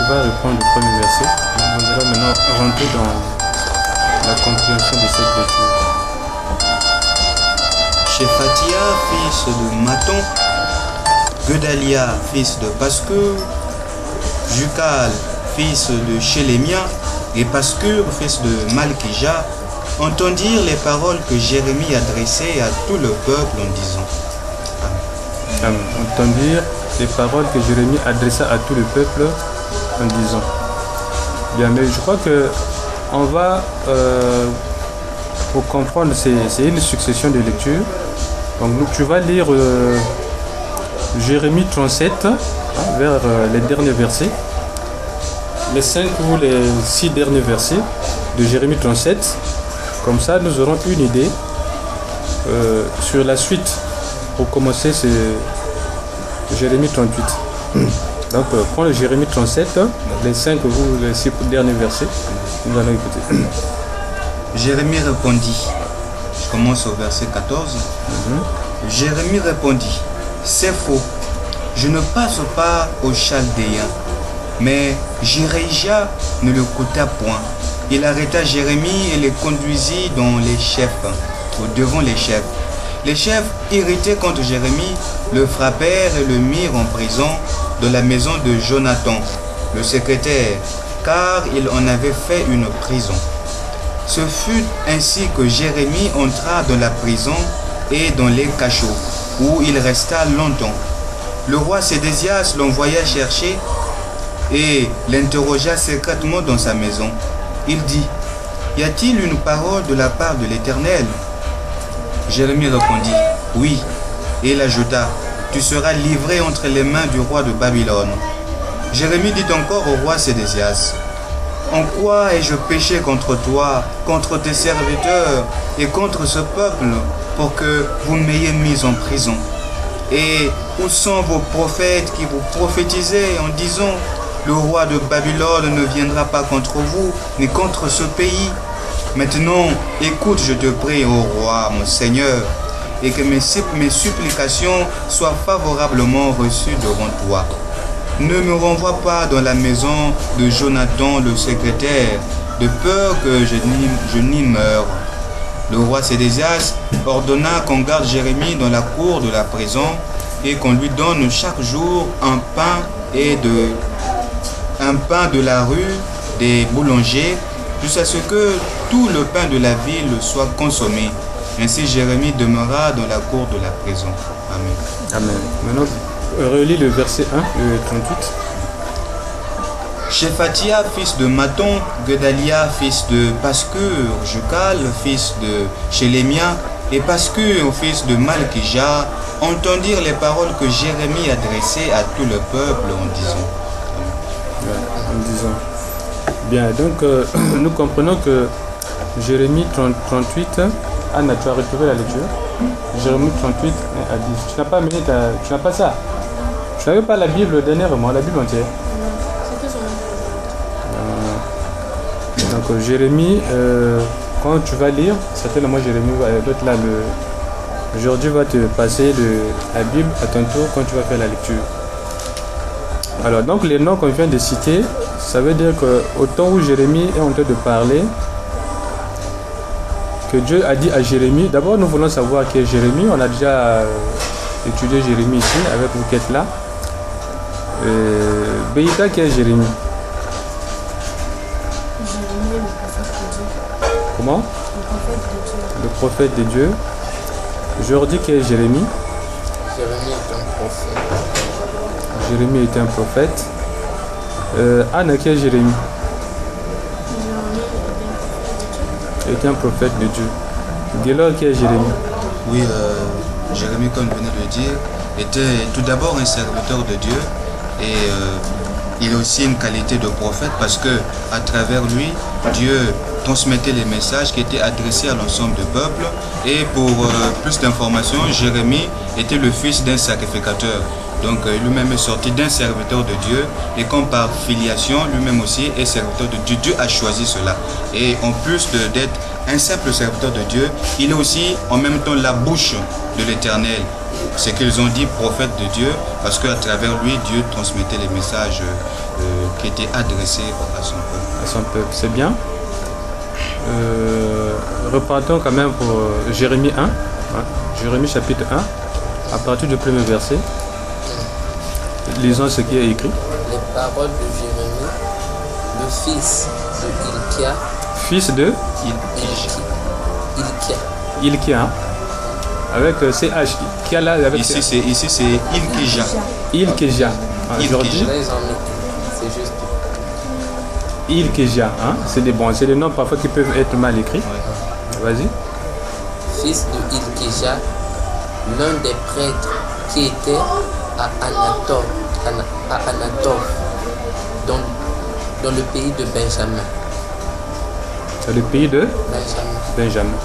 va reprendre le premier verset. Nous allons maintenant rentrer dans la compréhension de cette lecture. Shephatia, fils de Maton, Gedalia, fils de Pascur, Jucal, fils de Shelemia, et Pascur, fils de Malkija, entendirent les paroles que Jérémie adressait à tout le peuple en disant. Amen. Entendirent les paroles que Jérémie adressa à tout le peuple en disant. Bien, mais je crois que on va, pour comprendre, c'est une succession de lectures. Donc tu vas lire Jérémie 37, vers les derniers versets. Les 5 ou les 6 derniers versets de Jérémie 37. Comme ça, nous aurons une idée sur la suite. Pour commencer, c'est Jérémie 38. Donc, prends le Jérémie 37, les 5 ou les 6 derniers versets. Nous allons écouter. Jérémie répondit. Je commence au verset 14. Jérémie répondit. C'est faux. Je ne passe pas aux Chaldéens. Mais Jéréja ne le coûta point. Il arrêta Jérémie et les conduisit devant les chefs. Les chefs, irrités contre Jérémie, le frappèrent et le mirent en prison dans la maison de Jonathan, le secrétaire, car il en avait fait une prison. Ce fut ainsi que Jérémie entra dans la prison et dans les cachots, où il resta longtemps. Le roi Sédécias l'envoya chercher et l'interrogea secrètement dans sa maison. Il dit, y a-t-il une parole de la part de l'Éternel? Jérémie répondit, oui. Et il ajouta, tu seras livré entre les mains du roi de Babylone. Jérémie dit encore au roi Sédécias, en quoi ai-je péché contre toi, contre tes serviteurs et contre ce peuple, pour que vous m'ayez mis en prison? Et où sont vos prophètes qui vous prophétisaient en disant, le roi de Babylone ne viendra pas contre vous, ni contre ce pays? Maintenant, écoute, je te prie, ô roi, mon Seigneur, et que mes supplications soient favorablement reçues devant toi. Ne me renvoie pas dans la maison de Jonathan, le secrétaire, de peur que je n'y meure. Le roi Sédécias ordonna qu'on garde Jérémie dans la cour de la prison et qu'on lui donne chaque jour un pain de la rue des boulangers, jusqu'à ce que tout le pain de la ville soit consommé. Ainsi Jérémie demeura dans la cour de la prison. Amen. Amen. Maintenant, relis le verset 1, le 38. Shephatia, fils de Maton, Gedalia, fils de Pascur, Jucal, fils de Shelemia, et Pascur, fils de Malkija, entendirent les paroles que Jérémie adressait à tout le peuple en disant. Bien, donc nous comprenons que Jérémie 38, Anna, tu as retrouvé la lecture. Jérémie 38 à 10. Tu n'as pas amené tu n'as pas ça. Tu n'avais pas la Bible dernièrement, la Bible entière. Donc Jérémie, quand tu vas lire, certainement Jérémie, l'autre là, aujourd'hui va te passer la Bible à ton tour quand tu vas faire la lecture. Alors donc les noms qu'on vient de citer, ça veut dire qu'au temps où Jérémie est en train de parler, que Dieu a dit à Jérémie, d'abord nous voulons savoir qui est Jérémie, on a déjà étudié Jérémie ici avec vous qui êtes là. Béita, qui est Jérémie? Jérémie est le prophète de Dieu. Comment? Le prophète de Dieu. Le prophète de Dieu. Aujourd'hui, qui est Jérémie? Jérémie est un prophète. Jérémie est un prophète. Anne, qui est Jérémie? Jérémie Est un prophète de Dieu. Guélor, qui est Jérémie? Oui, Jérémie, comme venait de le dire, était tout d'abord un serviteur de Dieu et il a aussi une qualité de prophète parce que à travers lui, Dieu transmettait les messages qui étaient adressés à l'ensemble du peuple. Et pour plus d'informations, Jérémie était le fils d'un sacrificateur. Donc lui-même est sorti d'un serviteur de Dieu et comme par filiation, lui-même aussi est serviteur de Dieu. Dieu a choisi cela. Et en plus d'être un simple serviteur de Dieu, il est aussi en même temps la bouche de l'Éternel. ce qu'ils ont dit prophète de Dieu, parce qu'à travers lui, Dieu transmettait les messages qui étaient adressés à son peuple. À son peuple, c'est bien. Repartons quand même pour Jérémie 1. Hein. Jérémie chapitre 1, à partir du premier verset. Lisons ce qui est écrit. Les paroles de Jérémie, le fils de Hilkia. Fils de Hilkia. Hilkia. Avec CH. Qui a là avec Ici, c'est Ilkija. Ilkija. Aujourd'hui, Là, ils ont mis. C'est juste. Ilkija. Hein? C'est des bons. C'est des noms parfois qui peuvent être mal écrits. Ouais. Vas-y. Fils de Hilkija, l'un des prêtres qui était à Anathoth, dans le pays de Benjamin. C'est le pays de Benjamin.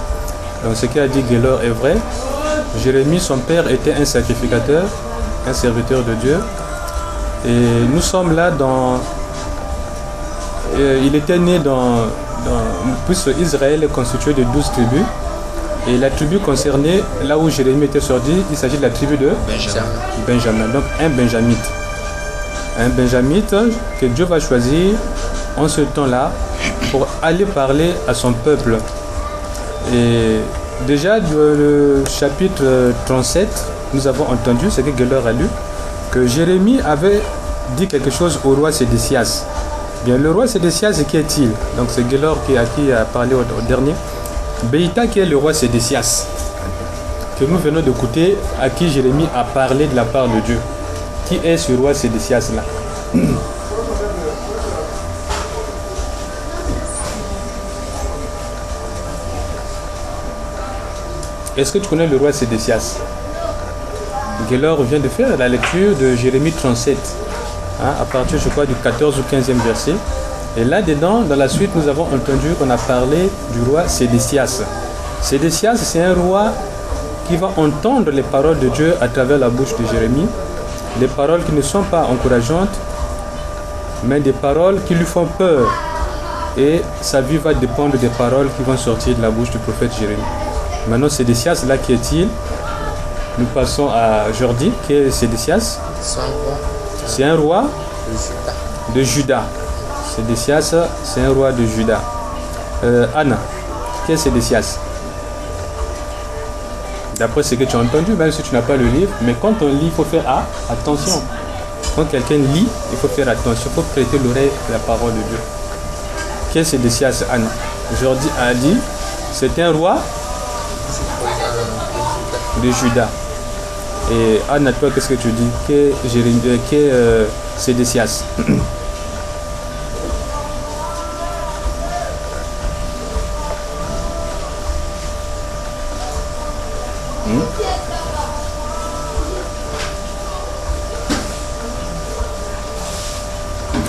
Donc ce qu'a dit Gélor est vrai. Jérémie, son père, était un sacrificateur, un serviteur de Dieu. Et nous sommes là dans... il était né puisque Israël est constitué de 12 tribus. Et la tribu concernée, là où Jérémie était sorti, il s'agit de la tribu de Benjamin. Donc un benjamite. Un benjamite que Dieu va choisir en ce temps-là pour aller parler à son peuple. Et déjà, dans le chapitre 37, nous avons entendu ce que Gélor a lu, que Jérémie avait dit quelque chose au roi Sédécias. Bien, le roi Sédécias, qui est-il? Donc c'est Gélor à qui a parlé au dernier. Béita, qui est le roi Sédécias, que nous venons d'écouter, à qui Jérémie a parlé de la part de Dieu. Qui est ce roi Sédécias-là? Est-ce que tu connais le roi Sédécias? Gélor vient de faire la lecture de Jérémie 37, hein, à partir, je crois, du 14 ou 15e verset. Et là-dedans, dans la suite, nous avons entendu qu'on a parlé du roi Sédécias. Sédécias, c'est un roi qui va entendre les paroles de Dieu à travers la bouche de Jérémie. Des paroles qui ne sont pas encourageantes, mais des paroles qui lui font peur. Et sa vie va dépendre des paroles qui vont sortir de la bouche du prophète Jérémie. Maintenant, Sédécias, là, qui est-il? Nous passons à Jordi, qui est Sédécias. C'est un roi de Juda. Sédécias, c'est un roi de Juda. Anna, qui est Sédécias? D'après ce que tu as entendu, même si tu n'as pas le livre, mais quand on lit, il faut faire attention. Quand quelqu'un lit, il faut faire attention, il faut prêter l'oreille à la parole de Dieu. Qui est Sédécias, Anna? Jordi a dit, c'est un roi de Juda. Et Anna, toi, qu'est-ce que tu dis? Qui est Sédécias?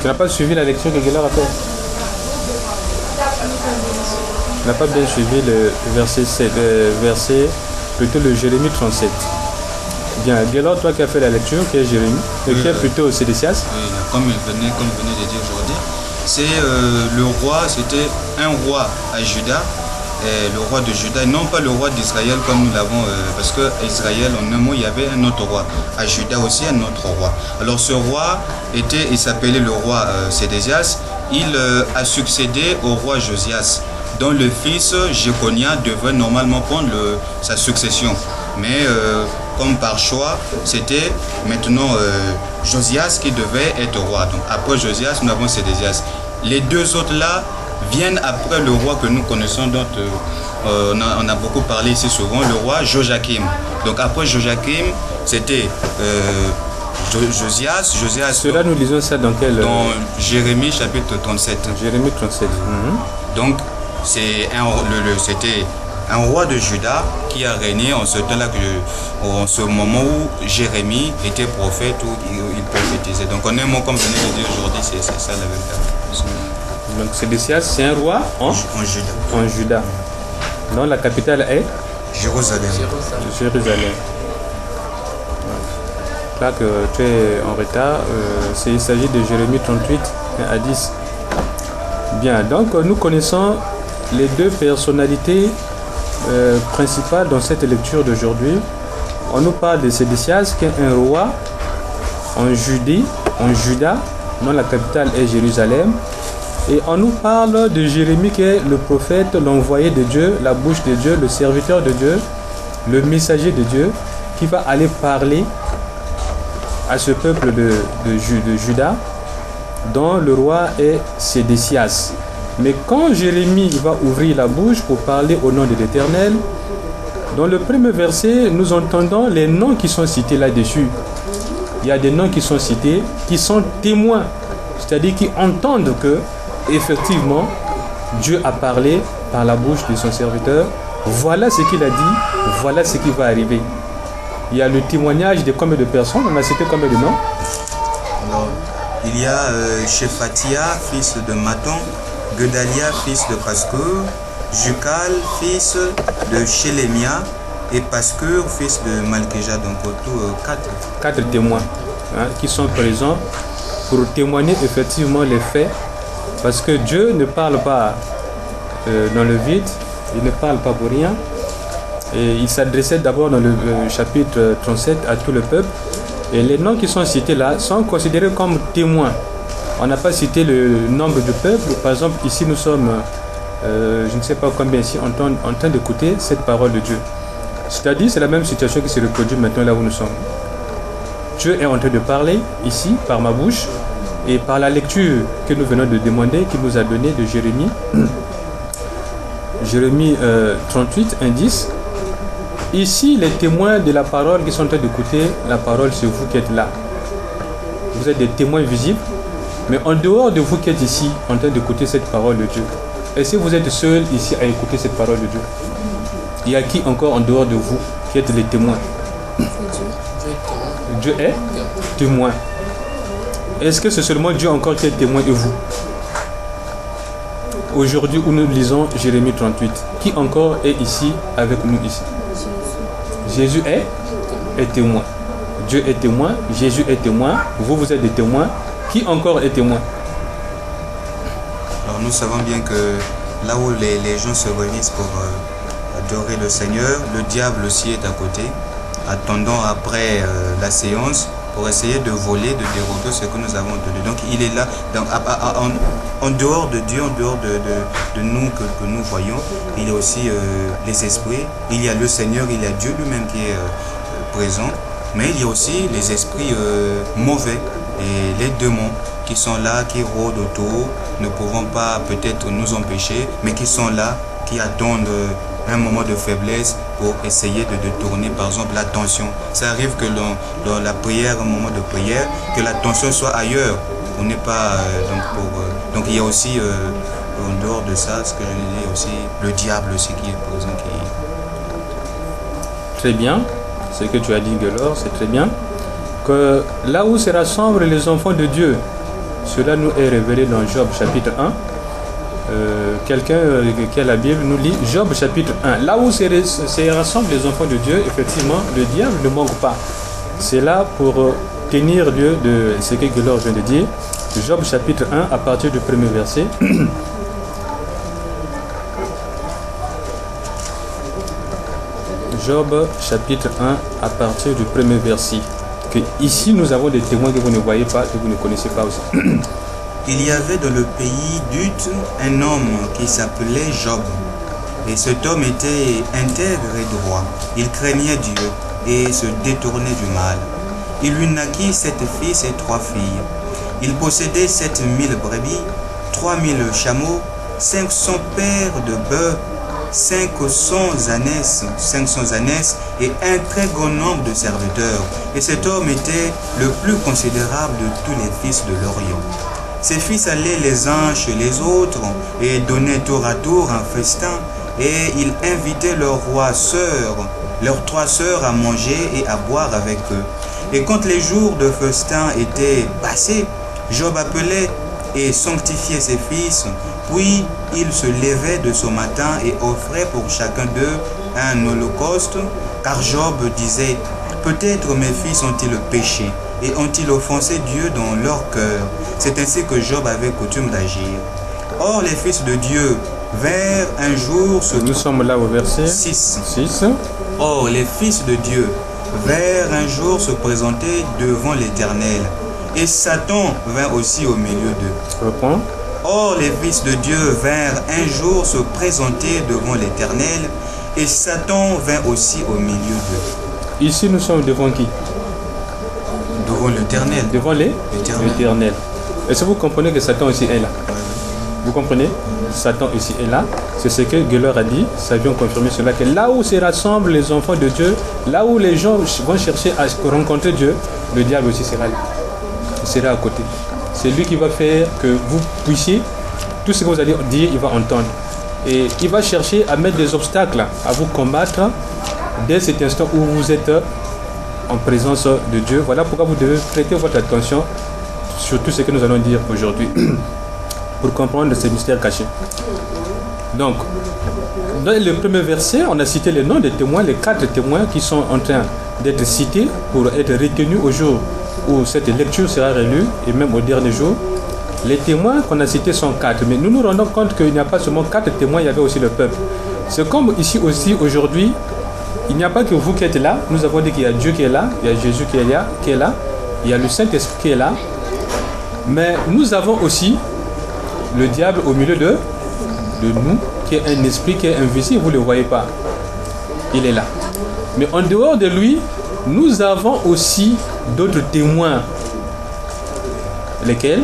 Tu n'as pas suivi la lecture que Gélor a fait? Tu n'as pas bien suivi le verset, plutôt le Jérémie 37. Bien, Gélor, toi qui as fait la lecture, qui est Jérémie, qui est plutôt Sédécias. Oui, comme venait de dire aujourd'hui, c'est le roi, c'était un roi à Juda, et le roi de Juda, et non pas le roi d'Israël comme nous l'avons, parce que Israël, en un mot, il y avait un autre roi. À Juda aussi, un autre roi. Alors ce roi il s'appelait le roi Sédécias. Il a succédé au roi Josias, dont le fils Jéconia devait normalement prendre sa succession. Mais comme par choix, c'était maintenant Josias qui devait être roi. Donc après Josias, nous avons Sédécias. Les deux autres là viennent après le roi que nous connaissons, dont on a beaucoup parlé ici souvent, le roi Joachim. Donc après Joachim, c'était Josias. Cela, nous lisons ça dans quel... Dans Jérémie chapitre 37. Jérémie 37. Donc c'était un roi de Juda qui a régné en ce temps-là, en ce moment où Jérémie était prophète, où il prophétisait. Donc en un mot, comme venez de dire aujourd'hui, c'est ça la vérité. Donc Sédécias, c'est un roi en Juda. Donc la capitale est Jérusalem. Là que tu es en retard, il s'agit de Jérémie 38 à 10. Bien, donc nous connaissons les deux personnalités principales dans cette lecture d'aujourd'hui. on nous parle de Sédécias, qui est un roi en Judée, en Juda, dont la capitale est Jérusalem. Et on nous parle de Jérémie, qui est le prophète, l'envoyé de Dieu, la bouche de Dieu, le serviteur de Dieu, le messager de Dieu, qui va aller parler à ce peuple de Juda, dont le roi est Sédécias. Mais quand Jérémie va ouvrir la bouche pour parler au nom de l'Éternel, dans le premier verset, nous entendons les noms qui sont cités là-dessus. Il y a des noms qui sont cités, qui sont témoins, c'est-à-dire qui entendent que, effectivement, Dieu a parlé par la bouche de son serviteur. Voilà ce qu'il a dit, voilà ce qui va arriver. Il y a le témoignage de combien de personnes? On a cité combien de noms? Alors, il y a Shephatia, fils de Maton, Gedalia, fils de Pascur, Jukal, fils de Shelemia, et Pascur, fils de Malkéja. Donc au tout, 4 témoins qui sont présents pour témoigner effectivement les faits, parce que Dieu ne parle pas dans le vide, il ne parle pas pour rien. Et il s'adressait d'abord dans le chapitre 37 à tout le peuple. Et les noms qui sont cités là sont considérés comme témoins. On n'a pas cité le nombre de peuples. Par exemple, ici nous sommes, je ne sais pas combien ici, en train d'écouter cette parole de Dieu. C'est-à-dire, c'est la même situation qui se reproduit maintenant là où nous sommes. Dieu est en train de parler ici par ma bouche et par la lecture que nous venons de demander, qu'il nous a donné de Jérémie. Jérémie 38, 1-10. Ici, les témoins de la parole qui sont en train d'écouter la parole, c'est vous qui êtes là. Vous êtes des témoins visibles, mais en dehors de vous qui êtes ici, en train d'écouter cette parole de Dieu, est-ce que vous êtes seul ici à écouter cette parole de Dieu? Il y a qui encore en dehors de vous qui êtes les témoins? Dieu est témoin. Est-ce que c'est seulement Dieu encore qui est témoin et vous? Aujourd'hui où nous lisons Jérémie 38, qui encore est ici avec nous ici? Jésus est témoin. Dieu est témoin, Jésus est témoin, vous êtes des témoins. Qui encore est témoin? Alors nous savons bien que là où les gens se réunissent pour adorer le Seigneur, le diable aussi est à côté, attendant après la séance pour essayer de voler, de dérober ce que nous avons donné. Donc il est là, en dehors de Dieu, en dehors de nous que nous voyons, il y a aussi les esprits, il y a le Seigneur, il y a Dieu lui-même qui est présent, mais il y a aussi les esprits mauvais et les démons qui sont là, qui rôdent autour, ne pouvant pas peut-être nous empêcher, mais qui sont là, qui attendent un moment de faiblesse pour essayer de détourner par exemple l'attention. Ça arrive que dans la prière, un moment de prière, que l'attention soit ailleurs. On n'est pas donc il y a aussi en dehors de ça, ce que je disais aussi, le diable aussi qui est présent. Très bien, ce que tu as dit Guelor, c'est très bien. Que là où se rassemblent les enfants de Dieu, cela nous est révélé dans Job chapitre 1. Quelqu'un qui a la Bible nous lit Job chapitre 1. Là où se rassemblent les enfants de Dieu, effectivement, le diable ne manque pas. C'est là pour tenir lieu de ce que Guelor vient de dire. Job chapitre 1 à partir du premier verset. Job chapitre 1 à partir du premier verset. Que ici nous avons des témoins que vous ne voyez pas, que vous ne connaissez pas aussi. Il y avait dans le pays d'Ut un homme qui s'appelait Job. Et cet homme était intègre et droit. Il craignait Dieu et se détournait du mal. Il lui naquit 7 fils et 3 filles. Il possédait 7000 brebis, 3000 chameaux, 500 paires de bœufs, 500 ânesses et un très grand nombre de serviteurs. Et cet homme était le plus considérable de tous les fils de l'Orient. Ses fils allaient les uns chez les autres et donnaient tour à tour un festin, et ils invitaient leurs 3 sœurs à manger et à boire avec eux. Et quand les jours de festin étaient passés, Job appelait et sanctifiait ses fils, puis il se levait de son matin et offrait pour chacun d'eux un holocauste, car Job disait, peut-être mes fils ont-ils péché et ont-ils offensé Dieu dans leur cœur. C'est ainsi que Job avait coutume d'agir. Or les fils de Dieu vinrent un jour se... Nous sommes là au verset 6. Or les fils de Dieu vinrent un jour se présenter devant l'Éternel, et Satan vint aussi au milieu d'eux. Reprends. Or les fils de Dieu vinrent un jour se présenter devant l'Éternel, et Satan vint aussi au milieu d'eux. Ici, nous sommes devant qui? Devant l'Éternel. Devant l'Éternel. Est-ce que vous comprenez que Satan aussi est là? Vous comprenez? Satan ici est là. C'est ce que Geller a dit. Savions confirmer cela, que là où se rassemblent les enfants de Dieu, là où les gens vont chercher à rencontrer Dieu, le diable aussi sera là. Il sera à côté. C'est lui qui va faire que vous puissiez, tout ce que vous allez dire, il va entendre. Et il va chercher à mettre des obstacles à vous combattre dès cet instant où vous êtes en présence de Dieu. Voilà pourquoi vous devez prêter votre attention sur tout ce que nous allons dire aujourd'hui pour comprendre ces mystères cachés. Donc, dans le premier verset, on a cité les noms des témoins, les 4 témoins qui sont en train d'être cités pour être retenus au jour où cette lecture sera relue et même au dernier jour. Les témoins qu'on a cités sont 4, mais nous nous rendons compte qu'il n'y a pas seulement 4 témoins, il y avait aussi le peuple. C'est comme ici aussi aujourd'hui, il n'y a pas que vous qui êtes là, nous avons dit qu'il y a Dieu qui est là, il y a Jésus qui est là, il y a le Saint-Esprit qui est là, mais nous avons aussi le diable au milieu de nous, qui est un esprit qui est invisible, vous ne le voyez pas, il est là. Mais en dehors de lui, nous avons aussi d'autres témoins. Lesquels?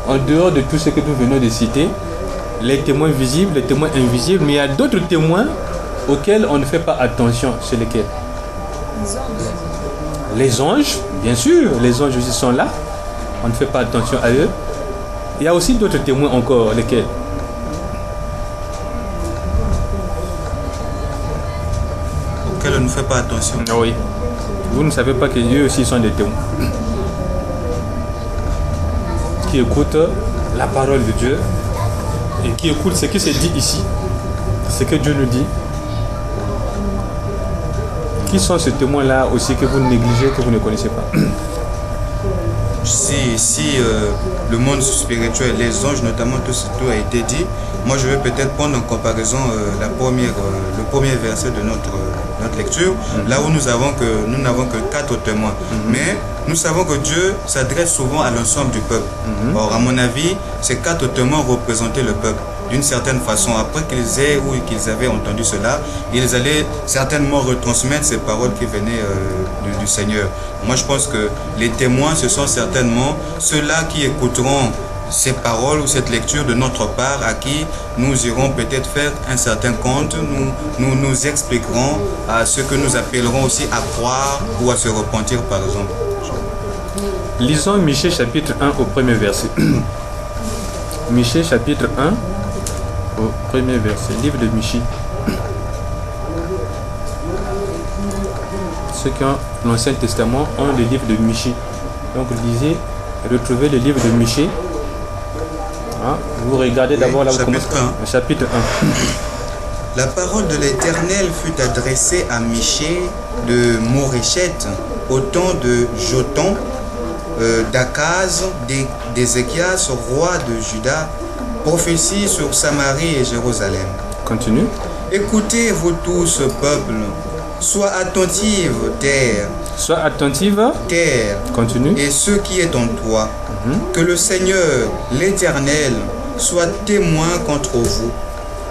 En dehors de tout ce que nous venons de citer, les témoins visibles, les témoins invisibles, mais il y a d'autres témoins auxquels on ne fait pas attention. C'est lesquels? Les anges, bien sûr, les anges aussi sont là. On ne fait pas attention à eux. Il y a aussi d'autres témoins encore, lesquels? Auxquels on ne fait pas attention. Oui. Vous ne savez pas qu'eux aussi sont des témoins qui écoutent la parole de Dieu et qui écoutent ce qui se dit ici, ce que Dieu nous dit. Qui sont ces témoins-là aussi que vous négligez, que vous ne connaissez pas? Si le monde spirituel, les anges notamment, tout a été dit, moi je vais peut-être prendre en comparaison le premier verset de notre lecture, là où nous n'avons que 4 témoins. Mais nous savons que Dieu s'adresse souvent à l'ensemble du peuple. Or, à mon avis, ces 4 témoins représentaient le peuple. D'une certaine façon, après qu'ils avaient entendu cela, ils allaient certainement retransmettre ces paroles qui venaient du Seigneur. Moi, je pense que les témoins, ce sont certainement ceux-là qui écouteront ces paroles ou cette lecture de notre part, à qui nous irons peut-être faire un certain compte, nous expliquerons à ce que nous appellerons aussi à croire ou à se repentir, par exemple. Lisons Michée chapitre 1 au premier verset. Michée chapitre 1 au premier verset, livre de Michée. Ceux qui ont l'Ancien Testament ont le livre de Michée. Donc lisez, retrouvez le livre de Michée. Hein? Vous regardez d'abord là où commence le chapitre 1. La parole de l'Éternel fut adressée à Michée de Moréchette au temps de Jotham, d'Akaz, d'Ézéchias, roi de Juda, prophétie sur Samarie et Jérusalem. Continue. Écoutez, vous tous, peuple, sois attentive, terre. Sois attentive. Terre. Continue. Et ce qui est en toi. Que le Seigneur, l'Éternel, soit témoin contre vous.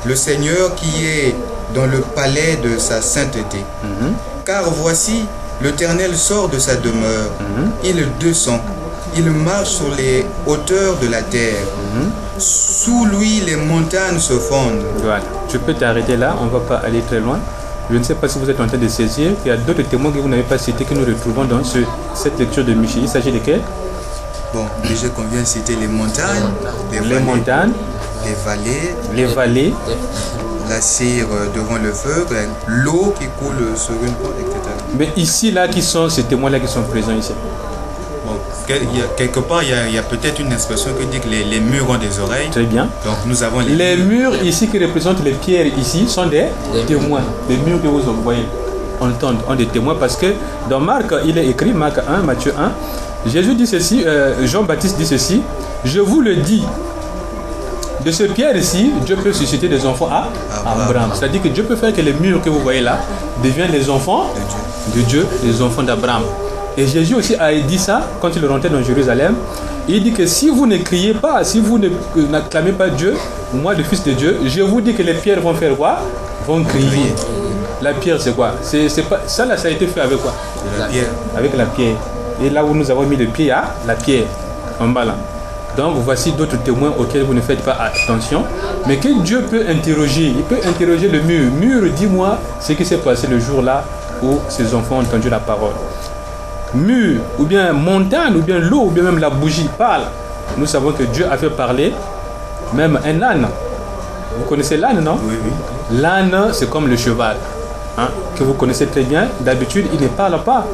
Le Seigneur qui est dans le palais de sa sainteté. Car voici, l'Éternel sort de sa demeure. Il descend. Il marche sur les hauteurs de la terre. Sous lui, les montagnes se fondent. Voilà. Tu peux t'arrêter là, on ne va pas aller très loin. Je ne sais pas si vous êtes en train de saisir qu'il y a d'autres témoins que vous n'avez pas cités que nous retrouvons dans cette lecture de Michée. Il s'agit de quels? Bon, déjà qu'on vient de citer les montagnes, les montagnes, les vallées, les la cire devant le feu, l'eau qui coule sur une porte, etc. Mais ici, là, qui sont ces témoins-là qui sont présents ici? Bon, quelque part, il y a peut-être une expression qui dit que les murs ont des oreilles. Très bien. Donc nous avons les murs ici qui représentent les pierres ici sont des témoins. Les murs que vous voyez ont des témoins parce que dans Marc, il est écrit, Marc 1, Matthieu 1, Jésus dit ceci, Jean-Baptiste dit ceci, je vous le dis, de ce pierre ici, Dieu peut susciter des enfants à Abraham. C'est-à-dire que Dieu peut faire que les murs que vous voyez là deviennent les enfants de Dieu, les enfants d'Abraham. Et Jésus aussi a dit ça quand il rentrait dans Jérusalem. Il dit que si vous ne criez pas, si vous n'acclamez pas Dieu, moi le Fils de Dieu, je vous dis que les pierres vont faire quoi? Vont crier. La pierre c'est quoi? C'est pas, ça là, ça a été fait avec quoi? La pierre. Avec la pierre. Et là où nous avons mis le pied à la pierre, en bas là. Donc voici d'autres témoins auxquels vous ne faites pas attention. Mais que Dieu peut interroger, il peut interroger le mur. Mur, dis-moi ce qui s'est passé le jour là où ces enfants ont entendu la parole. Mur, ou bien montagne, ou bien l'eau, ou bien même la bougie parle. Nous savons que Dieu a fait parler même un âne. Vous connaissez l'âne, non? Oui, oui. L'âne, c'est comme le cheval, hein, que vous connaissez très bien. D'habitude, il ne parle pas.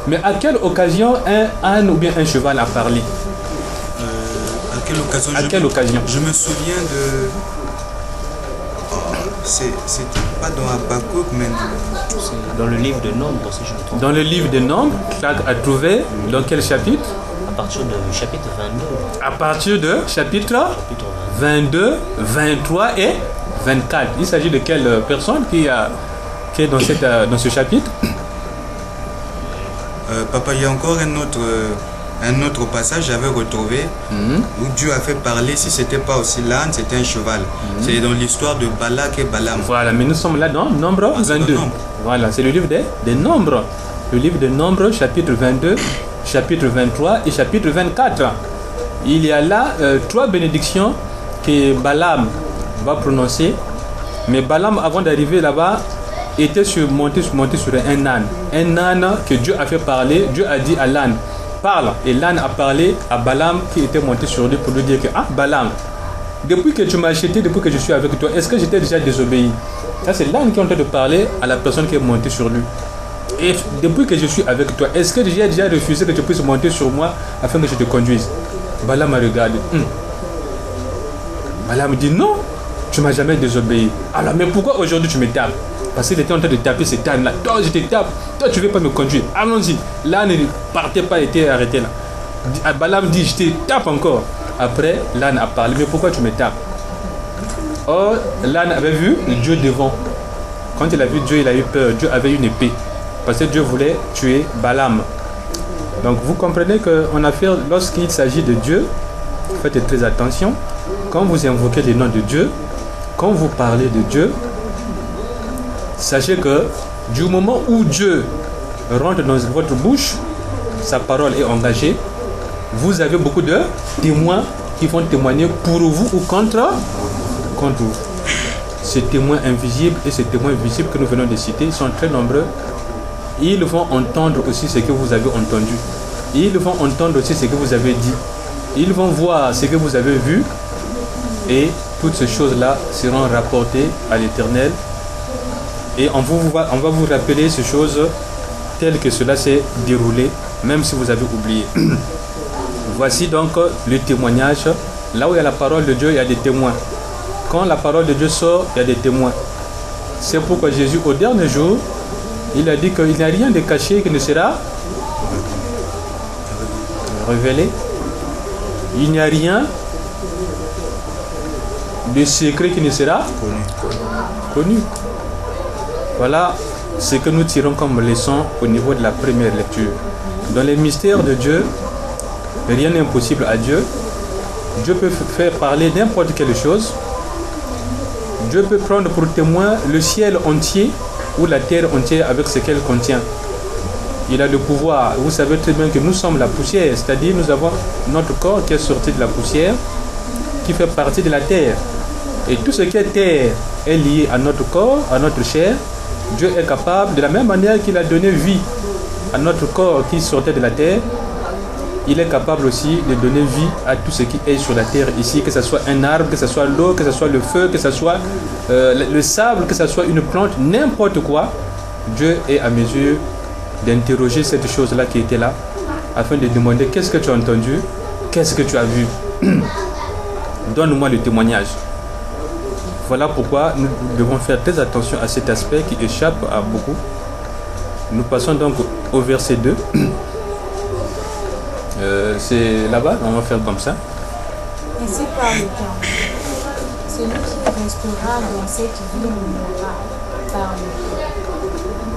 Mais à quelle occasion un âne ou bien un cheval a parlé? À quelle occasion? À quelle occasion? Je me souviens de... c'est pas dans Habakkuk, mais Dans le livre de Nombre, si je me trompe. Dans le livre de Nombres, Jacques a trouvé dans quel chapitre? À partir du chapitre 22. À partir de chapitre Chapitre 22, 23 et 24. Il s'agit de quelle personne qui est dans ce chapitre? Papa, il y a encore un autre passage j'avais retrouvé où Dieu a fait parler, si c'était pas aussi l'âne, c'était un cheval. C'est dans l'histoire de Balak et Balaam. Voilà, mais nous sommes là dans Nombre c'est 22. dans Nombre. Voilà, c'est le livre des Nombres. Le livre de Nombres, chapitre 22, chapitre 23 et chapitre 24. Il y a là 3 bénédictions que Balaam va prononcer. Mais Balaam, avant d'arriver là-bas, était monté sur un âne. Un âne que Dieu a fait parler. Dieu a dit à l'âne, parle. Et l'âne a parlé à Balaam qui était monté sur lui pour lui dire que, ah Balaam, depuis que tu m'as acheté, depuis que je suis avec toi, est-ce que j'étais déjà désobéi? Ça c'est l'âne qui est en train de parler à la personne qui est montée sur lui. Et depuis que je suis avec toi, est-ce que j'ai déjà refusé que tu puisses monter sur moi afin que je te conduise? Balaam a regardé. Balaam dit non, tu m'as jamais désobéi. Alors mais pourquoi aujourd'hui tu me tapes? Parce qu'il était en train de taper cet âne-là. Toi, je te tape. Toi, tu ne veux pas me conduire. Allons-y. L'âne ne partait pas, il était arrêté là. Balaam dit, je te tape encore. Après, l'âne a parlé. Mais pourquoi tu me tapes? Or, l'âne avait vu Dieu devant. Quand il a vu Dieu, il a eu peur. Dieu avait une épée. Parce que Dieu voulait tuer Balaam. Donc, vous comprenez qu'en affaire, lorsqu'il s'agit de Dieu, faites très attention. Quand vous invoquez le nom de Dieu, quand vous parlez de Dieu, sachez que du moment où Dieu rentre dans votre bouche, sa parole est engagée, vous avez beaucoup de témoins qui vont témoigner pour vous ou contre vous. Ces témoins invisibles et ces témoins visibles que nous venons de citer sont très nombreux. Ils vont entendre aussi ce que vous avez entendu. Ils vont entendre aussi ce que vous avez dit. Ils vont voir ce que vous avez vu. Et toutes ces choses-là seront rapportées à l'Éternel. Et on va vous rappeler ces choses telles que cela s'est déroulé, même si vous avez oublié. Voici donc le témoignage. Là où il y a la parole de Dieu, il y a des témoins. Quand la parole de Dieu sort, il y a des témoins. C'est pourquoi Jésus, au dernier jour, il a dit qu'il n'y a rien de caché qui ne sera révélé. Il n'y a rien de secret qui ne sera connu. Voilà ce que nous tirons comme leçon au niveau de la première lecture. Dans les mystères de Dieu, rien n'est impossible à Dieu. Dieu peut faire parler n'importe quelle chose. Dieu peut prendre pour témoin le ciel entier ou la terre entière avec ce qu'elle contient. Il a le pouvoir. Vous savez très bien que nous sommes la poussière, c'est-à-dire nous avons notre corps qui est sorti de la poussière, qui fait partie de la terre. Et tout ce qui est terre est lié à notre corps, à notre chair. Dieu est capable, de la même manière qu'il a donné vie à notre corps qui sortait de la terre, il est capable aussi de donner vie à tout ce qui est sur la terre ici, que ce soit un arbre, que ce soit l'eau, que ce soit le feu, que ce soit le sable, que ce soit une plante, n'importe quoi. Dieu est à mesure d'interroger cette chose-là qui était là, afin de demander qu'est-ce que tu as entendu, qu'est-ce que tu as vu. Donne-moi le témoignage. Voilà pourquoi nous devons faire très attention à cet aspect qui échappe à beaucoup. Nous passons donc au verset 2. C'est là-bas, on va faire comme ça. Ainsi parle l'Éternel. celui qui restera dans cette vie mourra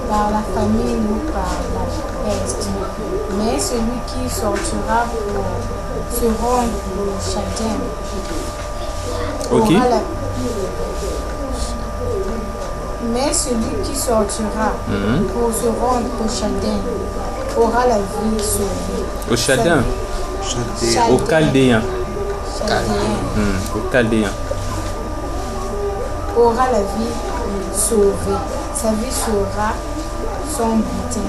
par la famine ou par la peste. Mais celui qui sortira pour se rendre au Chaldien Ok. Mais celui qui sortira pour se rendre au Chaldien aura la vie sauvée. Au Chaldien, au Chaldéen. Au Chaldéen. Aura la vie sauvée. Sa vie sera son butin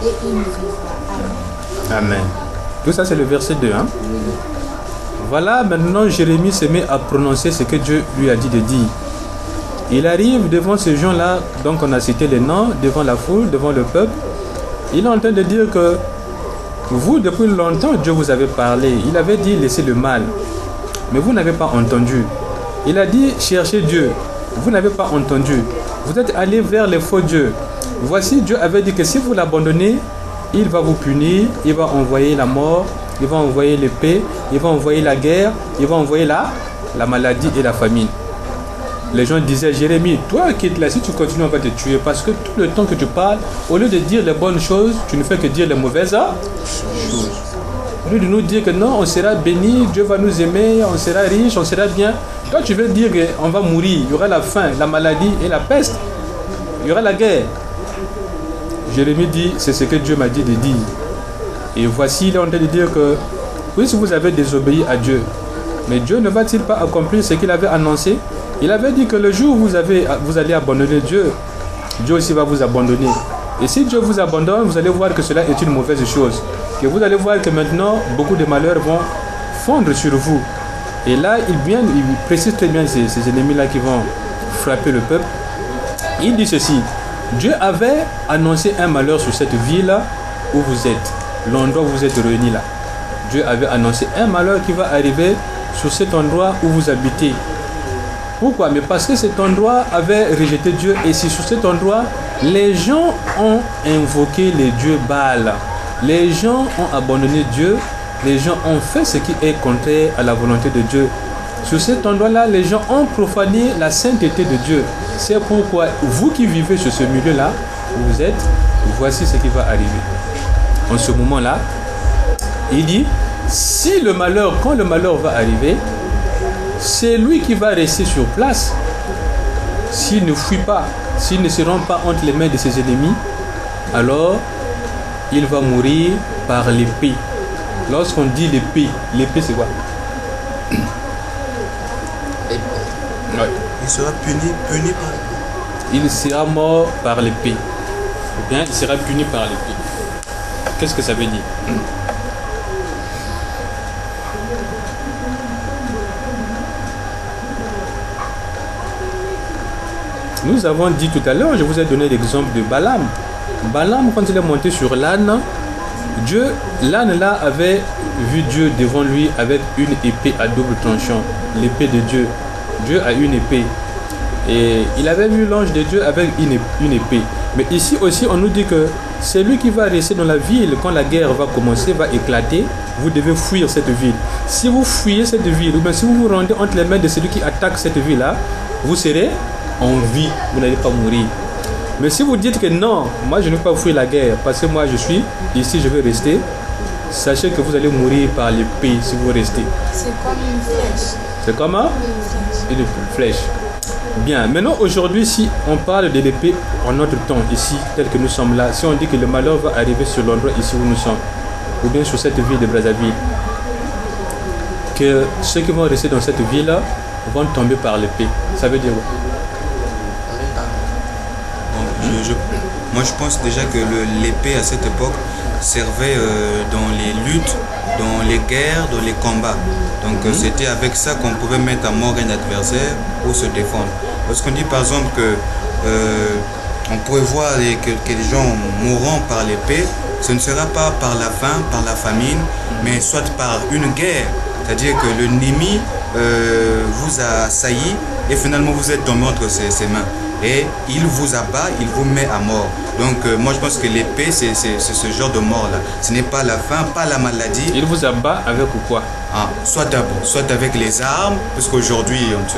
et il vivra. Amen. Amen. Tout ça, c'est le verset 2. Hein? Voilà, maintenant Jérémie se met à prononcer ce que Dieu lui a dit de dire. Il arrive devant ces gens-là, donc on a cité les noms, devant la foule, devant le peuple. Il est en train de dire que vous, depuis longtemps, Dieu vous avait parlé. Il avait dit, laissez le mal. Mais vous n'avez pas entendu. Il a dit, cherchez Dieu. Vous n'avez pas entendu. Vous êtes allés vers les faux dieux. Voici, Dieu avait dit que si vous l'abandonnez, il va vous punir, il va envoyer la mort, il va envoyer l'épée, il va envoyer la guerre, il va envoyer la maladie et la famine. Les gens disaient, Jérémie, toi quitte là, si tu continues, on va te tuer. Parce que tout le temps que tu parles, au lieu de dire les bonnes choses, tu ne fais que dire les mauvaises choses. Au lieu de nous dire que non, on sera béni, Dieu va nous aimer, on sera riche, on sera bien. Toi, tu veux dire qu'on va mourir, il y aura la faim, la maladie et la peste. Il y aura la guerre. Jérémie dit, c'est ce que Dieu m'a dit de dire. Et voici, il est en train de dire que, oui, si vous avez désobéi à Dieu, mais Dieu ne va-t-il pas accomplir ce qu'il avait annoncé? Il avait dit que le jour où vous allez abandonner Dieu, Dieu aussi va vous abandonner. Et si Dieu vous abandonne, vous allez voir que cela est une mauvaise chose. Que vous allez voir que maintenant, beaucoup de malheurs vont fondre sur vous. Et là, il précise très bien ces ennemis-là qui vont frapper le peuple. Il dit ceci, Dieu avait annoncé un malheur sur cette ville-là où vous êtes, l'endroit où vous êtes réunis là. Dieu avait annoncé un malheur qui va arriver sur cet endroit où vous habitez. Pourquoi? Mais parce que cet endroit avait rejeté Dieu et c'est sur cet endroit, les gens ont invoqué les dieux Baal. Les gens ont abandonné Dieu, les gens ont fait ce qui est contraire à la volonté de Dieu. Sur cet endroit-là, les gens ont profané la sainteté de Dieu. C'est pourquoi vous qui vivez sur ce milieu-là, où vous êtes, voici ce qui va arriver. En ce moment-là, il dit, si le malheur, quand le malheur va arriver, c'est lui qui va rester sur place. S'il ne fuit pas, s'il ne se rend pas entre les mains de ses ennemis, alors il va mourir par l'épée. Lorsqu'on dit l'épée c'est quoi? Ouais. Il sera puni par l'épée. Il sera mort par l'épée. Ou bien il sera puni par l'épée. Qu'est-ce que ça veut dire? Nous avons dit tout à l'heure, je vous ai donné l'exemple de Balaam. Balaam, quand il est monté sur l'âne, l'âne là avait vu Dieu devant lui avec une épée à double tranchant, l'épée de Dieu. Dieu a une épée. Et il avait vu l'ange de Dieu avec une épée. Mais ici aussi, on nous dit que c'est lui qui va rester dans la ville quand la guerre va commencer, va éclater. Vous devez fuir cette ville. Si vous fuyez cette ville, ou bien si vous vous rendez entre les mains de celui qui attaque cette ville-là, vous serez en vie, vous n'allez pas mourir. Mais si vous dites que non, moi je ne vais pas fuir la guerre parce que moi je suis ici, je vais rester, sachez que vous allez mourir par l'épée si vous restez. C'est comme une flèche. C'est comme une flèche. Bien, maintenant aujourd'hui, si on parle de l'épée en notre temps, ici, tel que nous sommes là, si on dit que le malheur va arriver sur l'endroit ici où nous sommes, ou bien sur cette ville de Brazzaville, que ceux qui vont rester dans cette ville-là vont tomber par l'épée, ça veut dire quoi? Moi je pense déjà que l'épée à cette époque servait dans les luttes, dans les guerres, dans les combats. Donc c'était avec ça qu'on pouvait mettre à mort un adversaire pour se défendre. Lorsqu'on dit par exemple que on pourrait voir que les gens mourront par l'épée, ce ne sera pas par la faim, par la famine, mais soit par une guerre. C'est-à-dire que l'ennemi vous a assailli et finalement vous êtes tombé entre ses mains. Et il vous abat, il vous met à mort. Donc moi je pense que l'épée c'est ce genre de mort là. Ce n'est pas la faim, pas la maladie. Il vous abat avec quoi? Soit avec les armes, parce qu'aujourd'hui on ne se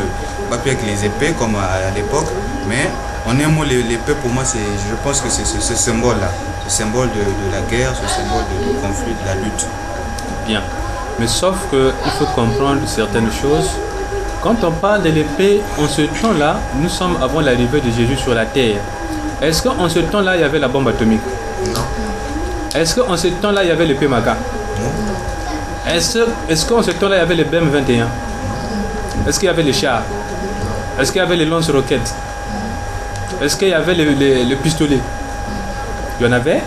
bat plus avec les épées comme à l'époque, mais en un mot l'épée pour moi je pense que c'est ce symbole là, ce symbole de la guerre, ce symbole du conflit, de la lutte. Bien, mais sauf qu'il faut comprendre certaines choses. Quand on parle de l'épée, en ce temps-là, nous sommes avant l'arrivée de Jésus sur la terre. Est-ce qu'en ce temps-là, il y avait la bombe atomique? Non. Est-ce qu'en ce temps-là, il y avait l'épée Maca? Non. Est-ce qu'en ce temps-là, il y avait les BM-21? Est-ce qu'il y avait les chars? Est-ce qu'il y avait les lance-roquettes? Est-ce qu'il y avait les pistolets? Il y en avait?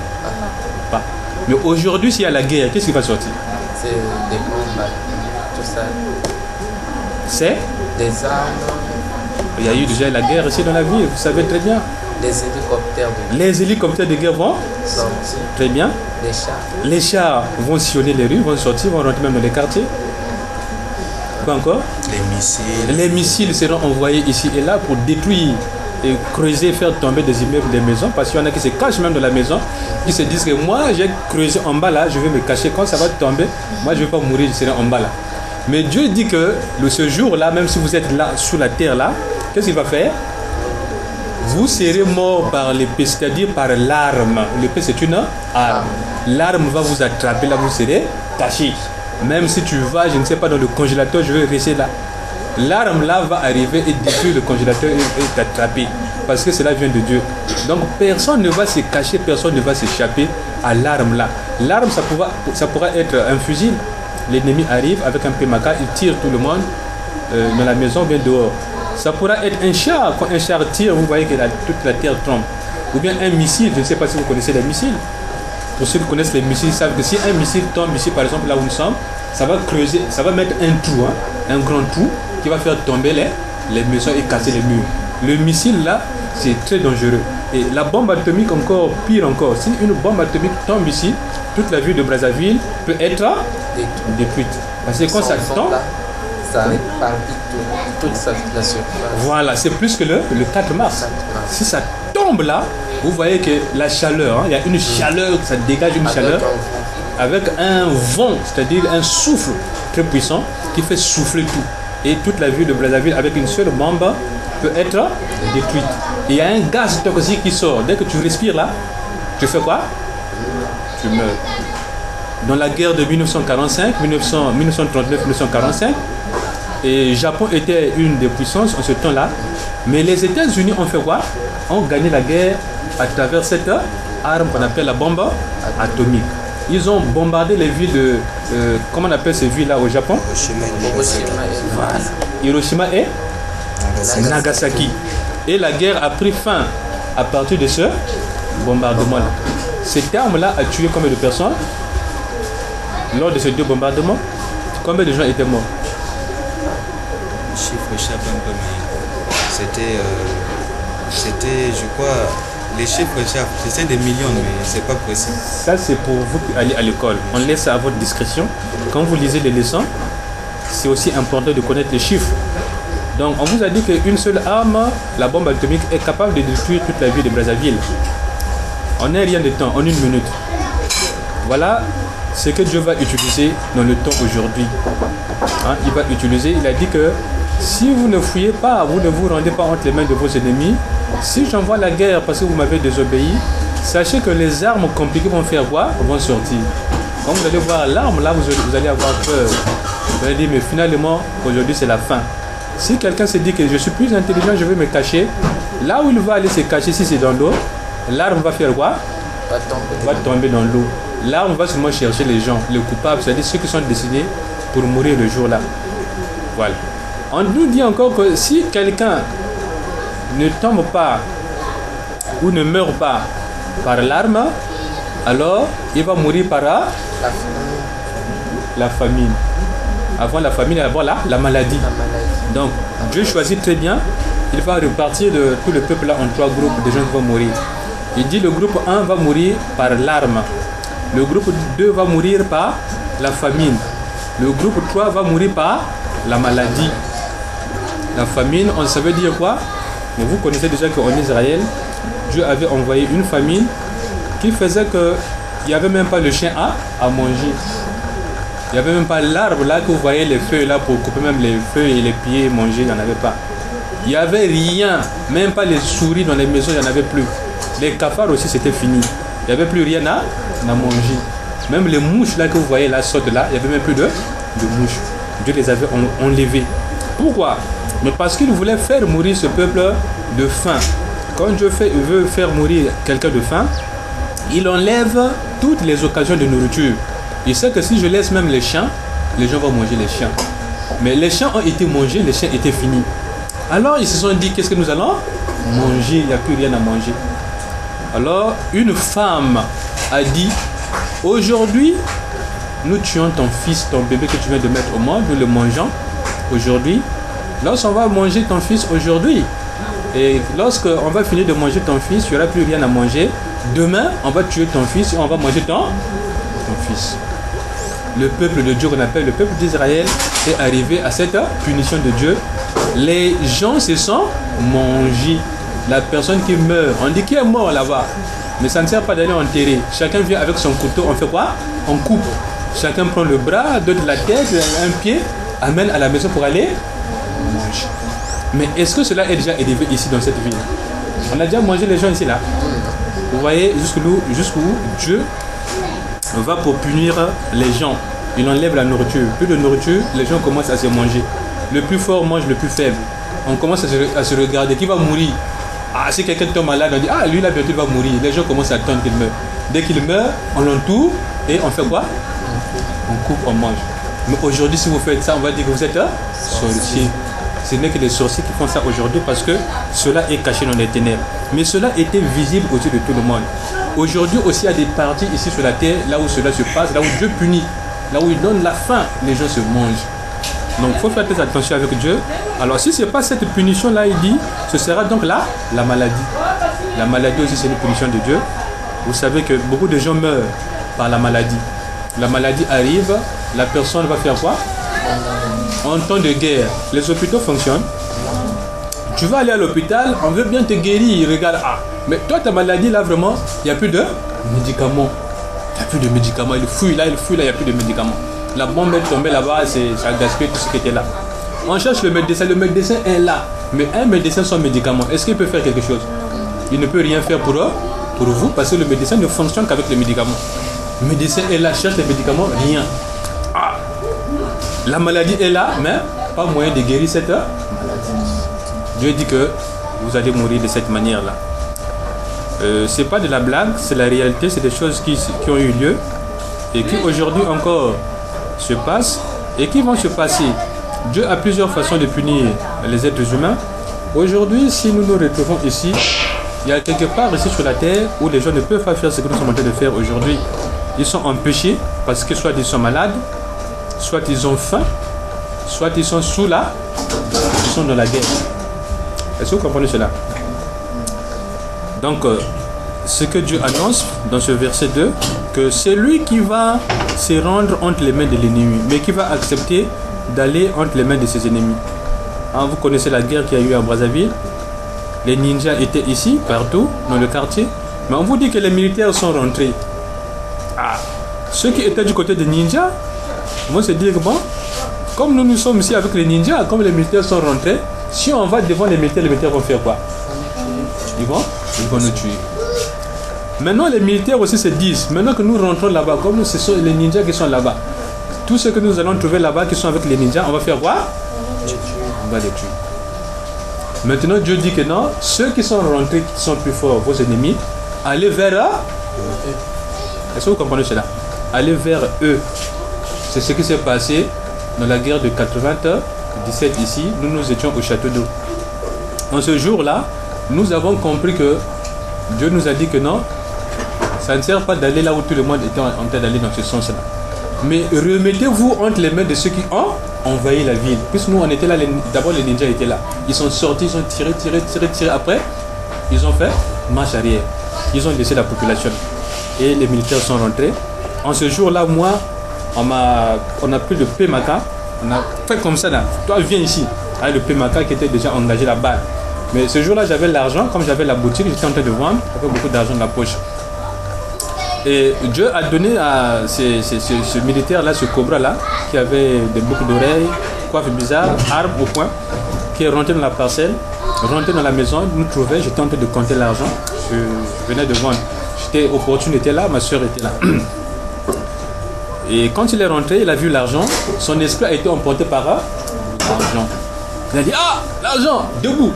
Pas. Mais aujourd'hui, s'il y a la guerre, qu'est-ce qui va sortir? C'est des bombes, tout ça. C'est des armes. Il y a eu déjà la guerre ici dans la ville, vous savez très bien. Les hélicoptères de guerre. Les hélicoptères de guerre vont sortir. Très bien. Les chars. Les chars vont sillonner les rues, vont sortir, vont rentrer même dans les quartiers. Quoi encore? Les missiles. Les missiles seront envoyés ici et là pour détruire et creuser, faire tomber des immeubles, des maisons, parce qu'il y en a qui se cachent même dans la maison, qui se disent que moi j'ai creusé en bas là, je vais me cacher, quand ça va tomber, moi je ne vais pas mourir, je serai en bas là. Mais Dieu dit que ce jour-là, même si vous êtes là, sur la terre là, qu'est-ce qu'il va faire? Vous serez mort par l'épée, c'est-à-dire par l'arme. L'épée c'est une arme. L'arme va vous attraper, là vous serez caché. Même si tu vas, je ne sais pas, dans le congélateur, je vais rester là. L'arme là va arriver et détruire le congélateur et t'attraper. Parce que cela vient de Dieu. Donc personne ne va se cacher, personne ne va s'échapper à l'arme là. L'arme ça pourra être un fusil. L'ennemi arrive avec un PMK, il tire tout le monde dans la maison, bien dehors. Ça pourra être un char. Quand un char tire, vous voyez que toute la terre tremble. Ou bien un missile, je ne sais pas si vous connaissez les missiles. Pour ceux qui connaissent les missiles, ils savent que si un missile tombe ici, par exemple là où nous sommes, ça va creuser, ça va mettre un trou, un grand trou qui va faire tomber les maisons et casser les murs. Le missile là, c'est très dangereux. Et la bombe atomique encore pire encore. Si une bombe atomique tombe ici, toute la ville de Brazzaville peut être détruite. Parce que quand ça tombe, ça éparpille toute la surface. Voilà, c'est plus que le 4 mars. Si ça tombe là, vous voyez que la chaleur, il y a une chaleur, ça dégage une chaleur avec un vent, c'est-à-dire un souffle très puissant qui fait souffler tout. Et toute la ville de Brazzaville avec une seule bombe peut être détruite. Et il y a un gaz toxique qui sort. Dès que tu respires là, tu fais quoi? Tu meurs. Dans la guerre de 1945, 1939-1945, et Japon était une des puissances en ce temps-là. Mais les États-Unis ont fait quoi? Ont gagné la guerre à travers cette arme qu'on appelle la bombe atomique. Ils ont bombardé les villes de... comment on appelle ces villes-là au Japon? Hiroshima et Nagasaki. Et la guerre a pris fin à partir de ce bombardement-là. Cette arme-là a tué combien de personnes? Lors de ces deux bombardements, combien de gens étaient morts? Le chiffre échappe un peu, mais c'était, je crois, les chiffres échappent. C'est des millions, mais c'est pas précis. Ça, c'est pour vous qui allez à l'école. On laisse ça à votre discrétion. Quand vous lisez les leçons, c'est aussi important de connaître les chiffres. Donc, on vous a dit qu'une seule arme, la bombe atomique, est capable de détruire toute la ville de Brazzaville. En un rien de temps, en une minute. Voilà ce que Dieu va utiliser dans le temps aujourd'hui. Il va utiliser, il a dit que si vous ne fouillez pas, vous ne vous rendez pas entre les mains de vos ennemis, si j'envoie la guerre parce que vous m'avez désobéi, sachez que les armes compliquées vont faire quoi? Vont sortir. Quand vous allez voir l'arme, là, vous allez avoir peur. Vous allez dire, mais finalement, aujourd'hui, c'est la fin. Si quelqu'un se dit que je suis plus intelligent, je vais me cacher, là où il va aller se cacher, si c'est dans l'eau, l'arme va faire quoi? Va tomber dans l'eau. Là, on va seulement chercher les gens, les coupables, c'est-à-dire ceux qui sont destinés pour mourir le jour-là. Voilà. On nous dit encore que si quelqu'un ne tombe pas ou ne meurt pas par l'arme, alors il va mourir par la famine. Avant la famine, d'abord la maladie. Donc, Dieu choisit très bien, il va repartir de tout le peuple là en 3 groupes de gens qui vont mourir. Il dit le groupe 1 va mourir par l'arme. Le groupe 2 va mourir par la famine. Le groupe 3 va mourir par la maladie. La famine, on savait dire quoi? Mais vous connaissez déjà qu'en Israël, Dieu avait envoyé une famine qui faisait que il n'y avait même pas le chien à manger. Il n'y avait même pas l'arbre là que vous voyez les feuilles là pour couper même les feuilles et les pieds manger, il n'y en avait pas. Il n'y avait rien, même pas les souris dans les maisons, il n'y en avait plus. Les cafards aussi c'était fini. Il n'y avait plus rien à manger. Même les mouches là que vous voyez là sortent là, il n'y avait même plus de mouches. Dieu les avait enlevées. Pourquoi? Mais parce qu'il voulait faire mourir ce peuple de faim. Quand Dieu veut faire mourir quelqu'un de faim, il enlève toutes les occasions de nourriture. Il sait que si je laisse même les chiens, les gens vont manger les chiens. Mais les chiens ont été mangés, les chiens étaient finis. Alors ils se sont dit, qu'est-ce que nous allons manger? Il n'y a plus rien à manger. Alors une femme a dit, aujourd'hui, nous tuons ton fils, ton bébé que tu viens de mettre au monde, nous le mangeons aujourd'hui. Lorsqu'on va manger ton fils aujourd'hui, et lorsqu'on va finir de manger ton fils, il n'y aura plus rien à manger. Demain, on va tuer ton fils et on va manger ton fils. Le peuple de Dieu qu'on appelle le peuple d'Israël est arrivé à cette punition de Dieu. Les gens se sont mangés. La personne qui meurt, on dit qu'il est mort là-bas. Mais ça ne sert pas d'aller enterrer. Chacun vient avec son couteau, on fait quoi? On coupe. Chacun prend le bras, d'autres la tête, un pied, amène à la maison pour aller manger. Mais est-ce que cela est déjà arrivé ici dans cette ville? On a déjà mangé les gens ici là. Vous voyez jusqu'où Dieu va pour punir les gens. Il enlève la nourriture. Plus de nourriture, les gens commencent à se manger. Le plus fort mange le plus faible. On commence à se regarder. Qui va mourir? Ah, si quelqu'un tombe malade, on dit, ah, lui là bientôt il va mourir. Les gens commencent à attendre qu'il meure. Dès qu'il meurt, on l'entoure et on fait quoi? On coupe, on mange. Mais aujourd'hui, si vous faites ça, on va dire que vous êtes sorcier. Ce n'est que les sorciers qui font ça aujourd'hui parce que cela est caché dans les ténèbres. Mais cela était visible aux yeux de tout le monde. Aujourd'hui aussi, il y a des parties ici sur la terre, là où cela se passe, là où Dieu punit, là où il donne la faim, les gens se mangent. Donc il faut faire très attention avec Dieu. Alors si ce n'est pas cette punition-là, il dit, ce sera donc la maladie. La maladie aussi, c'est une punition de Dieu. Vous savez que beaucoup de gens meurent par la maladie. La maladie arrive, la personne va faire quoi? En temps de guerre, les hôpitaux fonctionnent. Tu vas aller à l'hôpital, on veut bien te guérir. Regarde, ah, mais toi ta maladie là vraiment, il n'y a plus de médicaments. Il n'y a plus de médicaments. Il fouille là, il n'y a plus de médicaments. La bombe est tombée là-bas, ça a gaspillé tout ce qui était là. On cherche le médecin est là. Mais un médecin sans médicaments, est-ce qu'il peut faire quelque chose? Il ne peut rien faire pour vous parce que le médecin ne fonctionne qu'avec les médicaments. Le médecin est là, cherche les médicaments, rien. Ah. La maladie est là, mais pas moyen de guérir cette maladie. Dieu dit que vous allez mourir de cette manière-là. C'est pas de la blague, c'est la réalité, c'est des choses qui ont eu lieu et qui aujourd'hui encore se passent et qui vont se passer. Dieu a plusieurs façons de punir les êtres humains. Aujourd'hui, si nous nous retrouvons ici, il y a quelque part ici sur la terre où les gens ne peuvent pas faire ce que nous sommes en train de faire aujourd'hui. Ils sont en péché parce que soit ils sont malades, soit ils ont faim, soit ils sont ils sont dans la guerre. Est-ce que vous comprenez cela? Donc, ce que Dieu annonce dans ce verset 2, que c'est lui qui va se rendre entre les mains de l'ennemi, mais qui va accepter d'aller entre les mains de ses ennemis. Hein, vous connaissez la guerre qu'il y a eu à Brazzaville. Les ninjas étaient ici, partout, dans le quartier. Mais on vous dit que les militaires sont rentrés. Ah, ceux qui étaient du côté des ninjas vont se dire que bon, comme nous sommes ici avec les ninjas, comme les militaires sont rentrés, si on va devant les militaires vont faire quoi? Ils vont nous tuer. Maintenant, les militaires aussi se disent, maintenant que nous rentrons là-bas, comme ce sont les ninjas qui sont là-bas, tous ceux que nous allons trouver là-bas qui sont avec les ninjas, on va faire quoi? On va les tuer. Maintenant, Dieu dit que non, ceux qui sont rentrés, qui sont plus forts, vos ennemis, allez vers eux. Est-ce que vous comprenez cela? Allez vers eux. C'est ce qui s'est passé dans la guerre de 97 ici. Nous étions au château d'eau. En ce jour-là, nous avons compris que Dieu nous a dit que non, ça ne sert pas d'aller là où tout le monde était en train d'aller dans ce sens-là. Mais remettez-vous entre les mains de ceux qui ont envahi la ville. Puisque nous, on était là, d'abord les ninjas étaient là. Ils sont sortis, ils ont tiré. Après, ils ont fait marche arrière. Ils ont laissé la population. Et les militaires sont rentrés. En ce jour-là, moi, on a pris le PMACA. On a fait comme ça là. Toi, viens ici. avec le PMACA qui était déjà engagé là-bas. Mais ce jour-là, j'avais l'argent, comme j'avais la boutique, j'étais en train de vendre, j'avais beaucoup d'argent dans la poche. Et Dieu a donné à ce militaire-là, ce cobra-là, qui avait des boucles d'oreilles, coiffe bizarre, arme au poing, qui est rentré dans la parcelle, rentré dans la maison, nous trouvait, j'étais en train de compter l'argent, je venais de vendre. J'étais opportunité là, ma soeur était là. Et quand il est rentré, il a vu l'argent, son esprit a été emporté par l'argent. Il a dit, ah, l'argent, debout,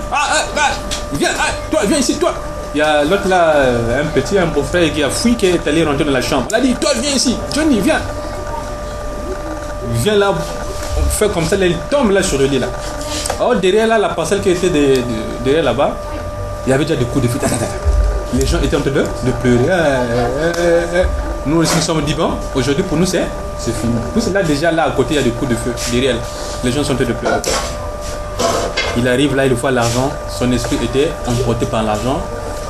viens, toi, viens ici, toi. Il y a l'autre là, un beau-frère qui a fui, qui est allé rentrer dans la chambre. Il a dit, toi, viens ici, Johnny, viens. Viens là, on fait comme ça, il tombe là sur le lit là. Alors derrière là, la parcelle qui était derrière là-bas, il y avait déjà des coups de feu. Les gens étaient en train de pleurer. Nous aussi nous sommes dit, bon, aujourd'hui pour nous c'est fini. Nous là déjà là à côté, il y a des coups de feu derrière. Les gens sont en train de pleurer. Il arrive là, il voit l'argent, son esprit était emporté par l'argent.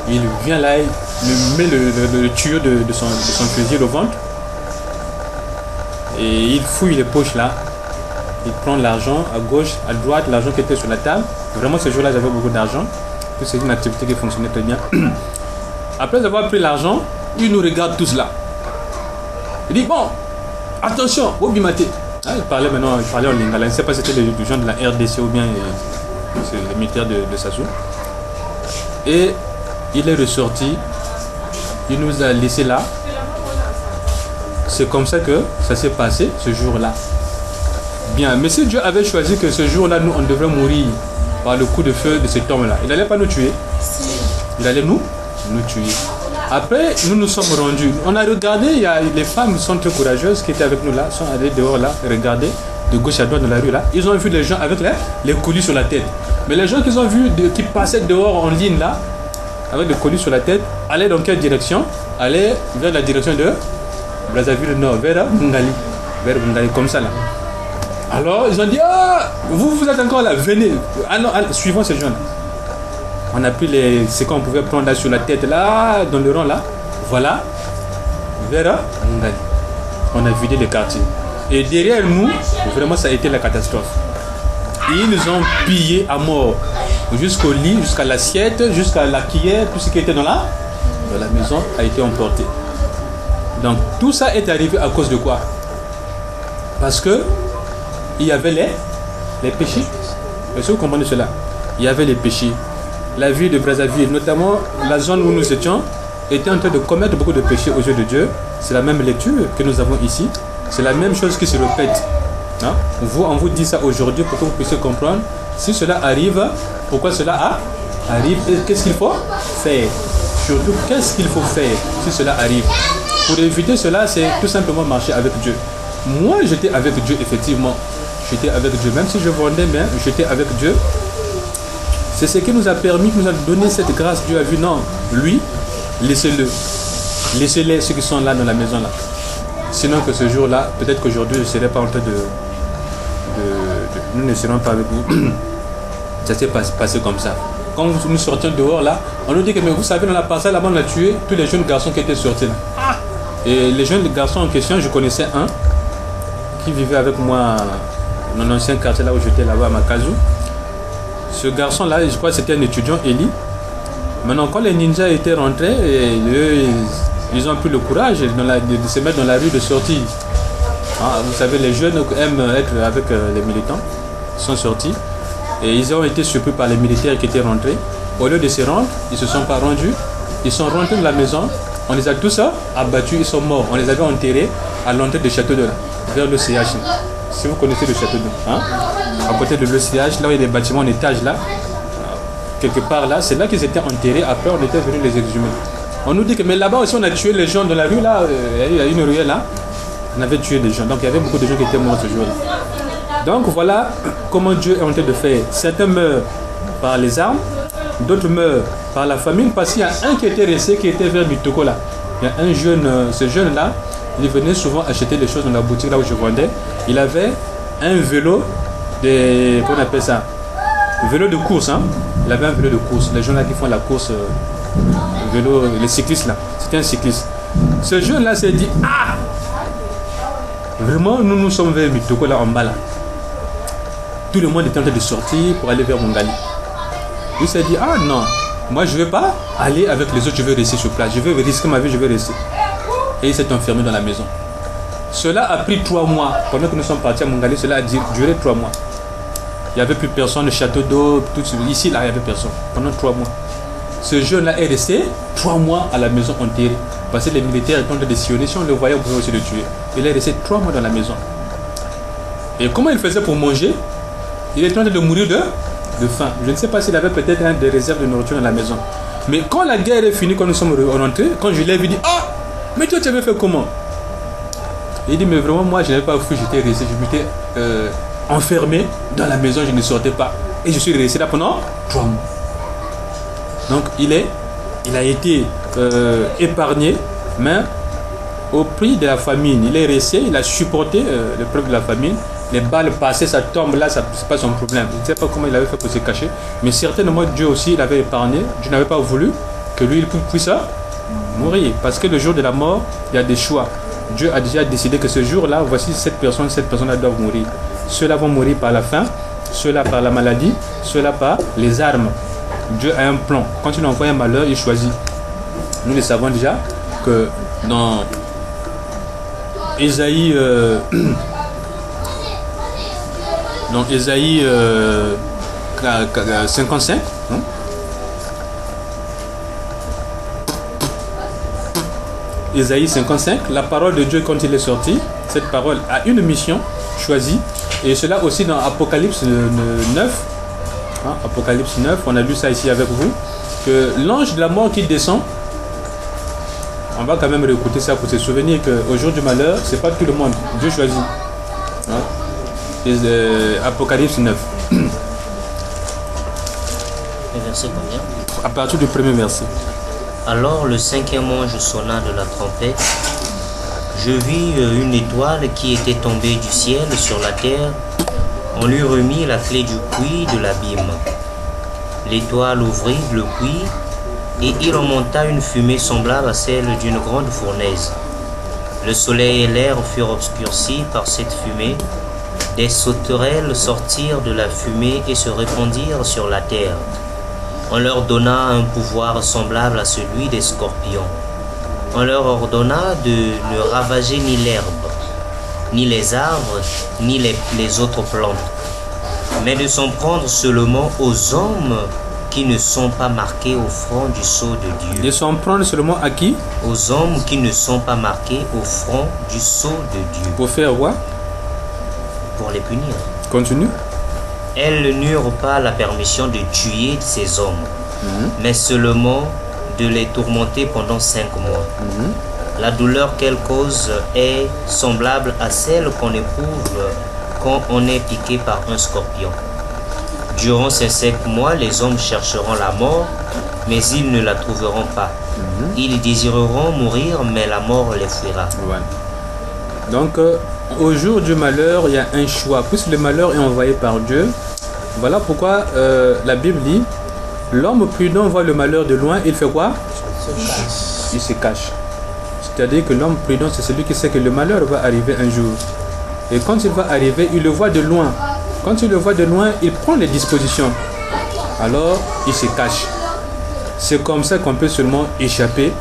Il vient là, il met le tuyau de son fusil au ventre. Et il fouille les poches là. Il prend l'argent à gauche, à droite, l'argent qui était sur la table. Vraiment ce jour-là j'avais beaucoup d'argent. C'est une activité qui fonctionnait très bien. Après avoir pris l'argent, il nous regarde tous là. Il dit, bon, attention, Obimate. Il parlait maintenant, il parlait en lingala. Je ne sais pas si c'était les gens de la RDC ou bien les militaires de Sassou. Et il est ressorti. Il nous a laissé là. C'est comme ça que ça s'est passé ce jour-là. Bien, mais si Dieu avait choisi que ce jour-là, nous, on devrait mourir par le coup de feu de cet homme-là, il n'allait pas nous tuer. Il allait nous tuer. Après, nous nous sommes rendus. On a regardé, les femmes sont très courageuses qui étaient avec nous là, sont allées dehors là, regarder de gauche à droite dans la rue là. Ils ont vu les gens avec les colis sur la tête. Mais les gens qu'ils ont vus qui passaient dehors en ligne là, avec les colis sur la tête, allaient dans quelle direction? Allaient vers la direction de Brazzaville Nord, vers Bungali. Vers Bungali, comme ça là. Alors, ils ont dit, ah, vous êtes encore là, venez. Ah non, suivons ces gens là. On a pris ce qu'on pouvait prendre là sur la tête, là, dans le rang là. Voilà. Vers Ngali. On a vidé les quartiers. Et derrière nous, vraiment, ça a été la catastrophe. Ils nous ont pillé à mort. Jusqu'au lit, jusqu'à l'assiette, jusqu'à la cuillère, tout ce qui était dans la maison a été emporté. Donc, tout ça est arrivé à cause de quoi? Parce que il y avait les péchés. Est-ce que vous comprenez cela? Il y avait les péchés. La ville de Brazzaville, notamment la zone où nous étions, était en train de commettre beaucoup de péchés aux yeux de Dieu. C'est la même lecture que nous avons ici. C'est la même chose qui se répète. Hein? On vous dit ça aujourd'hui pour que vous puissiez comprendre. Si cela arrive, pourquoi cela arrive et qu'est-ce qu'il faut faire? Surtout, qu'est-ce qu'il faut faire si cela arrive? Pour éviter cela, c'est tout simplement marcher avec Dieu. Moi, j'étais avec Dieu, effectivement. J'étais avec Dieu. Même si je vendais, mais j'étais avec Dieu. C'est ce qui nous a permis, qui nous a donné cette grâce. Dieu a vu, non, lui, laissez-le. Laissez-les, ceux qui sont là dans la maison là. Sinon que ce jour-là, peut-être qu'aujourd'hui, je ne serais pas en train nous ne serons pas avec vous. Ça s'est passé comme ça. Quand nous sortions dehors là, on nous dit que mais vous savez, dans la parcelle là-bas, on a tué tous les jeunes garçons qui étaient sortis là. Et les jeunes garçons en question, je connaissais un qui vivait avec moi dans l'ancien quartier là où j'étais là-bas à Makazu. Ce garçon là, je crois que c'était un étudiant, Eli. Maintenant, quand les ninjas étaient rentrés, ils ont pris le courage de se mettre dans la rue, de sortir. Vous savez, les jeunes aiment être avec les militants. Ils sont sortis et ils ont été surpris par les militaires qui étaient rentrés. Au lieu de se rendre, ils ne se sont pas rendus. Ils sont rentrés dans la maison. On les a tous abattus, ils sont morts. On les avait enterrés à l'entrée du château d'eau, vers le CH. Si vous connaissez le château d'eau, à côté de l'ECH, là où il y a des bâtiments en étage là, quelque part là, c'est là qu'ils étaient enterrés. Après, on était venus les exhumer. On nous dit que mais là-bas aussi, on a tué les gens dans la rue là. Il y a une ruelle là. On avait tué des gens. Donc il y avait beaucoup de gens qui étaient morts ce jour-là. Donc voilà comment Dieu est en train de faire. Certains meurent par les armes, d'autres meurent par la famine, parce qu'il y a un qui était resté, qui était vers Mitoko là. Il y a un jeune, ce jeune là, il venait souvent acheter des choses dans la boutique là où je vendais. Il avait un vélo comment on appelle ça? Vélo de course, hein. Il avait un vélo de course. Les gens là qui font la course, vélo, les cyclistes là. C'était un cycliste. Ce jeune là s'est dit, vraiment nous sommes vers Mitoko là en bas là. Tout le monde était en train de sortir pour aller vers Mongali. Il s'est dit, ah non, moi je ne vais pas aller avec les autres, je vais rester sur place. Je vais risquer ma vie, je vais rester. Et il s'est enfermé dans la maison. Cela a pris 3 mois. Pendant que nous sommes partis à Mongali, cela a duré 3 mois. Il n'y avait plus personne, le château d'eau, tout ici, là, il n'y avait personne. Pendant 3 mois. Ce jeune-là est resté 3 mois à la maison enterré. Parce que les militaires étaient en train de sillonner. Si on le voyait, on pouvait aussi le tuer. Il est resté 3 mois dans la maison. Et comment il faisait pour manger? Il était en train de mourir de faim. Je ne sais pas s'il avait peut-être des réserves de nourriture dans la maison. Mais quand la guerre est finie, quand nous sommes rentrés, quand je l'ai vu, il dit, ah, mais toi, tu avais fait comment? Il dit, mais vraiment, moi, je n'avais pas fui, j'étais resté, je m'étais enfermé dans la maison, je ne sortais pas. Et je suis resté là pendant 3 mois. Donc, il a été épargné, mais au prix de la famine. Il est resté, il a supporté l'épreuve de la famine. Les balles passaient, ça tombe là, ce n'est pas son problème. Je ne sais pas comment il avait fait pour se cacher. Mais certainement, Dieu aussi l'avait épargné. Dieu n'avait pas voulu que lui, il puisse mourir. Parce que le jour de la mort, il y a des choix. Dieu a déjà décidé que ce jour-là, voici cette personne-là doivent mourir. Ceux-là vont mourir par la faim, ceux-là par la maladie, ceux-là par les armes. Dieu a un plan. Quand il envoie un malheur, il choisit. Nous le savons déjà que dans Ésaïe, dans Ésaïe 55, hein? Ésaïe 55, la parole de Dieu quand il est sorti, cette parole a une mission choisie. Et cela aussi dans Apocalypse 9, hein, Apocalypse 9, on a lu ça ici avec vous, que l'ange de la mort qui descend, on va quand même réécouter ça pour se souvenir qu'au jour du malheur, c'est pas tout le monde, Dieu choisit. Hein? Apocalypse 9. Le verset combien? À partir du premier verset. Alors le 5e ange sonna de la trompette. Je vis une étoile qui était tombée du ciel sur la terre. On lui remit la clé du puits de l'abîme. L'étoile ouvrit le puits et il en monta une fumée semblable à celle d'une grande fournaise. Le soleil et l'air furent obscurcis par cette fumée. Des sauterelles sortirent de la fumée et se répandirent sur la terre. On leur donna un pouvoir semblable à celui des scorpions. On leur ordonna de ne ravager ni l'herbe, ni les arbres, ni les autres plantes, mais de s'en prendre seulement aux hommes qui ne sont pas marqués au front du sceau de Dieu. De s'en prendre seulement à qui? Aux hommes qui ne sont pas marqués au front du sceau de Dieu. Pour faire quoi? Pour les punir. Continue. Elles n'eurent pas la permission de tuer ces hommes, mais seulement de les tourmenter pendant 5 mois. La douleur qu'elle cause est semblable à celle qu'on éprouve quand on est piqué par un scorpion. Durant ces 5 mois, les hommes chercheront la mort, mais ils ne la trouveront pas. Ils désireront mourir, mais la mort les fuira. Ouais. Donc, au jour du malheur, il y a un choix. Puisque le malheur est envoyé par Dieu, voilà pourquoi la Bible dit, l'homme prudent voit le malheur de loin, il fait quoi? Il se cache. C'est-à-dire que l'homme prudent, c'est celui qui sait que le malheur va arriver un jour. Et quand il va arriver, il le voit de loin. Quand il le voit de loin, il prend les dispositions. Alors, il se cache. C'est comme ça qu'on peut seulement échapper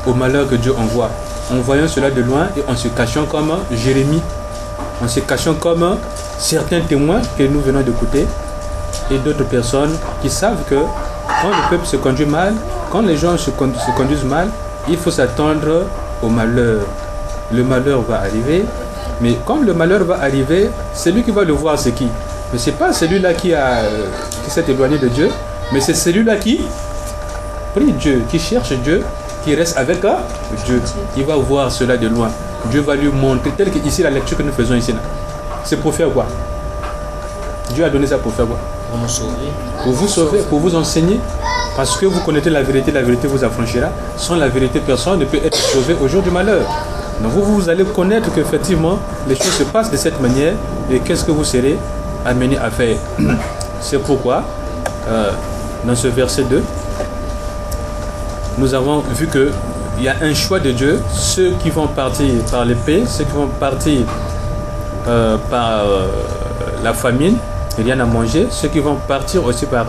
au malheur que Dieu envoie. En voyant cela de loin et en se cachant comme Jérémie, en se cachant comme certains témoins que nous venons d'écouter et d'autres personnes qui savent que quand le peuple se conduit mal, quand les gens se conduisent mal, il faut s'attendre au malheur. Le malheur va arriver, mais comme le malheur va arriver, celui qui va le voir, c'est qui? Mais ce n'est pas celui-là qui s'est éloigné de Dieu, mais c'est celui-là qui prie Dieu, qui cherche Dieu, qui reste avec Dieu. Il va voir cela de loin. Dieu va lui montrer, tel que ici la lecture que nous faisons ici. C'est pour faire quoi? Dieu a donné ça pour faire quoi? Pour nous sauver. Pour vous sauver, pour vous enseigner. Parce que vous connaissez la vérité vous affranchira. Sans la vérité, personne ne peut être sauvé au jour du malheur. Donc vous allez connaître qu'effectivement, les choses se passent de cette manière et qu'est-ce que vous serez amené à faire. C'est pourquoi, dans ce verset 2, nous avons vu qu'il y a un choix de Dieu. Ceux qui vont partir par l'épée, ceux qui vont partir par la famine, rien à manger. Ceux qui vont partir aussi par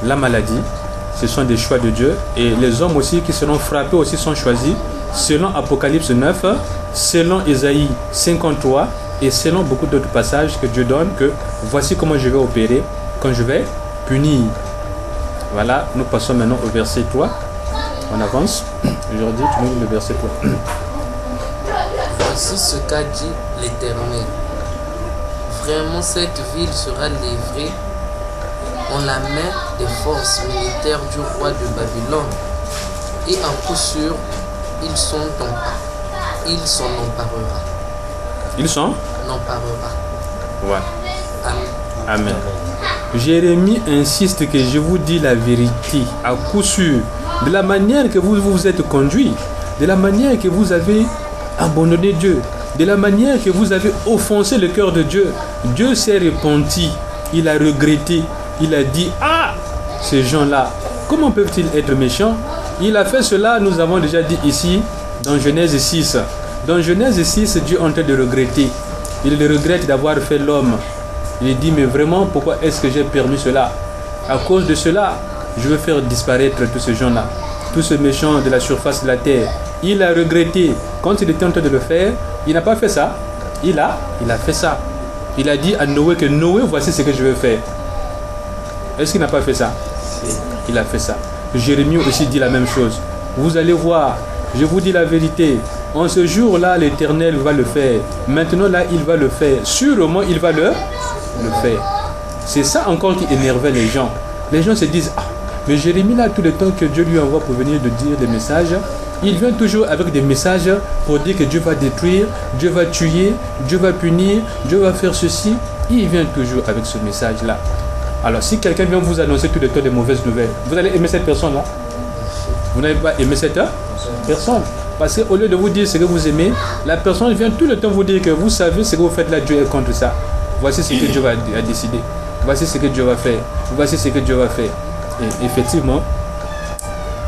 la maladie, ce sont des choix de Dieu. Et les hommes aussi qui seront frappés aussi sont choisis selon Apocalypse 9, selon Ésaïe 53 et selon beaucoup d'autres passages que Dieu donne, que voici comment je vais opérer quand je vais punir. Voilà, nous passons maintenant au verset 3. On avance. Aujourd'hui, tu nous lis le verset 3. Voici ce qu'a dit l'Éternel. Vraiment, cette ville sera livrée en la main des forces militaires du roi de Babylone. Et en coup sûr, il s'en emparera. Ils sont N'emparera. Voilà. Amen. Amen. Jérémie insiste que je vous dis la vérité, à coup sûr, de la manière que vous vous êtes conduit, de la manière que vous avez abandonné Dieu, de la manière que vous avez offensé le cœur de Dieu. Dieu s'est repenti, il a regretté, il a dit, ah, ces gens-là, comment peuvent-ils être méchants? Il a fait cela, nous avons déjà dit ici, dans Genèse 6. Dans Genèse 6, Dieu est en train de regretter. Il regrette d'avoir fait l'homme. Il dit, mais vraiment, pourquoi est-ce que j'ai permis cela? À cause de cela, je veux faire disparaître tous ces gens-là, tous ces méchants de la surface de la terre. Il a regretté. Quand il était en train de le faire, il n'a pas fait ça. Il a fait ça. Il a dit à Noé que Noé, voici ce que je vais faire. Est-ce qu'il n'a pas fait ça? Il a fait ça. Jérémie aussi dit la même chose. Vous allez voir, je vous dis la vérité. En ce jour-là, l'Éternel va le faire. Maintenant, là, il va le faire. Sûrement, il va le faire. C'est ça encore qui énervait les gens. Les gens se disent, ah, mais Jérémie, là, tout le temps que Dieu lui envoie pour venir de dire des messages, il vient toujours avec des messages pour dire que Dieu va détruire, Dieu va tuer, Dieu va punir, Dieu va faire ceci. Il vient toujours avec ce message-là. Alors, si quelqu'un vient vous annoncer tout le temps des mauvaises nouvelles, vous allez aimer cette personne-là? Vous n'allez pas aimer cette personne. Parce qu'au lieu de vous dire ce que vous aimez, la personne vient tout le temps vous dire que vous savez ce que vous faites là, Dieu est contre ça. Voici ce que Dieu a décidé. Voici ce que Dieu va faire. Voici ce que Dieu va faire. Et effectivement,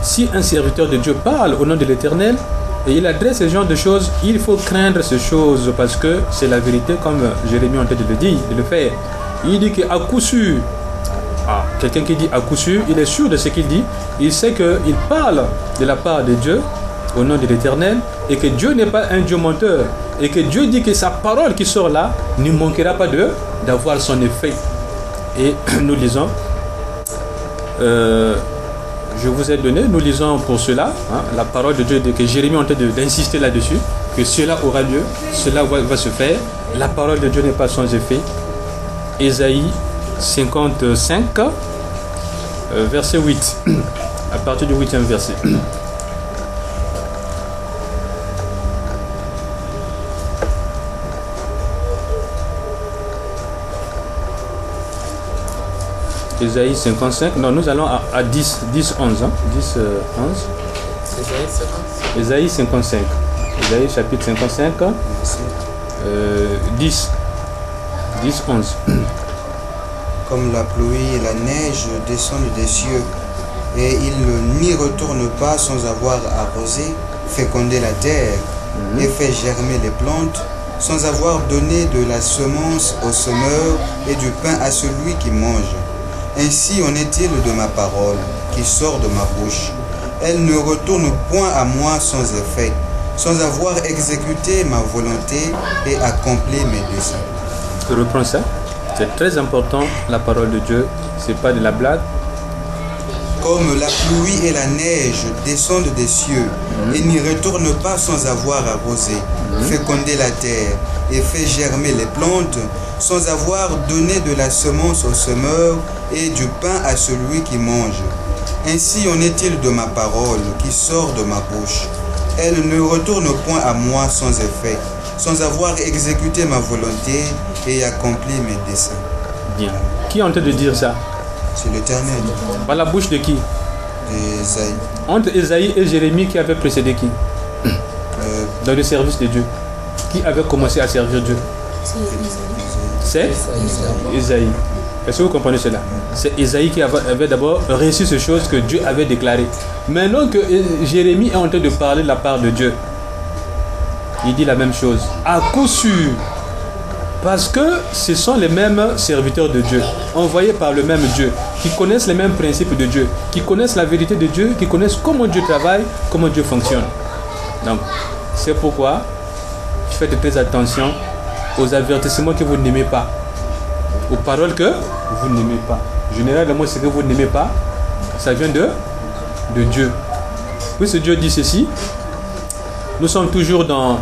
si un serviteur de Dieu parle au nom de l'Éternel et il adresse ce genre de choses, il faut craindre ces choses parce que c'est la vérité, comme Jérémie en train de le dire, de le faire. Il dit qu'à coup sûr, quelqu'un qui dit à coup sûr, il est sûr de ce qu'il dit. Il sait qu'il parle de la part de Dieu au nom de l'Éternel et que Dieu n'est pas un Dieu menteur et que Dieu dit que sa parole qui sort là ne manquera pas d'avoir son effet. Et nous lisons, je vous ai donné, nous lisons pour cela, la parole de Dieu, que Jérémie est en train d'insister là-dessus, que cela aura lieu, cela va se faire. La parole de Dieu n'est pas sans effet. Ésaïe 55, verset 8, à partir du 8e verset. Ésaïe 55, non, nous allons à 10, 11, 10, 11. Ésaïe 55. Ésaïe chapitre 55, 10, 11. Comme la pluie et la neige descendent des cieux, et il n'y retourne pas sans avoir arrosé, fécondé la terre, et fait germer les plantes, sans avoir donné de la semence au semeur et du pain à celui qui mange. Ainsi en est-il de ma parole qui sort de ma bouche. Elle ne retourne point à moi sans effet, sans avoir exécuté ma volonté et accompli mes desseins. Je reprends ça. C'est très important, la parole de Dieu. C'est pas de la blague. Comme la pluie et la neige descendent des cieux et n'y retournent pas sans avoir arrosé, fécondé la terre et fait germer les plantes, sans avoir donné de la semence au semeur et du pain à celui qui mange. Ainsi en est-il de ma parole qui sort de ma bouche. Elle ne retourne point à moi sans effet, sans avoir exécuté ma volonté et accompli mes desseins. Bien. Qui est en train de dire ça? C'est l'Éternel. Par la bouche de qui? D'Ésaïe. Entre Ésaïe et Jérémie, qui avait précédé qui? Dans le service de Dieu. Qui avait commencé à servir Dieu? C'est Ésaïe. Est-ce que vous comprenez cela? C'est Ésaïe qui avait d'abord reçu ces choses que Dieu avait déclarées. Maintenant que Jérémie est en train de parler de la part de Dieu, il dit la même chose. À coup sûr, Parce que ce sont les mêmes serviteurs de Dieu, envoyés par le même Dieu, qui connaissent les mêmes principes de Dieu, qui connaissent la vérité de Dieu, qui connaissent comment Dieu travaille, comment Dieu fonctionne. Donc, c'est pourquoi faites très attention aux avertissements que vous n'aimez pas, aux paroles que vous n'aimez pas. Généralement, ce que vous n'aimez pas, ça vient de Dieu. Oui, ce Dieu dit ceci. Nous sommes toujours dans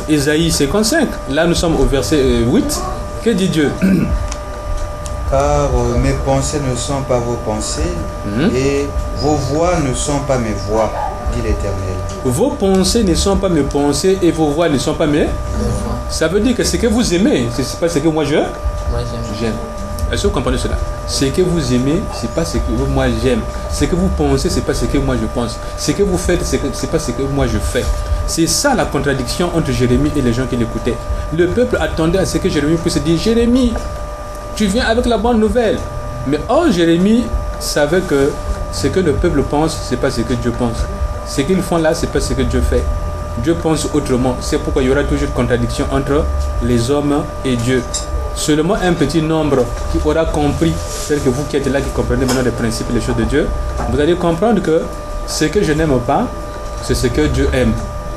Ésaïe 55. Là, nous sommes au verset 8. Que dit Dieu? Car mes pensées ne sont pas vos pensées, et vos voix ne sont pas mes voix, dit l'Éternel. Vos pensées ne sont pas mes pensées, et vos voix ne sont pas mes voix. Ça veut dire que ce que vous aimez, ce n'est pas ce que moi j'aime. Est-ce que vous comprenez cela? Ce que vous aimez, ce n'est pas ce que moi j'aime. Ce que vous pensez, ce n'est pas ce que moi je pense. Ce que vous faites, ce n'est pas ce que moi je fais. C'est ça la contradiction entre Jérémie et les gens qui l'écoutaient. Le peuple attendait à ce que Jérémie puisse dire: Jérémie, tu viens avec la bonne nouvelle. Mais Jérémie savait que ce que le peuple pense, ce n'est pas ce que Dieu pense. Ce qu'ils font là, ce n'est pas ce que Dieu fait. Dieu pense autrement. C'est pourquoi il y aura toujours contradiction entre les hommes et Dieu. Seulement un petit nombre qui aura compris, tel que vous qui êtes là, qui comprenez maintenant les principes et les choses de Dieu, vous allez comprendre que ce que je n'aime pas, c'est ce que Dieu aime.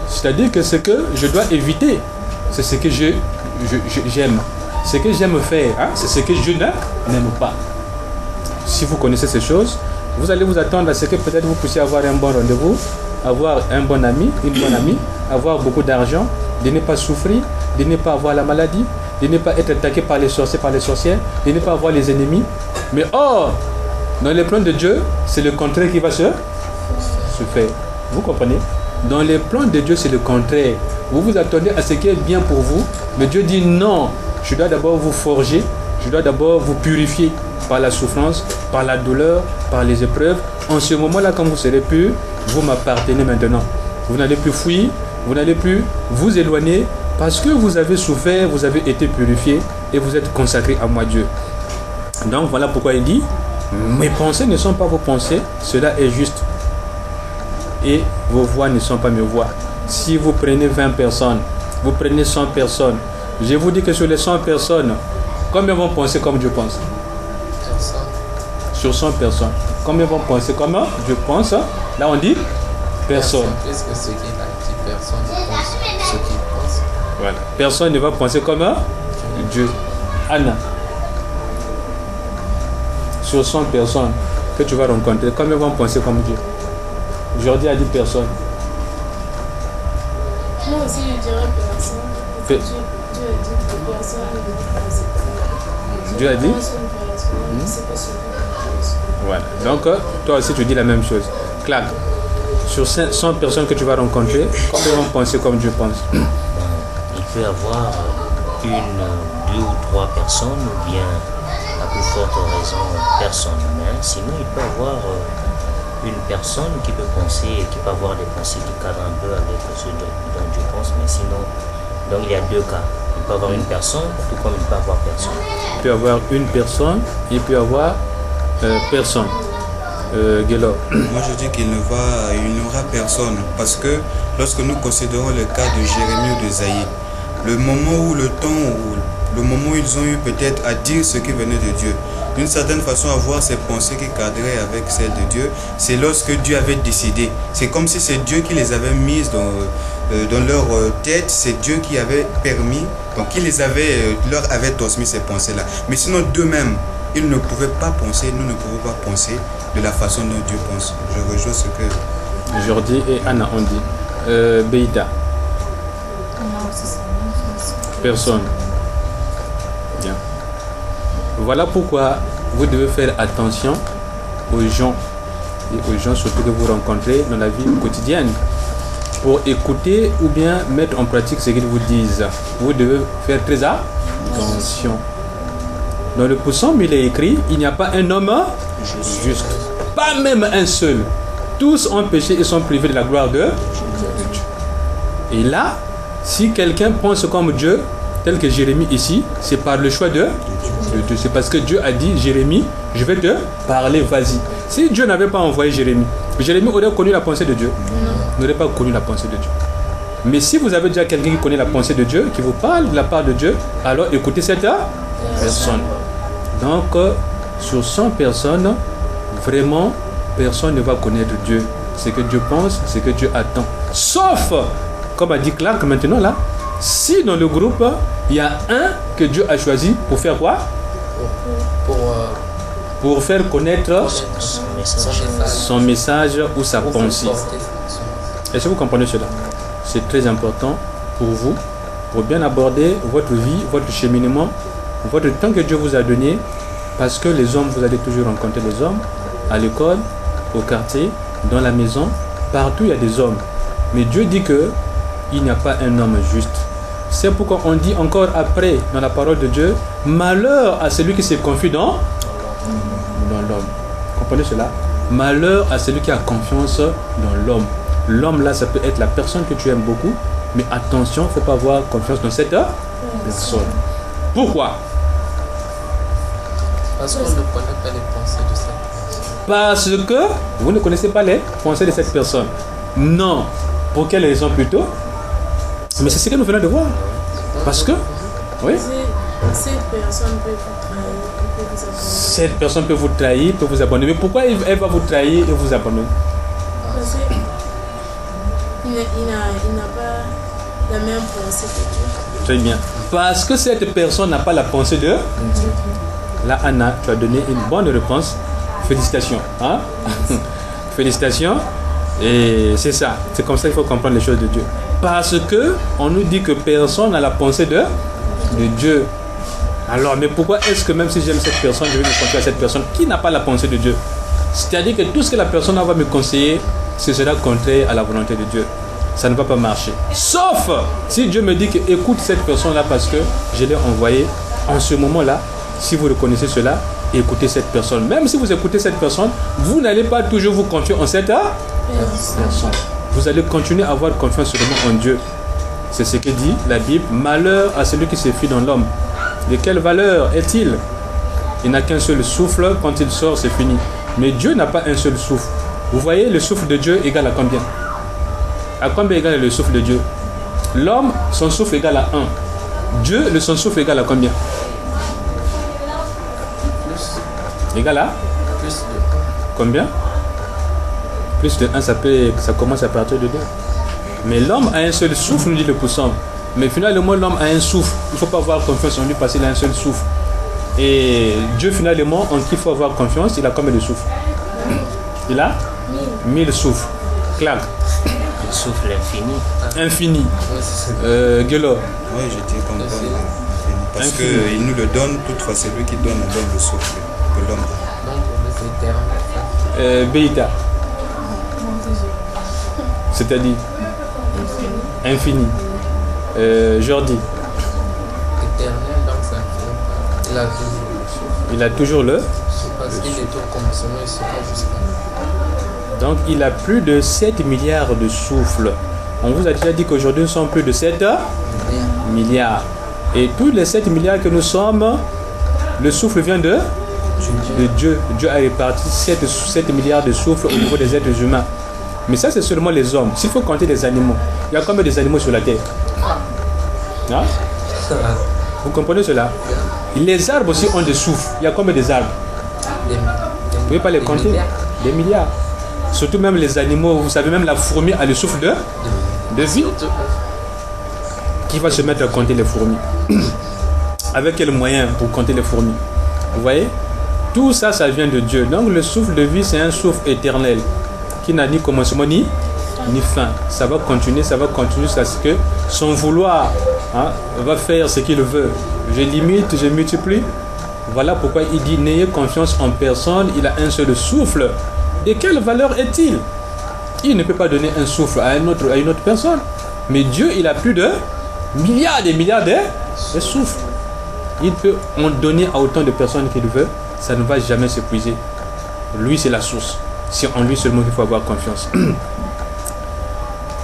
C'est-à-dire que ce que je dois éviter, c'est ce que j'aime. Ce que j'aime faire, c'est ce que je n'aime pas. Si vous connaissez ces choses, vous allez vous attendre à ce que peut-être vous puissiez avoir un bon rendez-vous, avoir un bon ami, une bonne amie, avoir beaucoup d'argent, de ne pas souffrir, de ne pas avoir la maladie, de ne pas être attaqué par les sorciers, par les sorcières, de ne pas avoir les ennemis. Mais dans les plans de Dieu, c'est le contraire qui va se faire. Vous comprenez? Dans les plans de Dieu, c'est le contraire. Vous vous attendez à ce qui est bien pour vous, mais Dieu dit non. Je dois d'abord vous forger, je dois d'abord vous purifier par la souffrance, par la douleur, par les épreuves. En ce moment-là, quand vous serez pur, vous m'appartenez maintenant. Vous n'allez plus fuir, vous n'allez plus vous éloigner, parce que vous avez souffert, vous avez été purifié et vous êtes consacré à moi Dieu. Donc voilà pourquoi il dit: mes pensées ne sont pas vos pensées, cela est juste. Et vos voix ne sont pas mes voix. Si vous prenez 20 personnes, vous prenez 100 personnes, je vous dis que sur les 100 personnes, combien vont penser comme Dieu pense? Personne. Sur 100 personnes, combien vont penser comme Dieu pense? Là on dit personne. Puisque ce qui est là, personne pense ce qu'il pense. Voilà. Personne ne va penser comme Dieu. Anna, sur 100 personnes que tu vas rencontrer, combien vont penser comme Dieu? Jordi a dit personne. Moi aussi je dirais personne. Dieu a dit que personne ne va penser comme Dieu a dit? C'est pas celui qui pense. Voilà. Donc toi aussi tu dis la même chose. Clac. Sur 100 personnes que tu vas rencontrer, combien vont penser comme Dieu pense? Il peut y avoir une, 2 ou 3 personnes, ou bien, à plus forte raison, personne. Mais sinon, il peut y avoir une personne qui peut penser, qui peut avoir des pensées qui cadrent un peu avec ce dont Dieu pense. Mais sinon, donc il y a 2 cas. Il peut y avoir une personne, tout comme il peut y avoir personne. Il peut y avoir une personne, il peut y avoir personne. Guélor. Moi je dis qu'il n'y aura personne, parce que lorsque nous considérons le cas de Jérémie ou de Zaïe, le moment où ils ont eu peut-être à dire ce qui venait de Dieu, d'une certaine façon avoir ces pensées qui cadraient avec celles de Dieu, c'est lorsque Dieu avait décidé. C'est comme si c'est Dieu qui les avait mises dans leur tête, c'est Dieu qui avait permis, donc qui leur avait transmis ces pensées-là. Mais sinon d'eux-mêmes, ils ne pouvaient pas penser, nous ne pouvons pas penser de la façon dont Dieu pense. Je rejoins ce que Jordi et Anna ont dit. Beïda. Non, c'est ça. Personne. Bien. Voilà pourquoi vous devez faire attention aux gens, et aux gens surtout que vous rencontrez dans la vie quotidienne, pour écouter ou bien mettre en pratique ce qu'ils vous disent. Vous devez faire très attention. Dans le psaume, il est écrit: il n'y a pas un homme juste, pas même un seul. Tous ont péché et sont privés de la gloire de Dieu. Et là, si quelqu'un pense comme Dieu, tel que Jérémie ici, c'est par le choix de Dieu. C'est parce que Dieu a dit: Jérémie, je vais te parler, vas-y. Si Dieu n'avait pas envoyé Jérémie, Jérémie aurait connu la pensée de Dieu? Non. N'aurait pas connu la pensée de Dieu. Mais si vous avez déjà quelqu'un qui connaît la pensée de Dieu, qui vous parle de la part de Dieu, alors écoutez cette personne. Donc, sur 100 personnes, vraiment, personne ne va connaître Dieu. Ce que Dieu pense, ce que Dieu attend. Sauf, comme a dit Clark maintenant là, si dans le groupe, il y a un que Dieu a choisi pour faire quoi? Pour faire connaître son message ou sa pensée. Est-ce que vous comprenez cela? C'est très important pour vous, pour bien aborder votre vie, votre cheminement, votre temps que Dieu vous a donné, parce que les hommes, vous allez toujours rencontrer des hommes, à l'école, au quartier, dans la maison, partout il y a des hommes. Mais Dieu dit que il n'y a pas un homme juste. C'est pourquoi on dit encore après, dans la parole de Dieu, malheur à celui qui se confie dans l'homme. Comprenez cela? Malheur à celui qui a confiance dans l'homme. L'homme là, ça peut être la personne que tu aimes beaucoup, mais attention, il ne faut pas avoir confiance dans cette personne. Pourquoi? Parce qu'on ne connaît pas les pensées de cette personne. Parce que vous ne connaissez pas les pensées de cette personne. Non. Pour quelle raison plutôt? Mais c'est ce que nous venons de voir. Parce que, oui. Cette personne peut vous trahir, peut vous abandonner. Cette personne peut vous trahir, peut vous abandonner. Mais pourquoi elle va vous trahir et vous abandonner? Parce qu'il n'a pas la même pensée que Dieu. Très bien. Parce que cette personne n'a pas la pensée de Dieu. Là, Anna, tu as donné une bonne réponse. Félicitations. Hein? Félicitations. Et c'est ça. C'est comme ça qu'il faut comprendre les choses de Dieu. Parce que on nous dit que personne n'a la pensée de Dieu. Alors, mais pourquoi est-ce que même si j'aime cette personne, je vais me confier à cette personne qui n'a pas la pensée de Dieu? C'est-à-dire que tout ce que la personne va me conseiller, ce sera contraire à la volonté de Dieu. Ça ne va pas marcher. Sauf si Dieu me dit que écoute cette personne-là parce que je l'ai envoyée. En ce moment-là, si vous reconnaissez cela, écoutez cette personne. Même si vous écoutez cette personne, vous n'allez pas toujours vous confier en cette personne. Vous allez continuer à avoir confiance seulement en Dieu. C'est ce que dit la Bible. Malheur à celui qui se fie dans l'homme. De quelle valeur est-il? Il n'a qu'un seul souffle. Quand il sort, c'est fini. Mais Dieu n'a pas un seul souffle. Vous voyez, le souffle de Dieu égale à combien? À combien égale le souffle de Dieu? L'homme, son souffle égale à 1. Dieu, son souffle égale à combien? Égal à? Plus de combien? Plus de 1, ça commence à partir de 2. Mais l'homme a un seul souffle, nous dit le puissant. Mais finalement, l'homme a un souffle. Il ne faut pas avoir confiance en lui parce qu'il a un seul souffle. Et Dieu, finalement, en qui il faut avoir confiance, il a combien de souffles? Il a 1000 souffles. Clac. Le souffle infini. Infini. Guélo. Oui, je dis comme ça. Parce qu'il nous le donne, toutefois, c'est lui qui donne le souffle que l'homme a. Donc, c'est l'éternel. Beïta. C'est-à-dire infini. Jordi. Éternel, donc ça fait pas. Il a toujours le souffle. Il a toujours le. Parce qu'il est au commencement, il sera jusqu'à. Donc il a plus de 7 milliards de souffles. On vous a déjà dit qu'aujourd'hui nous sommes plus de 7 milliards. Et tous les 7 milliards que nous sommes, le souffle vient de Dieu. Dieu a réparti 7 milliards de souffles au niveau des êtres humains. Mais ça, c'est seulement les hommes. S'il faut compter les animaux, il y a combien d'animaux sur la terre? Hein? Vous comprenez cela? Les arbres aussi ont des souffles. Il y a combien d'arbres? Vous ne pouvez pas les compter? Milliards. Des milliards. Surtout même les animaux, vous savez, même la fourmi a le souffle de vie. Qui va se mettre à compter les fourmis? Avec quel moyen pour compter les fourmis? Vous voyez? Tout ça, ça vient de Dieu. Donc le souffle de vie, c'est un souffle éternel qui n'a ni commencement ni fin. Ça va continuer jusqu'à ce que son vouloir va faire ce qu'il veut. Je limite, je multiplie. Voilà pourquoi il dit n'ayez confiance en personne, il a un seul souffle. De quelle valeur est-il? Il ne peut pas donner un souffle à une autre personne. Mais Dieu, il a plus de milliards et milliards de souffles. Il peut en donner à autant de personnes qu'il veut. Ça ne va jamais s'épuiser. Lui, c'est la source. C'est en lui seulement qu'il faut avoir confiance.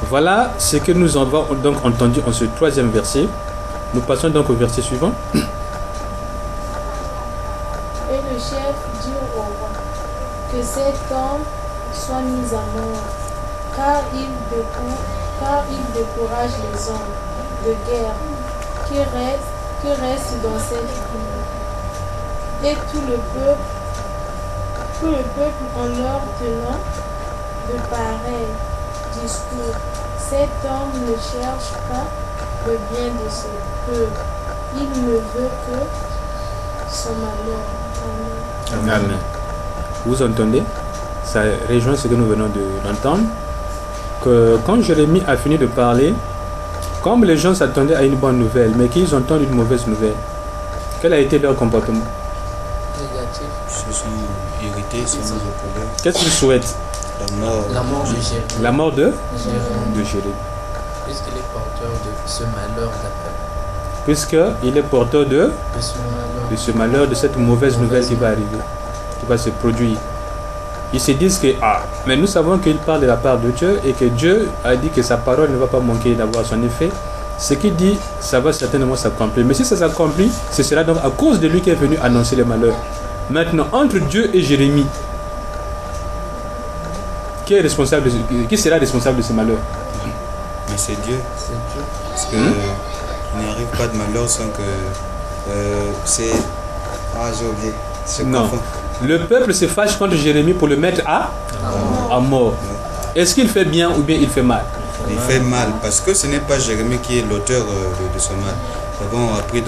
Voilà ce que nous avons donc entendu en ce 3e verset. Nous passons donc au verset suivant. Et le chef dit au roi que cet homme soit mis à mort, car il découvre car il décourage les hommes de guerre qui restent dans cette ville. Et tout le peuple en leur tenant de pareils discours. Cet homme ne cherche pas le bien de ce peuple. Il ne veut que son malheur. Amen. Amen. Vous entendez? Ça rejoint ce que nous venons d'entendre. Que quand Jérémie a fini de parler, comme les gens s'attendaient à une bonne nouvelle, mais qu'ils entendent une mauvaise nouvelle, quel a été leur comportement? Négatif. Ils se sont irrités, ils sont mis au problème. Qu'est-ce qu'ils souhaitent? La mort. La mort de Jérémie. La mort de Jérémie. Jérémie. Puisqu'il est porteur de ce malheur d'après. Puisqu'il est porteur De ce malheur. de ce malheur, de cette mauvaise nouvelle qui va arriver, qui va se produire. Ils se disent que, mais nous savons qu'il parle de la part de Dieu et que Dieu a dit que sa parole ne va pas manquer d'avoir son effet. Ce qu'il dit, ça va certainement s'accomplir. Mais si ça s'accomplit, ce sera donc à cause de lui qui est venu annoncer le malheur. Maintenant, entre Dieu et Jérémie, qui sera responsable de ce malheur? Mais c'est Dieu. C'est Dieu. Parce que il n'y arrive pas de malheur sans que c'est... Ah, j'ai oublié. Je Non. confonds. Le peuple se fâche contre Jérémie pour le mettre à mort. Est-ce qu'il fait bien ou bien il fait mal? Il fait mal parce que ce n'est pas Jérémie qui est l'auteur de ce mal. Nous avons appris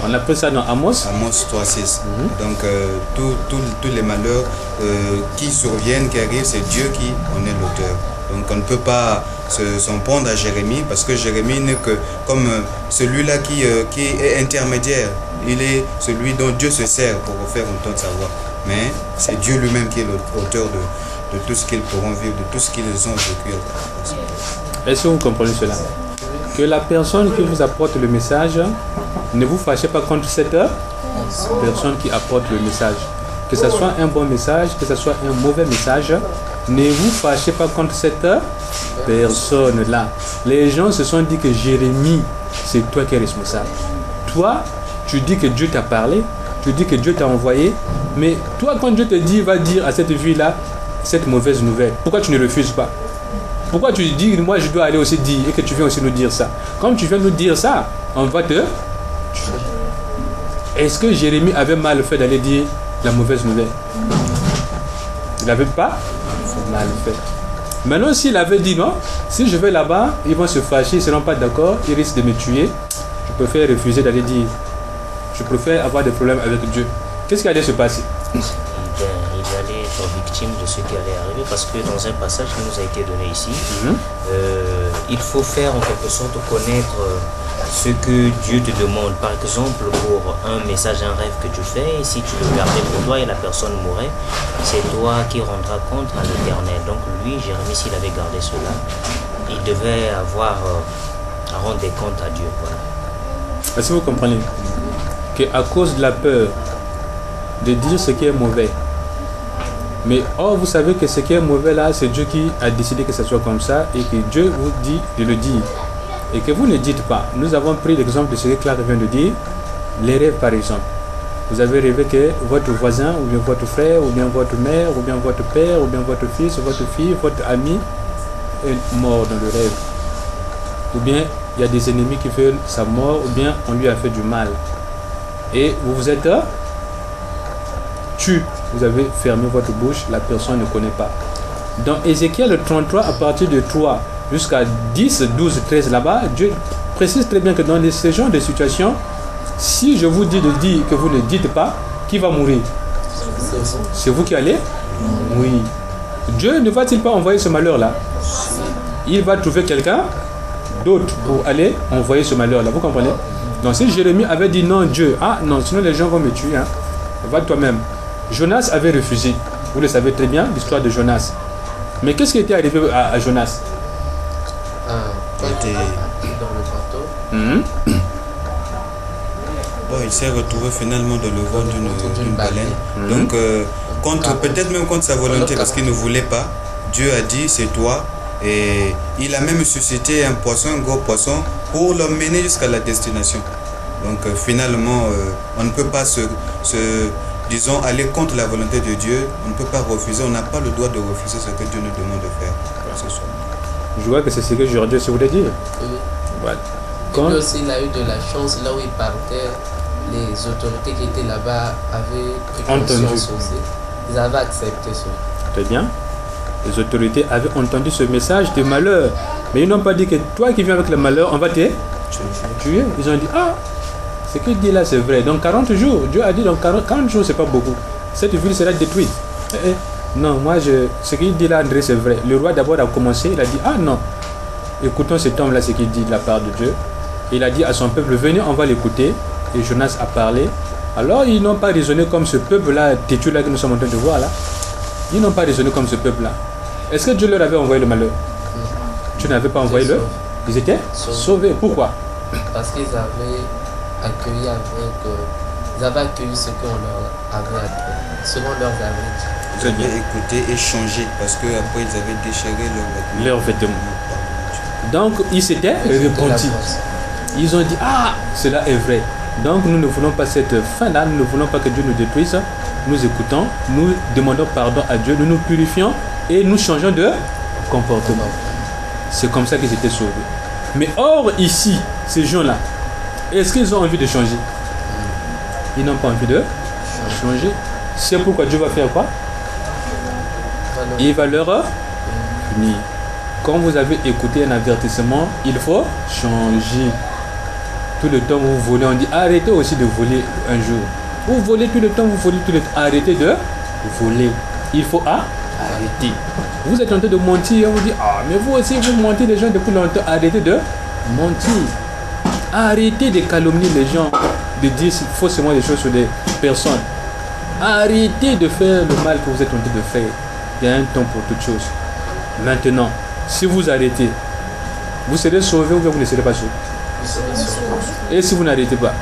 On appelle ça dans Amos. Amos 3,6. Donc tous les malheurs qui surviennent, qui arrivent, c'est Dieu qui en est l'auteur. Donc on ne peut pas s'en prendre à Jérémie parce que Jérémie n'est que comme celui-là qui est intermédiaire. Il est celui dont Dieu se sert pour faire entendre sa voix. Mais c'est Dieu lui-même qui est l'auteur de tout ce qu'ils pourront vivre, de tout ce qu'ils ont vécu. Est-ce que vous comprenez cela? Que la personne qui vous apporte le message, ne vous fâchez pas contre cette personne qui apporte le message. Que ce soit un bon message, que ce soit un mauvais message, ne vous fâchez pas contre cette personne-là. Les gens se sont dit que Jérémie, c'est toi qui es responsable. Toi, tu dis que Dieu t'a parlé, tu dis que Dieu t'a envoyé, mais toi, quand Dieu te dit, va dire à cette vie-là, cette mauvaise nouvelle, pourquoi tu ne refuses pas? Pourquoi tu dis, moi je dois aller aussi dire, et que tu viens aussi nous dire ça? Comme tu viens nous dire ça, on va te tuer. Est-ce que Jérémie avait mal fait d'aller dire la mauvaise nouvelle? Il n'avait pas mal fait. Maintenant, s'il avait dit non, si je vais là-bas, ils vont se fâcher, ils ne seront pas d'accord, ils risquent de me tuer, je préfère refuser d'aller dire. Je préfère avoir des problèmes avec Dieu. Qu'est-ce qui allait se passer? Il allait être victime de ce qui allait arriver parce que dans un passage qui nous a été donné ici, il faut faire en quelque sorte connaître ce que Dieu te demande. Par exemple, pour un message, un rêve que tu fais, si tu le gardais pour toi et la personne mourait, c'est toi qui rendras compte à l'Éternel. Donc lui, Jérémie, s'il avait gardé cela, il devait avoir à rendre des comptes à Dieu. Voilà. Est-ce que vous comprenez qu'à cause de la peur de dire ce qui est mauvais, mais or vous savez que ce qui est mauvais là, c'est Dieu qui a décidé que ça soit comme ça et que Dieu vous dit de le dire et que vous ne dites pas. Nous avons pris l'exemple de ce que Clark vient de dire, les rêves par exemple. Vous avez rêvé que votre voisin ou bien votre frère ou bien votre mère ou bien votre père ou bien votre fils ou votre fille, votre ami est mort dans le rêve. Ou bien il y a des ennemis qui veulent sa mort ou bien on lui a fait du mal. Et vous vous êtes tu, vous avez fermé votre bouche, la personne ne connaît pas. Dans Ézéchiel 33, à partir de 3 jusqu'à 10, 12, 13 là-bas, Dieu précise très bien que dans ce genre de situation, si je vous dis de dire que vous ne dites pas, qui va mourir? C'est vous qui allez? Oui. Dieu ne va-t-il pas envoyer ce malheur-là? Il va trouver quelqu'un d'autre pour aller envoyer ce malheur-là. Vous comprenez? Donc si Jérémie avait dit non Dieu, non, sinon les gens vont me tuer, va toi-même. Jonas avait refusé. Vous le savez très bien, l'histoire de Jonas. Mais qu'est-ce qui était arrivé à Jonas? Quand il était dans le bateau, il s'est retrouvé finalement dans le ventre d'une baleine. Donc, peut-être même contre sa volonté, parce qu'il ne voulait pas, Dieu a dit c'est toi. Et il a même suscité un poisson, un gros poisson, pour l'emmener jusqu'à la destination. Donc finalement, on ne peut pas disons, aller contre la volonté de Dieu, on ne peut pas refuser, on n'a pas le droit de refuser ce que Dieu nous demande de faire. Ce soir. Je vois que c'est ce que Dieu se voulait dire. Oui. Voilà. Et Quand... puis aussi, il a eu de la chance, là où il partait, les autorités qui étaient là-bas avaient pris conscience aussi. Ils avaient accepté ça. Très bien. Les autorités avaient entendu ce message de malheur. Mais ils n'ont pas dit que toi qui viens avec le malheur, on va te tuer. Ils ont dit, ah, ce qu'il dit là, c'est vrai. Donc 40 jours, Dieu a dit, donc 40 jours, c'est pas beaucoup. Cette ville sera détruite. Non, moi, ce qu'il dit là, André, c'est vrai. Le roi d'abord a commencé, il a dit, ah non, écoutons cet homme-là, ce qu'il dit de la part de Dieu. Il a dit à son peuple, venez, on va l'écouter. Et Jonas a parlé. Alors, ils n'ont pas raisonné comme ce peuple-là, têtu là que nous sommes en train de voir là. Ils n'ont pas raisonné comme ce peuple-là. Est-ce que Dieu leur avait envoyé le malheur? Tu n'avais pas envoyé le? Ils étaient sauvés. Pourquoi? Parce qu'ils avaient accueilli ils avaient accueilli ce qu'on leur avait appris, selon leurs avis. Ils avaient écouté et changé parce qu'après ils avaient déchiré leurs vêtements. Donc ils s'étaient repentis. Ils ont dit, ah, cela est vrai. Donc nous ne voulons pas cette fin-là, nous ne voulons pas que Dieu nous détruise. Nous écoutons, nous demandons pardon à Dieu, nous nous purifions et nous changeons de comportement. C'est comme ça qu'ils étaient sauvés. Mais or ici, ces gens-là, est-ce qu'ils ont envie de changer? Ils n'ont pas envie de changer. C'est pourquoi Dieu va faire quoi? Il va leur punir. Quand vous avez écouté un avertissement, il faut changer. Tout le temps vous volez, on dit arrêtez aussi de voler un jour. Vous volez tout le temps, vous volez tout le temps. Arrêtez de voler. Il faut arrêter. Vous êtes en train de mentir, on vous dit ah mais vous aussi vous mentez les gens depuis longtemps. Arrêtez de mentir. Arrêtez de calomnier les gens, de dire faussement des choses sur des personnes. Arrêtez de faire le mal que vous êtes en train de faire. Il y a un temps pour toutes choses. Maintenant, si vous arrêtez, vous serez sauvé ou vous ne serez pas sauvé. Et si vous n'arrêtez pas,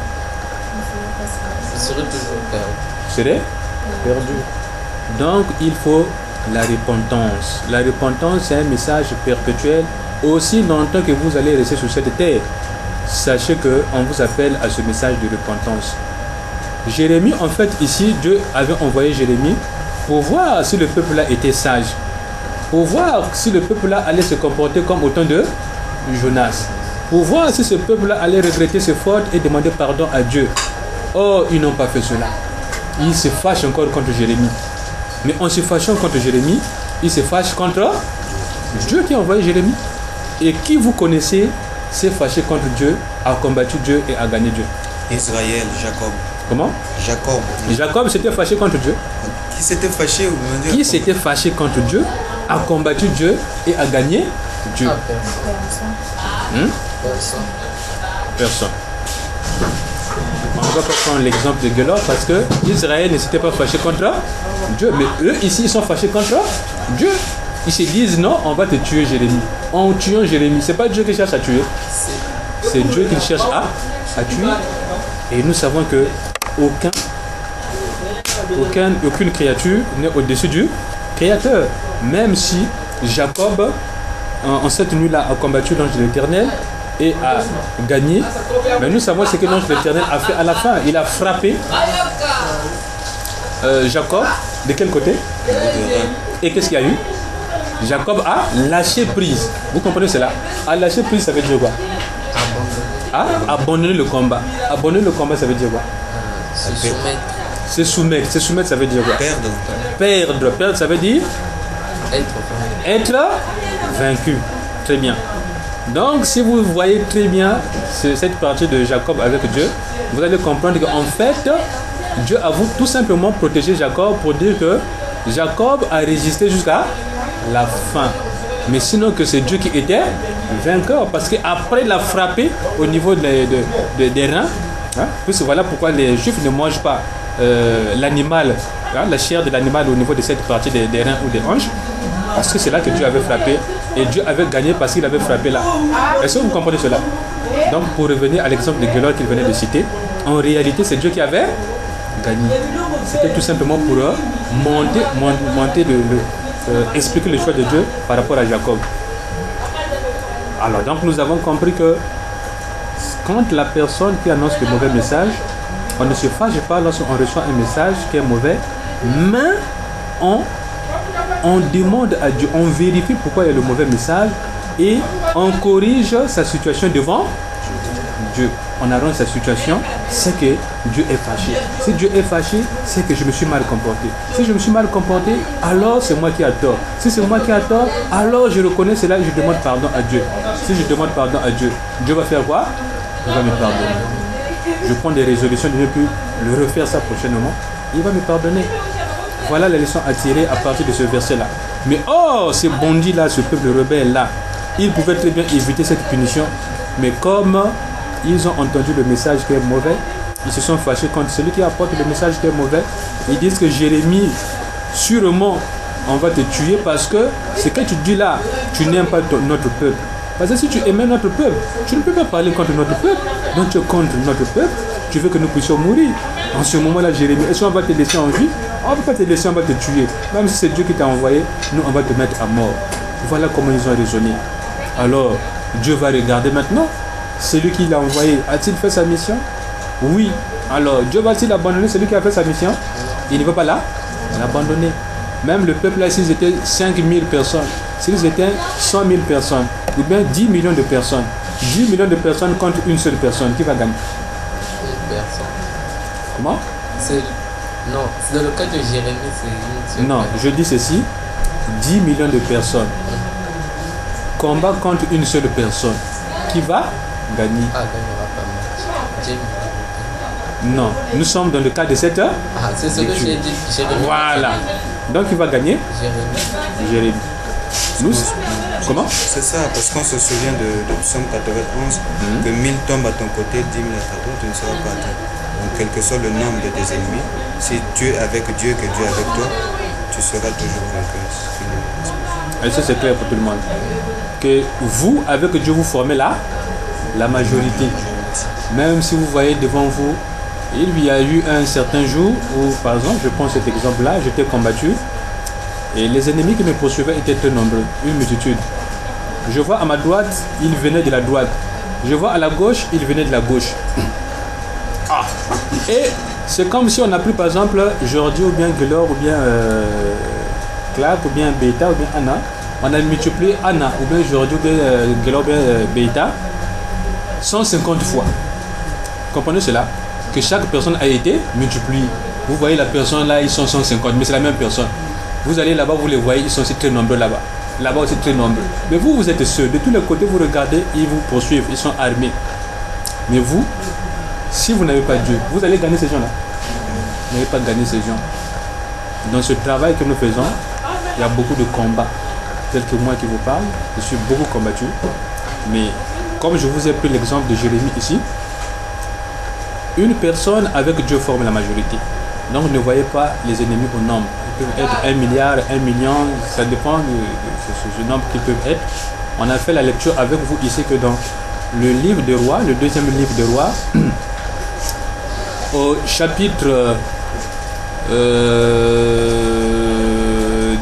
vous serez toujours perdu. Vous serez perdu. Donc il faut la repentance. La repentance, c'est un message perpétuel. Aussi longtemps que vous allez rester sur cette terre, sachez qu'on vous appelle à ce message de repentance. Jérémie, en fait, ici, Dieu avait envoyé Jérémie pour voir si le peuple-là était sage. Pour voir si le peuple-là allait se comporter comme autant de Jonas. Pour voir si ce peuple-là allait regretter ses fautes et demander pardon à Dieu. Or, ils n'ont pas fait cela. Ils se fâchent encore contre Jérémie. Mais en se fâchant contre Jérémie, ils se fâchent contre Dieu qui a envoyé Jérémie. Et qui vous connaissez s'est fâché contre Dieu, a combattu Dieu et a gagné Dieu. Israël, Jacob. Comment? Jacob. Jacob s'était fâché contre Dieu. Qui s'était fâché? Qui s'était fâché contre Dieu, a combattu Dieu et a gagné Dieu. Personne. On va pas prendre l'exemple de Guélor parce que Israël ne s'était pas fâché contre Dieu. Mais eux ici, ils sont fâchés contre Dieu. Ils se disent non, on va te tuer Jérémie. En tuant Jérémie, c'est pas Dieu qui cherche à tuer. C'est Dieu qui cherche à tuer. Et nous savons que aucune créature n'est au-dessus du Créateur. Même si Jacob, en cette nuit-là, a combattu l'ange de l'Éternel et a gagné, mais nous savons ce que l'ange de l'Éternel a fait à la fin. Il a frappé Jacob. De quel côté? Et qu'est-ce qu'il y a eu? Jacob a lâché prise. Vous comprenez cela? A lâché prise, ça veut dire quoi? Abandonner le combat. Abandonner le combat, ça veut dire quoi? Se soumettre. Se soumettre. Se soumettre, ça veut dire quoi? Perdre. Perdre, ça veut dire? Être vaincu. Très bien. Donc, si vous voyez très bien cette partie de Jacob avec Dieu, vous allez comprendre qu'en fait, Dieu a tout simplement protégé Jacob pour dire que Jacob a résisté jusqu'à la fin. Mais sinon que c'est Dieu qui était vainqueur. Parce qu'après il a frappé au niveau des reins. Puisque voilà pourquoi les Juifs ne mangent pas l'animal, la chair de l'animal au niveau de cette partie des reins ou des hanches. Parce que c'est là que Dieu avait frappé. Et Dieu avait gagné parce qu'il avait frappé là. Est-ce que vous comprenez cela? Donc pour revenir à l'exemple de Guélor qu'il venait de citer, en réalité c'est Dieu qui avait gagné. C'était tout simplement pour expliquer le choix de Dieu par rapport à Jacob. Alors donc nous avons compris que quand la personne qui annonce le mauvais message On ne se fâche pas lorsqu'on reçoit un message qui est mauvais, mais on demande à Dieu, on vérifie pourquoi il y a le mauvais message et on corrige sa situation devant Dieu. On arrange sa situation, c'est que Dieu est fâché. Si Dieu est fâché, c'est que je me suis mal comporté. Si je me suis mal comporté, alors c'est moi qui ai tort. Si c'est moi qui ai tort, alors je reconnais cela et je demande pardon à Dieu. Si je demande pardon à Dieu, Dieu va faire quoi? Il va me pardonner. Je prends des résolutions de ne plus le refaire ça prochainement. Il va me pardonner. Voilà les leçons à tirer à partir de ce verset-là. Mais oh, ces bandits-là, ce peuple rebelle-là, ils pouvaient très bien éviter cette punition. Mais comme ils ont entendu le message qui est mauvais, ils se sont fâchés contre celui qui apporte le message qui est mauvais. Ils disent que Jérémie, sûrement, on va te tuer parce que ce que tu dis là, tu n'aimes pas notre peuple. Parce que si tu aimais notre peuple, tu ne peux pas parler contre notre peuple. Donc tu es contre notre peuple, tu veux que nous puissions mourir. En ce moment-là, Jérémie, est-ce qu'on va te laisser en vie? On ne va pas te laisser, on va te tuer. Même si c'est Dieu qui t'a envoyé, nous, on va te mettre à mort. Voilà comment ils ont raisonné. Alors, Dieu va regarder maintenant. Celui qui l'a envoyé, a-t-il fait sa mission? Oui. Alors, Dieu va-t-il abandonner celui qui a fait sa mission? Il ne va pas l'abandonner. Même le peuple là, s'ils étaient 5000 personnes, s'ils étaient 100 000 personnes, ou bien 10 millions de personnes, 10 millions de personnes contre une seule personne, qui va gagner? Une personne. Comment? Non, c'est dans le cas de Jérémie, c'est une seule Non, personne. je dis ceci, 10 millions de personnes, combat contre une seule personne, qui va gagner? Ah, quand il n'y aura pas match. Dieu me Non, nous sommes dans le cas de cette heure. Ah, c'est ce que j'ai dit. Jérémie. Voilà. Donc il va gagner Jérémie. Jérémie. Nous, comment? C'est ça, parce qu'on se souvient de Psaume 91, que 1000 tombent à ton côté, 10 000 à ta droite, tu ne seras pas atteint. Donc quel que soit le nombre de tes ennemis, si tu es avec Dieu, que Dieu est avec toi, tu seras toujours vainqueur. Et ça c'est clair pour tout le monde. Que vous, avec Dieu, vous formez la majorité. Même si vous voyez devant vous, il y a eu un certain jour où, par exemple, je prends cet exemple-là, j'étais combattu et les ennemis qui me poursuivaient étaient très nombreux, une multitude. Je vois à ma droite, ils venaient de la droite. Je vois à la gauche, ils venaient de la gauche. Ah. Et c'est comme si on a pris par exemple Jordi ou bien Gelor ou bien Clark ou bien Beta ou bien Anna. On a multiplié Anna ou bien Jordi ou bien Gelor ou bien Beta 150 fois. Comprenez cela? Que chaque personne a été multipliée. Vous voyez la personne là, ils sont 150, mais c'est la même personne. Vous allez là-bas, vous les voyez, ils sont aussi très nombreux là-bas. Là-bas aussi très nombreux. Mais vous, vous êtes seuls. De tous les côtés, vous regardez, ils vous poursuivent, ils sont armés. Mais vous, si vous n'avez pas Dieu, vous allez gagner ces gens-là. Vous n'allez pas gagner ces gens. Dans ce travail que nous faisons, il y a beaucoup de combats. Tel que moi qui vous parle, je suis beaucoup combattu. Mais comme je vous ai pris l'exemple de Jérémie ici, une personne avec Dieu forme la majorité. Donc ne voyez pas les ennemis au nombre. Ils peuvent être 1 milliard, 1 million, ça dépend de ce nombre qu'ils peuvent être. On a fait la lecture avec vous ici que dans le livre des rois, le deuxième livre des rois, au chapitre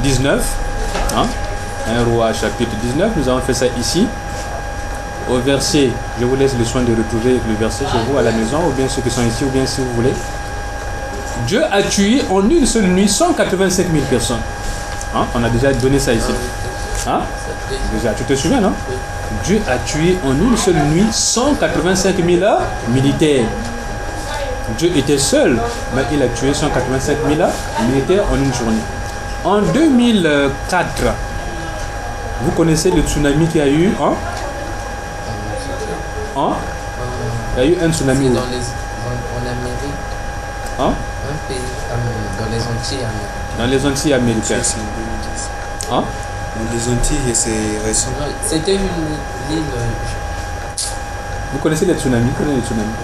19, hein, un roi chapitre 19, nous avons fait ça ici. Au verset, je vous laisse le soin de retrouver le verset chez vous à la maison, ou bien ceux qui sont ici, ou bien si vous voulez. Dieu a tué en une seule nuit 185 000 personnes. Hein? On a déjà donné ça ici. Hein? Déjà, tu te souviens, non? Dieu a tué en une seule nuit 185 000 militaires. Dieu était seul, mais il a tué 185 000 militaires en une journée. En 2004, vous connaissez le tsunami qu'il y a eu, hein? Hein? Il y a eu un tsunami où? En Amérique. Hein? Un pays dans les Antilles américaines. Dans les Antilles américaines. Hein? Dans les Antilles, c'est récent. Non, c'était une île. Vous connaissez les tsunamis? Vous connaissez les tsunamis?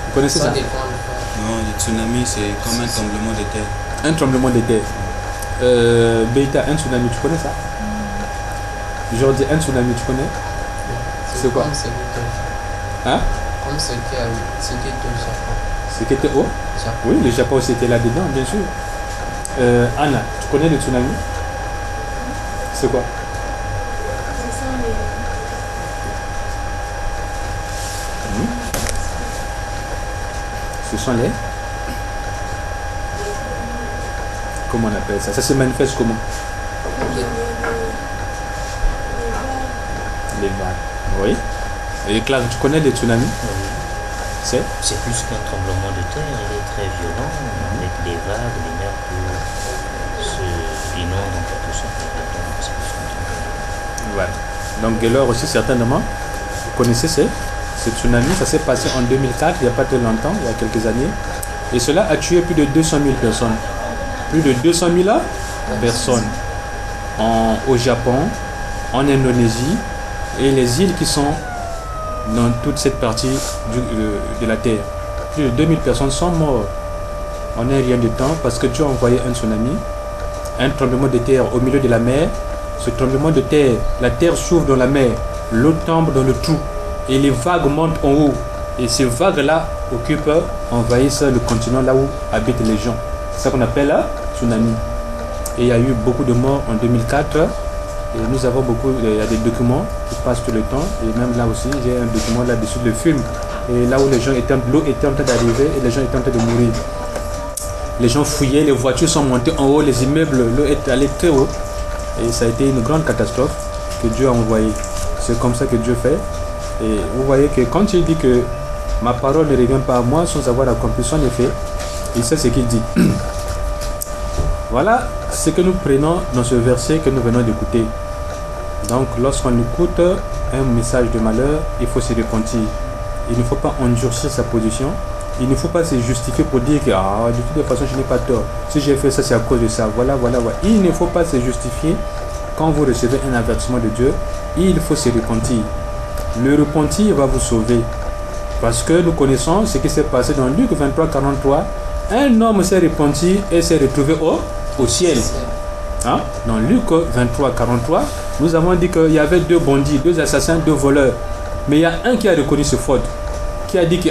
Vous connaissez ça? Ça dépend de quoi. Non, le tsunami, c'est comme un tremblement de terre. Un tremblement de terre. Beita, un tsunami, tu connais ça? Jordi, un tsunami, tu connais? C'est quoi? Comme celui de... Hein? Comme ce qui était au Japon. Ce qui était où? Japon. Oui, le Japon aussi était là-dedans, bien sûr. Anna, tu connais le tsunami? C'est quoi? Ce sont les... Ce sont les... comment on appelle ça? Ça se manifeste comment? Les vagues. Oui. Et Clark, tu connais les tsunamis? C'est plus qu'un tremblement de terre, il est très violent, avec des vagues, des mers qui se inondent en quelque sorte. Voilà. Donc Gaylor aussi certainement, vous connaissez ce tsunami, ça s'est passé en 2004, il n'y a pas très longtemps, il y a quelques années. Et cela a tué plus de 200 000 personnes. Plus de 200 000 personnes au Japon, en Indonésie et les îles qui sont dans toute cette partie de la Terre. Plus de 2000 personnes sont mortes en un rien de temps parce que Dieu a envoyé un tsunami, un tremblement de terre au milieu de la mer. Ce tremblement de terre, la terre s'ouvre dans la mer, l'eau tombe dans le trou et les vagues montent en haut. Et ces vagues-là occupent, envahissent le continent là où habitent les gens. C'est ça qu'on appelle tsunami. Et il y a eu beaucoup de morts en 2004. Et nous avons beaucoup, il y a des documents qui passent tout le temps. Et même là aussi, j'ai un document là-dessus, le film. Et là où les gens étaient, l'eau était en train d'arriver et les gens étaient en train de mourir. Les gens fouillaient, les voitures sont montées en haut, les immeubles, l'eau est allée très haut. Et ça a été une grande catastrophe que Dieu a envoyée. C'est comme ça que Dieu fait. Et vous voyez que quand il dit que ma parole ne revient pas à moi sans avoir accompli son effet, il sait ce qu'il dit. Voilà ce que nous prenons dans ce verset que nous venons d'écouter. Donc lorsqu'on écoute un message de malheur, il faut se repentir. Il ne faut pas endurcir sa position. Il ne faut pas se justifier pour dire que de toute façon je n'ai pas tort. Si j'ai fait ça, c'est à cause de ça. Voilà. Il ne faut pas se justifier quand vous recevez un avertissement de Dieu. Il faut se repentir. Le repentir va vous sauver. Parce que nous connaissons ce qui s'est passé dans Luc 23, 43. Un homme s'est repenti et s'est retrouvé au ciel. Dans Luc 23, 43, nous avons dit qu'il y avait 2 bandits, 2 assassins, 2 voleurs. Mais il y a un qui a reconnu ce faute. Qui a dit que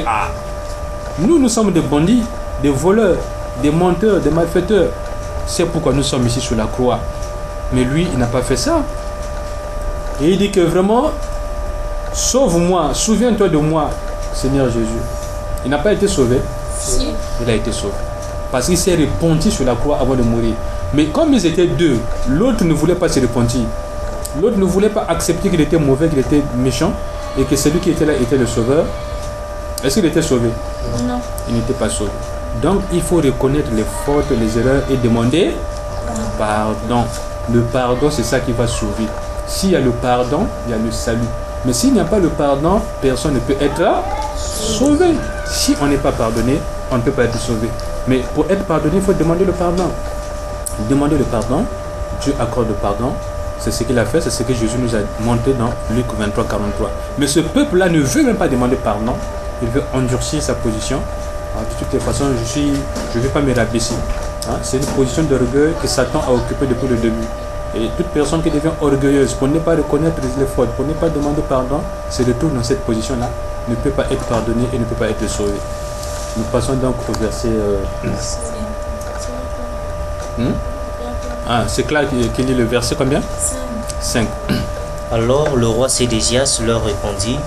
nous sommes des bandits, des voleurs, des menteurs, des malfaiteurs. C'est pourquoi nous sommes ici sur la croix. Mais lui, il n'a pas fait ça. Et il dit que vraiment, sauve-moi, souviens-toi de moi, Seigneur Jésus. Il n'a pas été sauvé. Si. Il a été sauvé. Parce qu'il s'est repenti sur la croix avant de mourir. Mais comme ils étaient 2, l'autre ne voulait pas se repentir. L'autre ne voulait pas accepter qu'il était mauvais, qu'il était méchant, et que celui qui était là était le sauveur. Est-ce qu'il était sauvé? Non. Il n'était pas sauvé. Donc il faut reconnaître les fautes, les erreurs et demander pardon. Le pardon, c'est ça qui va sauver. S'il y a le pardon, il y a le salut. Mais s'il n'y a pas le pardon, personne ne peut être sauvé. Si on n'est pas pardonné, on ne peut pas être sauvé. Mais pour être pardonné, il faut demander le pardon. Demander le pardon, Dieu accorde le pardon. C'est ce qu'il a fait, c'est ce que Jésus nous a montré dans Luc 23, 43. Mais ce peuple-là ne veut même pas demander pardon. Il veut endurcir sa position. De toutes les façons, je ne vais pas me rabaisser. C'est une position d'orgueil que Satan a occupée depuis le début. Et toute personne qui devient orgueilleuse pour ne pas reconnaître les fautes, pour ne pas demander pardon, se retrouve dans cette position-là, ne peut pas être pardonné et ne peut pas être sauvé. Nous passons donc au verset... c'est clair qu'il lit le verset combien? 5. Alors le roi Sédécias leur répondit: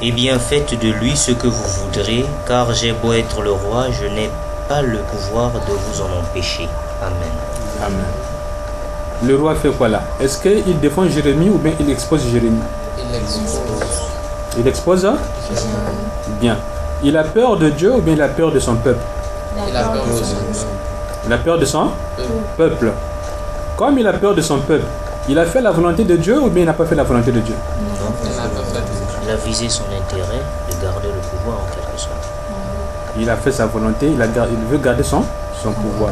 Eh bien, faites de lui ce que vous voudrez, car j'ai beau être le roi, je n'ai pas le pouvoir de vous en empêcher. Amen. Amen. Le roi fait quoi là? Est-ce qu'il défend Jérémie ou bien il expose Jérémie? Il expose. Il expose? Bien. Il a peur de Dieu ou bien il a peur de son peuple? Il a peur de son Il a peur de son peuple. Comme il a peur de son peuple, il a fait la volonté de Dieu ou bien il n'a pas fait la volonté de Dieu? Non. Il a visé son intérêt de garder le pouvoir en quelque sorte. Il a fait sa volonté, il veut garder son pouvoir.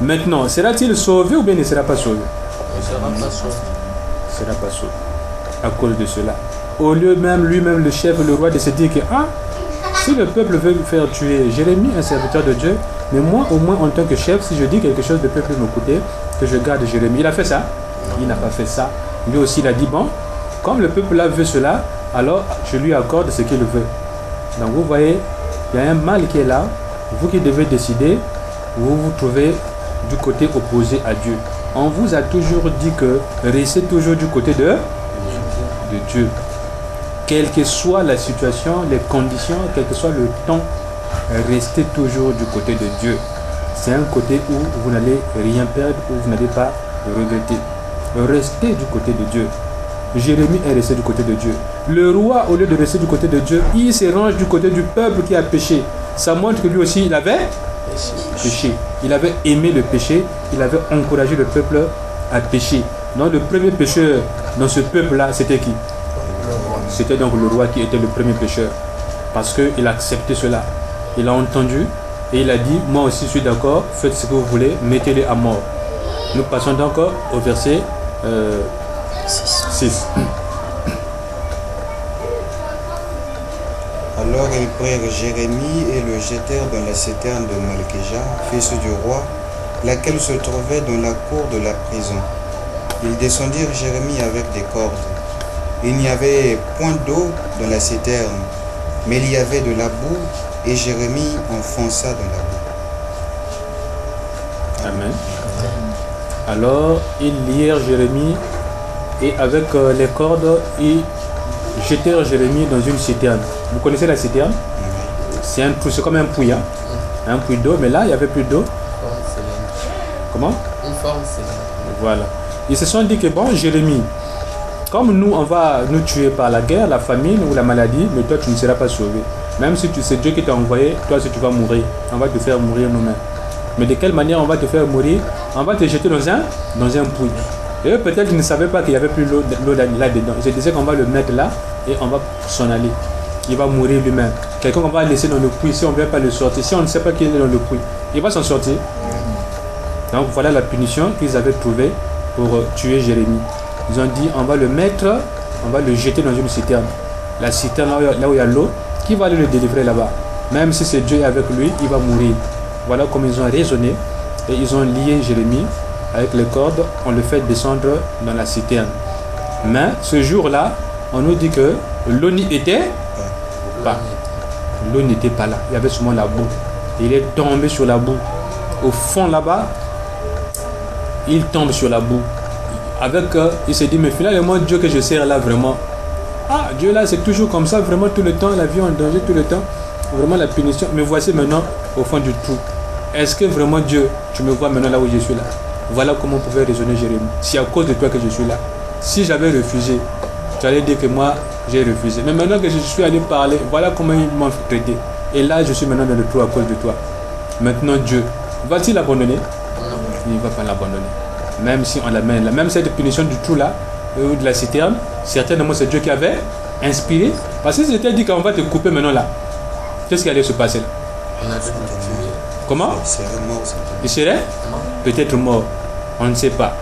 Maintenant, sera-t-il sauvé ou bien il ne sera pas sauvé? Il ne sera pas sauvé. Il ne sera pas sauvé. À cause de cela. Au lieu même, lui-même, le chef, le roi, de se dire que si le peuple veut faire tuer Jérémie, un serviteur de Dieu, mais moi, au moins, en tant que chef, si je dis quelque chose, le peuple m'écouter, que je garde Jérémie. Il a fait ça? Il n'a pas fait ça. Lui aussi, il a dit, bon, comme le peuple là veut cela, alors je lui accorde ce qu'il veut. Donc vous voyez, il y a un mal qui est là. Vous qui devez décider, vous vous trouvez du côté opposé à Dieu. On vous a toujours dit que restez toujours du côté de Dieu. Quelle que soit la situation, les conditions, quel que soit le temps, restez toujours du côté de Dieu. c'est un côté où vous n'allez rien perdre, où vous n'allez pas regretter. Restez du côté de Dieu. Jérémie est resté du côté de Dieu. Le roi, au lieu de rester du côté de Dieu, il se range du côté du peuple qui a péché. Ça montre que lui aussi, il avait péché. Il avait aimé le péché. Il avait encouragé le peuple à pécher. Donc le premier pécheur dans ce peuple-là, c'était qui? C'était donc le roi qui était le premier pécheur. Parce qu'il a accepté cela. Il a entendu et il a dit, moi aussi je suis d'accord, faites ce que vous voulez, mettez-les à mort. Nous passons donc au verset 6. Alors ils prirent Jérémie et le jetèrent dans la citerne de Malkija, fils du roi, laquelle se trouvait dans la cour de la prison. Ils descendirent Jérémie avec des cordes. Il n'y avait point d'eau dans la citerne, mais il y avait de la boue, et Jérémie enfonça dans la boue. Amen. Alors, ils lièrent Jérémie et avec les cordes, ils jetèrent Jérémie dans une citerne. Vous connaissez la citerne? C'est un trou, c'est comme un puits, hein? Un puits d'eau, mais là, il n'y avait plus d'eau. Comment? Une forme, c'est là. Voilà. Ils se sont dit que bon, Jérémie, comme nous, on va nous tuer par la guerre, la famine ou la maladie, mais toi, tu ne seras pas sauvé. Même si c'est Dieu qui t'a envoyé, toi, si tu vas mourir, on va te faire mourir nous-mêmes. Mais de quelle manière on va te faire mourir? On va te jeter dans un puits. Et eux, peut-être, ils ne savaient pas qu'il n'y avait plus l'eau là-dedans. Ils se disaient qu'on va le mettre là et on va s'en aller. Il va mourir lui-même. Quelqu'un qu'on va laisser dans le puits, si on ne vient pas le sortir, si on ne sait pas qu'il est dans le puits, il va s'en sortir. Donc voilà la punition qu'ils avaient trouvée pour tuer Jérémie. Ils ont dit, on va le mettre, on va le jeter dans une citerne. La citerne, là où il y a l'eau, qui va aller le délivrer là-bas? Même si c'est Dieu avec lui, il va mourir. Voilà comme ils ont raisonné. Et ils ont lié Jérémie avec les cordes, on le fait descendre dans la citerne. Mais ce jour-là, on nous dit que l'eau n'y était pas. L'eau n'était pas là. Il y avait seulement la boue. Il est tombé sur la boue. Au fond là-bas, il tombe sur la boue. Avec, il s'est dit, mais finalement, Dieu que je sers là, vraiment. Ah, Dieu là, c'est toujours comme ça, vraiment tout le temps, la vie en danger tout le temps. Vraiment la punition. Mais voici maintenant au fond du trou. Est-ce que vraiment Dieu, tu me vois maintenant là où je suis là? Voilà comment on pouvait raisonner Jérémie. C'est à cause de toi que je suis là. Si j'avais refusé, tu allais dire que moi, j'ai refusé. Mais maintenant que je suis allé parler, voilà comment ils m'ont traité. Et là, je suis maintenant dans le trou à cause de toi. Maintenant, Dieu, va-t-il l'abandonner? Non. Il ne va pas l'abandonner. Même si on l'amène là. Même cette punition du trou là, ou de la citerne, certainement c'est Dieu qui avait inspiré. Parce que c'était dit qu'on va te couper maintenant là. Qu'est-ce qui allait se passer là? On a dû le tuer. Comment? Il serait mort. Il serait peut-être mort. On ne sait pas.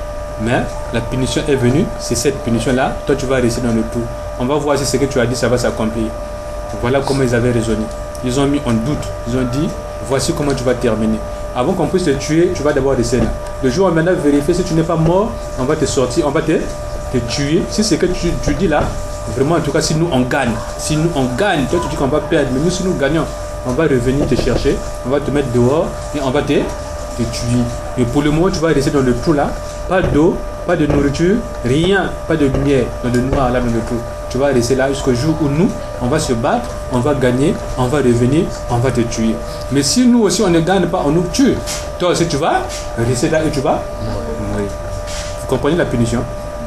Mais la punition est venue. C'est cette punition-là. Toi, tu vas rester dans le trou. On va voir si ce que tu as dit, ça va s'accomplir. Voilà comment ils avaient raisonné. Ils ont mis en doute. Ils ont dit, voici comment tu vas terminer. Avant qu'on puisse te tuer, tu vas d'abord rester là. Le jour où on va vérifier si tu n'es pas mort, on va te sortir, on va te tuer. Si c'est que tu dis là, vraiment en tout cas, si nous on gagne, toi tu dis qu'on va perdre, mais nous si nous gagnons, on va revenir te chercher, on va te mettre dehors et on va te tuer. Et pour le moment, tu vas rester dans le trou là, pas d'eau, pas de nourriture, rien, pas de lumière, dans le noir là dans le trou. Tu vas rester là jusqu'au jour où nous, on va se battre, on va gagner, on va revenir, on va te tuer. Mais si nous aussi on ne gagne pas, on nous tue. Toi aussi tu vas rester là et tu vas mourir. Vous comprenez la punition?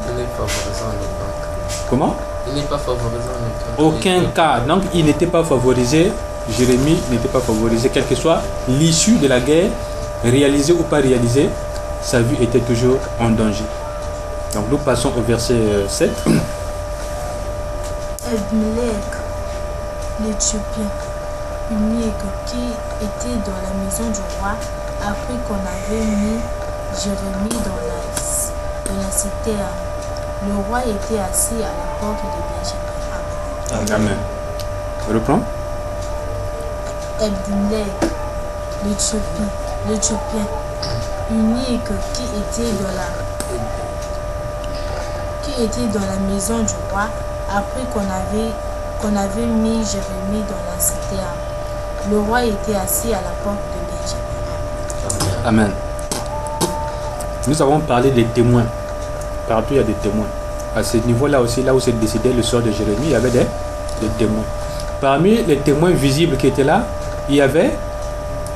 Il n'est pas favorisant en aucun cas. Comment? Il n'est pas favorisant en aucun cas. Aucun cas. Donc il n'était pas favorisé. Jérémie n'était pas favorisé. Quelle que soit l'issue de la guerre, réalisée ou pas réalisée, sa vie était toujours en danger. Donc nous passons au verset 7. Ebmelech, l'Éthiopien, unique qui était dans la maison du roi, après qu'on avait mis Jérémie dans la citerne. Le roi était assis à la porte de Benjamin. Amen. Reprends. Ebmelech, l'Éthiopien, unique qui était dans la maison du roi, après qu'on avait mis Jérémie dans la citerne. Le roi était assis à la porte de Benjamin. Amen. Nous avons parlé des témoins. Partout il y a des témoins. À ce niveau-là aussi, là où s'est décidé le sort de Jérémie, il y avait des témoins. Parmi les témoins visibles qui étaient là, il y avait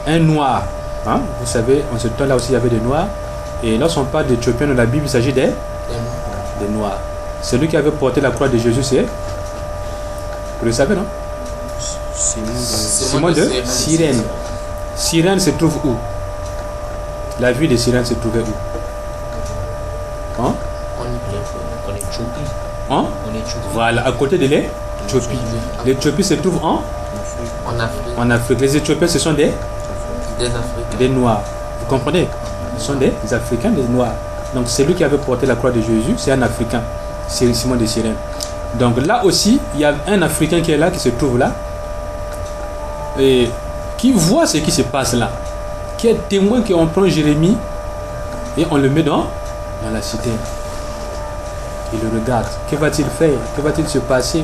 un noir. Hein? Vous savez, en ce temps-là aussi, il y avait des Noirs. Et lorsqu'on parle d'Éthiopiens dans la Bible, il s'agit des Noirs. Celui qui avait porté la croix de Jésus, c'est... Vous le savez, non? Simon de Cyrène. Cyrène se trouve où? La ville de Cyrène se trouvait où? Hein? En Éthiopie. Hein? En Éthiopie. Voilà, à côté de l'Éthiopie. L'Éthiopie se trouve En Afrique. en Afrique. Les Éthiopiens, ce sont Des Africains. des Noirs. Vous comprenez? Ce sont des Africains, des Noirs. Donc celui qui avait porté la croix de Jésus, c'est un Africain. C'est Simon de Cyrène. Donc là aussi, il y a un Africain qui est là, qui se trouve là, et qui voit ce qui se passe là, qui est témoin qu'on prend Jérémie et on le met dans la cité. Il le regarde. Que va-t-il faire? Que va-t-il se passer?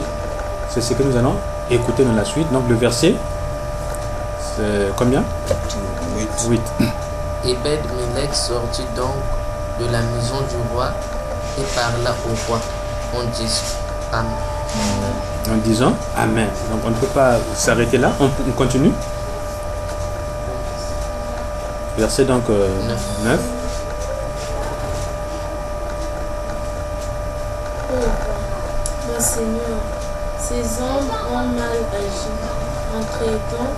C'est ce que nous allons écouter dans la suite. Donc le verset, c'est combien? 8. Ebed-Melech sortit donc de la maison du roi et parla au roi en disant Amen. En disant Amen. Donc on ne peut pas s'arrêter là. On continue. Verset donc 9. Oh, mon Seigneur, ces hommes ont mal agi en traitant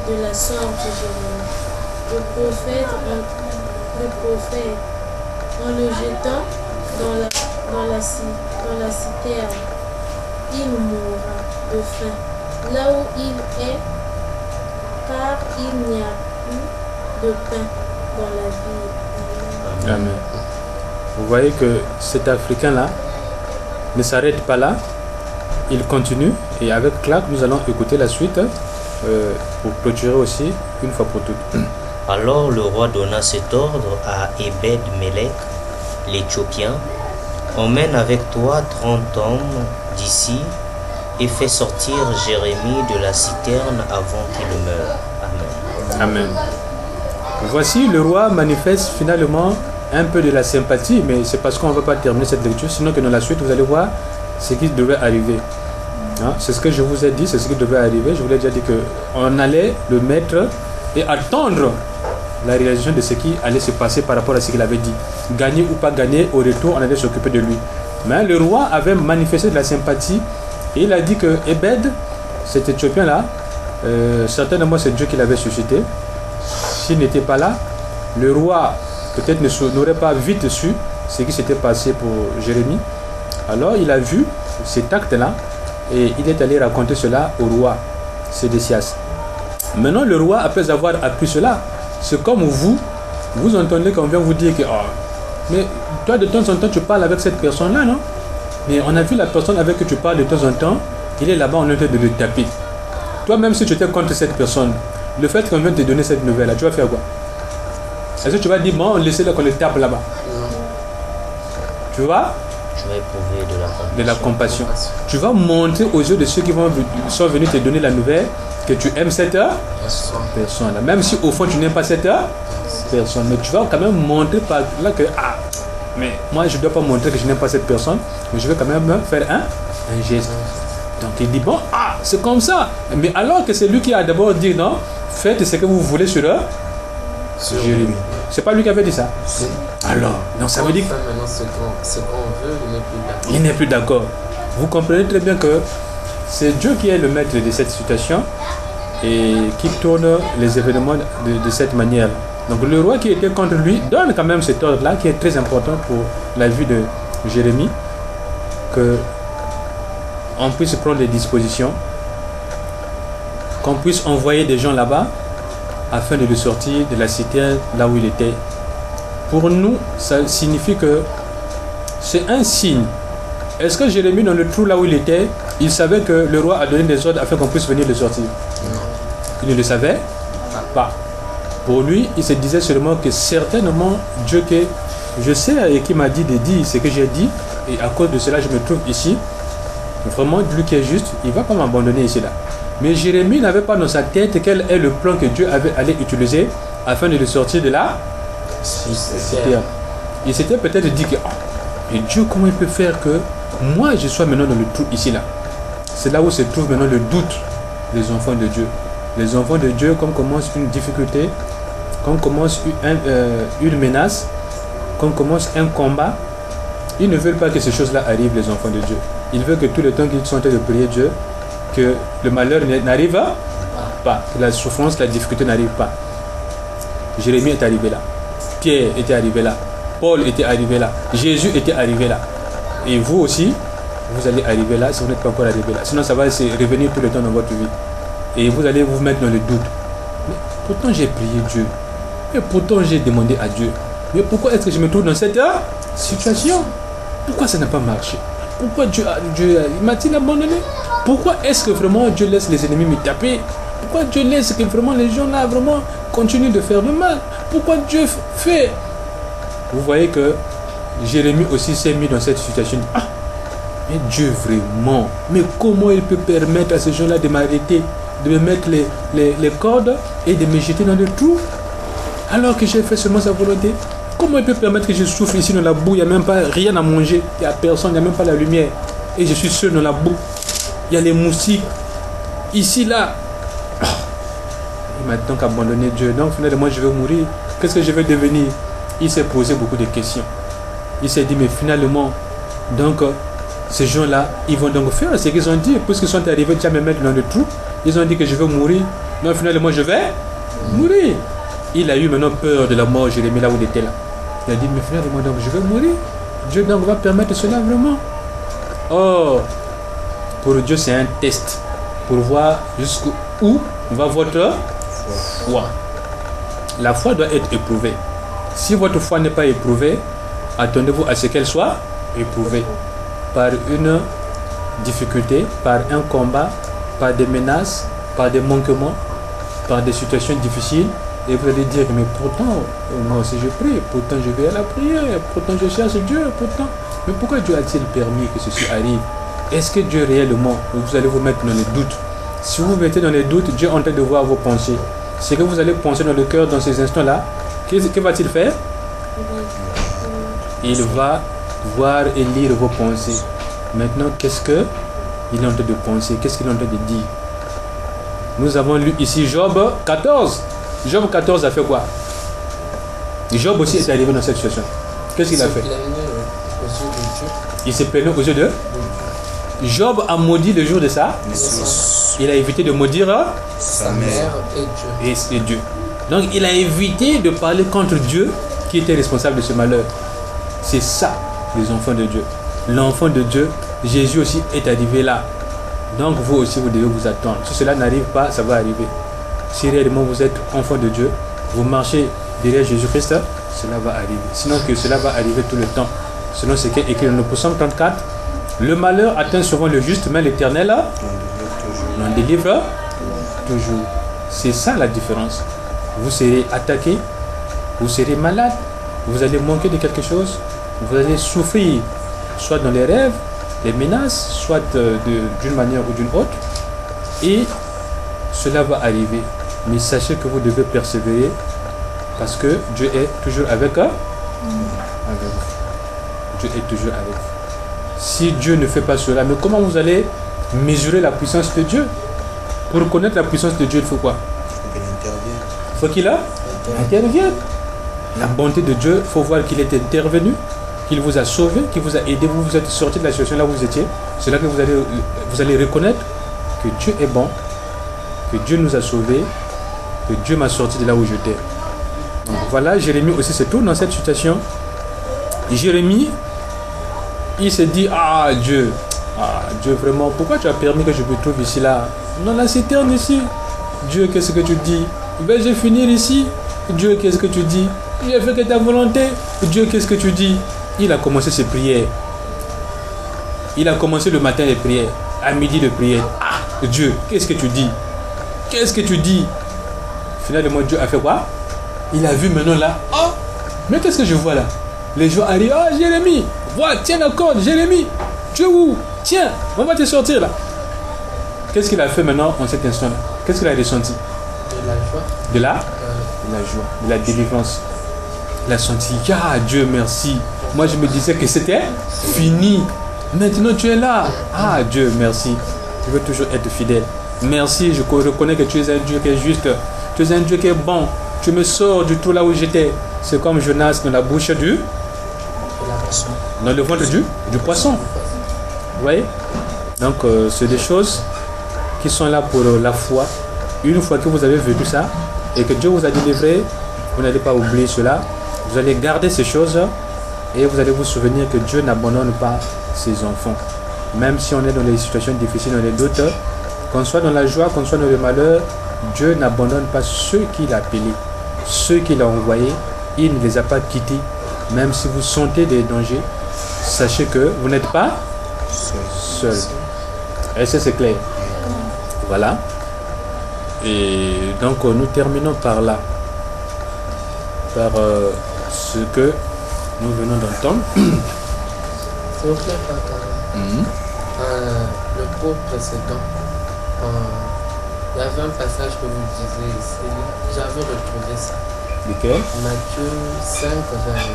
de la sorte Jérémie, le prophète, en le jetant dans la citerne. Il mourra de faim là où il est, car il n'y a plus de pain dans la ville. Amen. Vous voyez que cet Africain-là ne s'arrête pas là. Il continue et avec claque, nous allons écouter la suite pour clôturer aussi une fois pour toutes. Alors le roi donna cet ordre à Ebed-Melech, l'Éthiopien: emmène avec toi 30 hommes d'ici et fais sortir Jérémie de la citerne avant qu'il meure. Amen. Amen. Voici, le roi manifeste finalement un peu de la sympathie, mais c'est parce qu'on ne va pas terminer cette lecture, sinon que dans la suite, vous allez voir ce qui devait arriver. Hein? C'est ce que je vous ai dit, c'est ce qui devait arriver. Je vous l'ai déjà dit qu'on allait le mettre et attendre la réalisation de ce qui allait se passer par rapport à ce qu'il avait dit. Gagner ou pas gagner, au retour, on allait s'occuper de lui. Mais le roi avait manifesté de la sympathie et il a dit que Ebed, cet Éthiopien-là, certainement c'est Dieu qui l'avait suscité. S'il n'était pas là, le roi peut-être n'aurait pas vite su ce qui s'était passé pour Jérémie. Alors il a vu cet acte-là et il est allé raconter cela au roi Sédécias. Maintenant le roi, après avoir appris cela, c'est comme vous entendez qu'on vient vous dire que mais toi de temps en temps tu parles avec cette personne-là, non? Mais on a vu la personne avec qui tu parles de temps en temps, il est là-bas, on est en train de le taper. Toi-même si tu étais contre cette personne, le fait qu'on vient te donner cette nouvelle-là, tu vas faire quoi? Est-ce que tu vas dire bon, laissez-le qu'on le tape là-bas? Tu vas? Tu vas éprouver de la compassion. Tu vas montrer aux yeux de ceux qui sont venus te donner la nouvelle que tu aimes cette personne-là. Même si au fond tu n'aimes pas cette personne, mais tu vas quand même montrer par là que mais moi je ne dois pas montrer que je n'aime pas cette personne, mais je vais quand même faire un geste. Donc il dit bon, c'est comme ça. Mais alors que c'est lui qui a d'abord dit non, faites ce que vous voulez sur Jérémie. C'est pas lui qui avait dit ça. Alors, donc ça veut dire que maintenant ce qu'on veut, il n'est plus d'accord. Vous comprenez très bien que c'est Dieu qui est le maître de cette situation et qui tourne les événements de cette manière. Donc le roi qui était contre lui donne quand même cet ordre-là qui est très important pour la vie de Jérémie, que on puisse prendre des dispositions, qu'on puisse envoyer des gens là-bas afin de le sortir de la cité là où il était. Pour nous, ça signifie que c'est un signe. Est-ce que Jérémie, dans le trou là où il était, il savait que le roi a donné des ordres afin qu'on puisse venir le sortir? Non. Il ne le savait pas. Pour lui, il se disait seulement que certainement Dieu que je sais et qui m'a dit de dire ce que j'ai dit, et à cause de cela je me trouve ici. Vraiment, lui qui est juste, il ne va pas m'abandonner ici là. Mais Jérémie n'avait pas dans sa tête quel est le plan que Dieu allait utiliser afin de le sortir de là. Il s'était peut-être dit que mais Dieu, comment il peut faire que moi je sois maintenant dans le trou ici là? C'est là où se trouve maintenant le doute des enfants de Dieu. Les enfants de Dieu, comme commence une difficulté, qu'on commence une menace, qu'on commence un combat, ils ne veulent pas que ces choses-là arrivent, les enfants de Dieu. Ils veulent que tout le temps qu'ils sont en train de prier Dieu, que le malheur n'arrive pas, que la souffrance, la difficulté n'arrive pas. Jérémie est arrivé là, Pierre était arrivé là, Paul était arrivé là, Jésus était arrivé là. Et vous aussi, vous allez arriver là si vous n'êtes pas encore arrivé là. Sinon, ça va se revenir tout le temps dans votre vie. Et vous allez vous mettre dans le doute. Mais pourtant, j'ai prié Dieu. Et pourtant, j'ai demandé à Dieu. Mais pourquoi est-ce que je me trouve dans cette situation? Pourquoi ça n'a pas marché? Pourquoi Dieu m'a-t-il abandonné? Pourquoi est-ce que vraiment Dieu laisse les ennemis me taper? Pourquoi Dieu laisse que vraiment les gens là vraiment continuent de faire le mal? Pourquoi Dieu fait? Vous voyez que Jérémie aussi s'est mis dans cette situation. Ah, mais Dieu vraiment, mais comment il peut permettre à ces gens-là de m'arrêter, de me mettre les cordes et de me jeter dans le trou alors que j'ai fait seulement sa volonté? Comment il peut permettre que je souffre ici dans la boue? Il n'y a même pas rien à manger, il n'y a personne, il n'y a même pas la lumière. Et je suis seul dans la boue. Il y a les moustiques. Ici, là. Oh. Il m'a donc abandonné Dieu. Donc finalement, je vais mourir. Qu'est-ce que je vais devenir? Il s'est posé beaucoup de questions. Il s'est dit, mais finalement, donc, ces gens-là, ils vont donc faire ce qu'ils ont dit. Puisqu'ils sont arrivés déjà me mettre dans le trou, ils ont dit que je vais mourir. Donc finalement, je vais mourir. Il a eu maintenant peur de la mort, Jérémie, là où il était là. Il a dit, mais finalement, donc, je vais mourir. Dieu donc va permettre cela vraiment. Oh, pour Dieu, c'est un test pour voir jusqu'où va votre foi. La foi doit être éprouvée. Si votre foi n'est pas éprouvée, attendez-vous à ce qu'elle soit éprouvée par une difficulté, par un combat, par des menaces, par des manquements, par des situations difficiles. Et vous allez dire, mais pourtant, moi aussi je prie, pourtant je vais à la prière, pourtant je cherche Dieu, pourtant. Mais pourquoi Dieu a-t-il permis que ceci arrive? Est-ce que Dieu réellement, vous allez vous mettre dans les doutes? Si vous vous mettez dans les doutes, Dieu est en train de voir vos pensées. Ce que vous allez penser dans le cœur dans ces instants-là, que va-t-il faire? Il va voir et lire vos pensées. Maintenant, qu'est-ce qu'il est en train de penser? Qu'est-ce qu'il est en train de dire? Nous avons lu ici Job 14. Job 14 a fait quoi? Job aussi est arrivé dans cette situation. Qu'est-ce qu'il a fait? Il s'est plaigné aux yeux de Job a maudit le jour de ça. Il a évité de maudire sa mère et Dieu. Donc il a évité de parler contre Dieu qui était responsable de ce malheur. C'est ça, les enfants de Dieu. L'enfant de Dieu, Jésus aussi est arrivé là. Donc vous aussi, vous devez vous attendre. Si cela n'arrive pas, ça va arriver. Si réellement vous êtes enfant de Dieu, vous marchez derrière Jésus-Christ, cela va arriver. Sinon que cela va arriver tout le temps. Selon ce qui est écrit dans le psaume 34, le malheur atteint souvent le juste, mais l'Éternel l'en délivre toujours. C'est ça la différence. Vous serez attaqué, vous serez malade, vous allez manquer de quelque chose, vous allez souffrir, soit dans les rêves, les menaces, soit d'une manière ou d'une autre. Et cela va arriver. Mais sachez que vous devez persévérer parce que Dieu est toujours avec vous. Dieu est toujours avec vous. Si Dieu ne fait pas cela, mais comment vous allez mesurer la puissance de Dieu? Pour connaître la puissance de Dieu, il faut quoi? Il faut qu'il intervienne. La bonté de Dieu, il faut voir qu'il est intervenu, qu'il vous a sauvé, qu'il vous a aidé, vous vous êtes sorti de la situation là où vous étiez. C'est là que vous allez reconnaître que Dieu est bon, que Dieu nous a sauvés, que Dieu m'a sorti de là où j'étais. Donc voilà, Jérémie aussi se trouve dans cette situation. Jérémie, il se dit, Dieu vraiment, pourquoi tu as permis que je me trouve ici là? Dans la citerne ici. Dieu, qu'est-ce que tu dis? Je vais finir ici. Dieu, qu'est-ce que tu dis? J'ai fait que ta volonté. Dieu, qu'est-ce que tu dis? Il a commencé ses prières. Il a commencé le matin les prières, à midi de prière. Dieu, qu'est-ce que tu dis? Qu'est-ce que tu dis? Finalement, Dieu a fait quoi? Il a vu maintenant là. Mais qu'est-ce que je vois là? Les gens arrivent. Jérémie, vois, tiens la corde, Jérémie. Tu es où? Tiens, on va te sortir là. Qu'est-ce qu'il a fait maintenant en cet instant-là? Qu'est-ce qu'il a ressenti? De la joie. De la joie, de la délivrance. Il a senti, Dieu merci. Moi je me disais que c'était fini. Maintenant tu es là. Dieu merci. Je veux toujours être fidèle. Merci, je reconnais que tu es un Dieu qui est juste. Tu es un Dieu qui est bon. tu me sors du trou là où j'étais. C'est comme Jonas dans la bouche du, dans le ventre du poisson. Vous voyez? Donc c'est des choses qui sont là pour la foi. Une fois que vous avez vécu ça et que Dieu vous a délivré, vous n'allez pas oublier cela. Vous allez garder ces choses et vous allez vous souvenir que Dieu n'abandonne pas ses enfants. Même si on est dans des situations difficiles, dans les doutes, qu'on soit dans la joie, qu'on soit dans le malheur, Dieu n'abandonne pas ceux qu'il a appelés, ceux qu'il a envoyés. Il ne les a pas quittés. Même si vous sentez des dangers, sachez que vous n'êtes pas seul. Est-ce que c'est clair? Voilà. Et donc nous terminons par là, par ce que nous venons d'entendre. S'il vous plaît, le cours précédent, il y avait un passage que vous disiez ici, j'avais retrouvé ça. Lequel? Matthieu 5,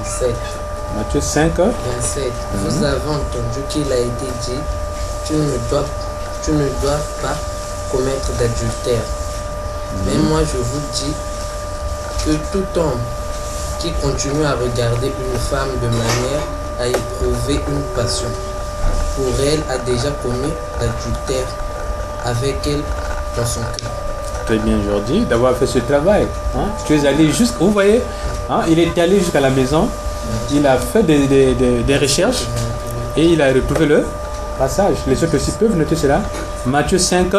27. Matthieu 5, 27. Vous avez entendu qu'il a été dit, tu ne dois pas commettre d'adultère. Mais moi je vous dis que tout homme qui continue à regarder une femme de manière à éprouver une passion pour elle a déjà commis l'adultère avec elle dans son cœur. très bien Jordi d'avoir fait ce travail. Hein? Tu es allé jusqu'où, vous voyez, hein? Il est allé jusqu'à la maison, il a fait des recherches et il a retrouvé le passage. Les autres aussi peuvent noter cela. Matthieu 5,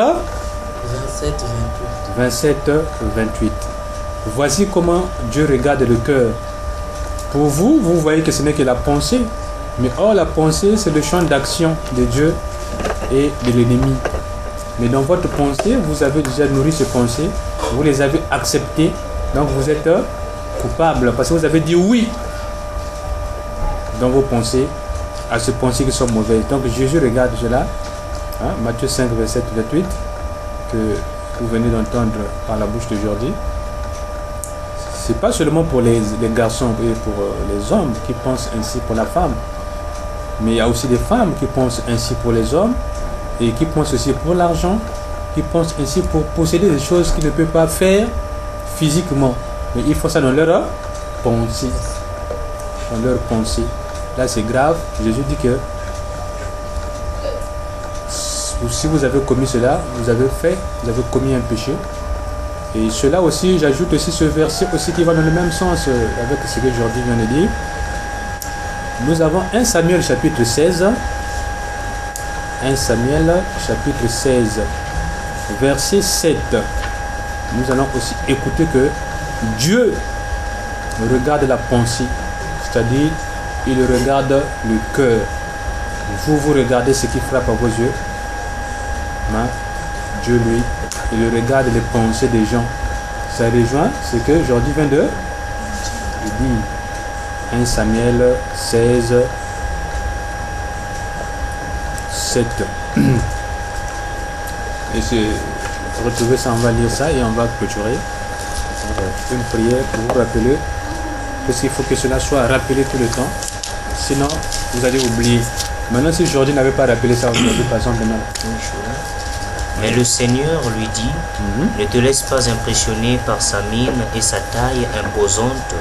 27, 28. Voici comment Dieu regarde le cœur. Pour vous, vous voyez que ce n'est que la pensée. Mais or, la pensée, c'est le champ d'action de Dieu et de l'ennemi. Mais dans votre pensée, vous avez déjà nourri ces pensées. Vous les avez acceptées. Donc, vous êtes coupable. Parce que vous avez dit oui dans vos pensées à ces pensées qui sont mauvaises. Donc, Jésus regarde cela. Hein, Matthieu 5, verset 28, que vous venez d'entendre par la bouche de Jordi. C'est pas seulement pour les garçons et pour les hommes qui pensent ainsi pour la femme, mais il y a aussi des femmes qui pensent ainsi pour les hommes et qui pensent aussi pour l'argent, qui pensent ainsi pour posséder des choses qu'ils ne peuvent pas faire physiquement. Mais il faut ça dans leur pensée. Dans leur pensée. Là c'est grave. Jésus dit que si vous avez commis cela, vous avez commis un péché. Et cela aussi, j'ajoute aussi ce verset aussi qui va dans le même sens avec ce que Jordi vient de dire. Nous avons 1 Samuel chapitre 16. 1 Samuel chapitre 16, verset 7. Nous allons aussi écouter que Dieu regarde la pensée, c'est-à-dire il regarde le cœur. Vous regardez ce qui frappe à vos yeux. Hein? Dieu, lui, il regarde les pensées des gens. Ça rejoint ce que Jordi vient de dire. 1 Samuel 16, 7. Et retrouver ça, on va lire ça et on va clôturer. Une prière pour vous rappeler, parce qu'il faut que cela soit rappelé tout le temps. Sinon, vous allez oublier. Maintenant, si Jordi n'avait pas rappelé ça aujourd'hui, par exemple, maintenant. Mais le Seigneur lui dit, ne te laisse pas impressionner par sa mine et sa taille imposante,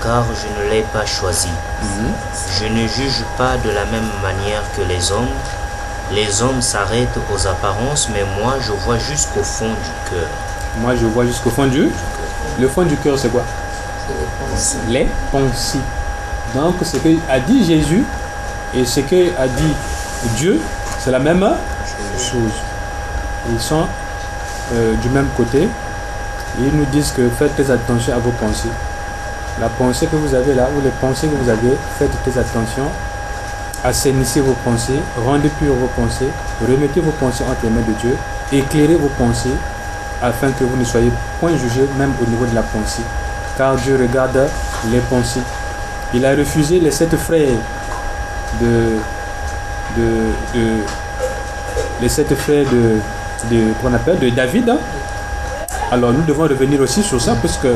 car je ne l'ai pas choisi. Je ne juge pas de la même manière que les hommes. Les hommes s'arrêtent aux apparences, mais moi je vois jusqu'au fond du cœur. Moi je vois jusqu'au fond du... Le fond du cœur c'est quoi? Les pensées. Donc ce que a dit Jésus et ce que a dit Dieu, c'est la même chose. Ils sont du même côté. Ils nous disent que faites très attention à vos pensées. La pensée que vous avez là, ou les pensées que vous avez, faites très attention. Assainissez vos pensées, rendez pures vos pensées, remettez vos pensées entre les mains de Dieu, éclairez vos pensées, afin que vous ne soyez point jugés, même au niveau de la pensée. Car Dieu regarde les pensées. Il a refusé les 7 frères les 7 frères qu'on appelle de David. Alors nous devons revenir aussi sur ça, puisque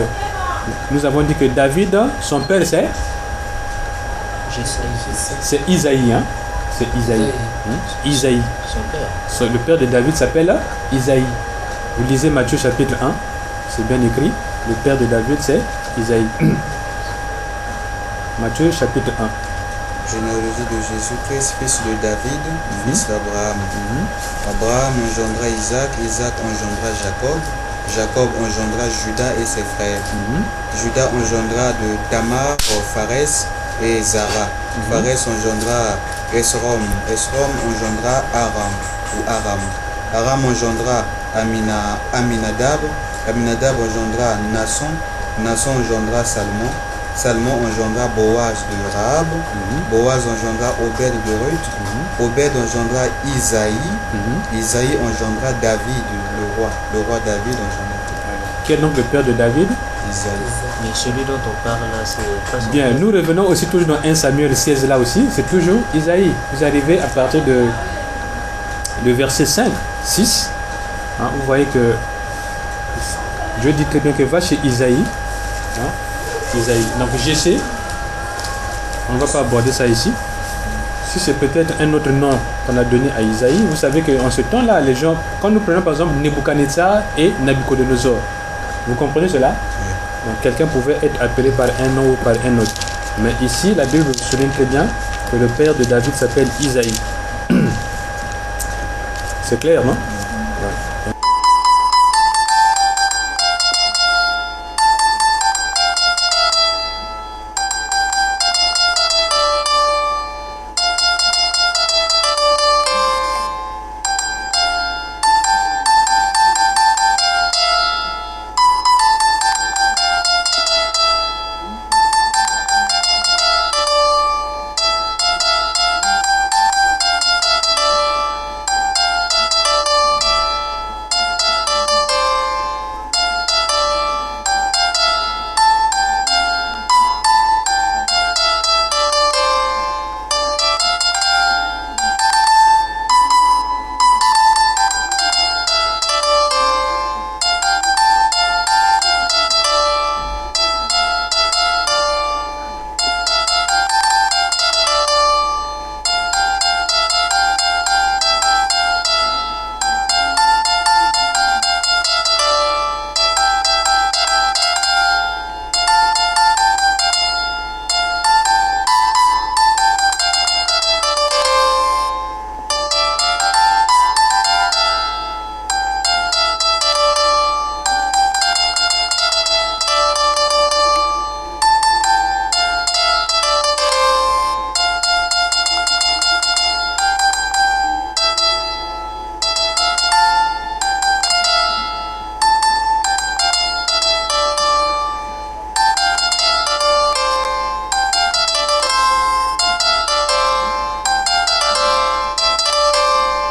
nous avons dit que David, son père c'est Isaïe. Hein? C'est Isaïe. Isaïe. Son père. Le père de David s'appelle Isaïe. Vous lisez Matthieu chapitre 1, c'est bien écrit. Le père de David, c'est Isaïe. Matthieu chapitre 1. Généalogie de Jésus-Christ, fils de David, fils d'Abraham. Abraham engendra Isaac, Isaac engendra Jacob, Jacob engendra Judas et ses frères. Judas engendra de Tamar, Pharès et Zara. Pharès engendra Esrom, Esrom engendra Aram ou Aram. Aram engendra Aminadab, Aminadab engendra Nasson, Nasson engendra Salmon, Salmon engendra Boaz de Rahab, Boaz engendra Obed de Ruth, Obed engendra Isaïe, Isaïe engendra David, le roi David engendra. Qui est donc le père de David? Isaïe. Mais celui dont on parle là, c'est pas son Bien, père. nous revenons aussi toujours dans 1 Samuel 16 là aussi, c'est toujours Isaïe. Vous arrivez à partir de verset 5, 6. Hein, vous voyez que Dieu dit très bien que va chez Isaïe. Hein, Isaïe. Donc Jessé, on ne va pas aborder ça ici. Si c'est peut-être un autre nom qu'on a donné à Isaïe, vous savez qu'en ce temps-là, les gens, quand nous prenons par exemple Nebuchadnezzar et Nabucodonosor, vous comprenez cela? Donc quelqu'un pouvait être appelé par un nom ou par un autre. Mais ici, la Bible souligne très bien que le père de David s'appelle Isaïe. C'est clair, non? Ouais.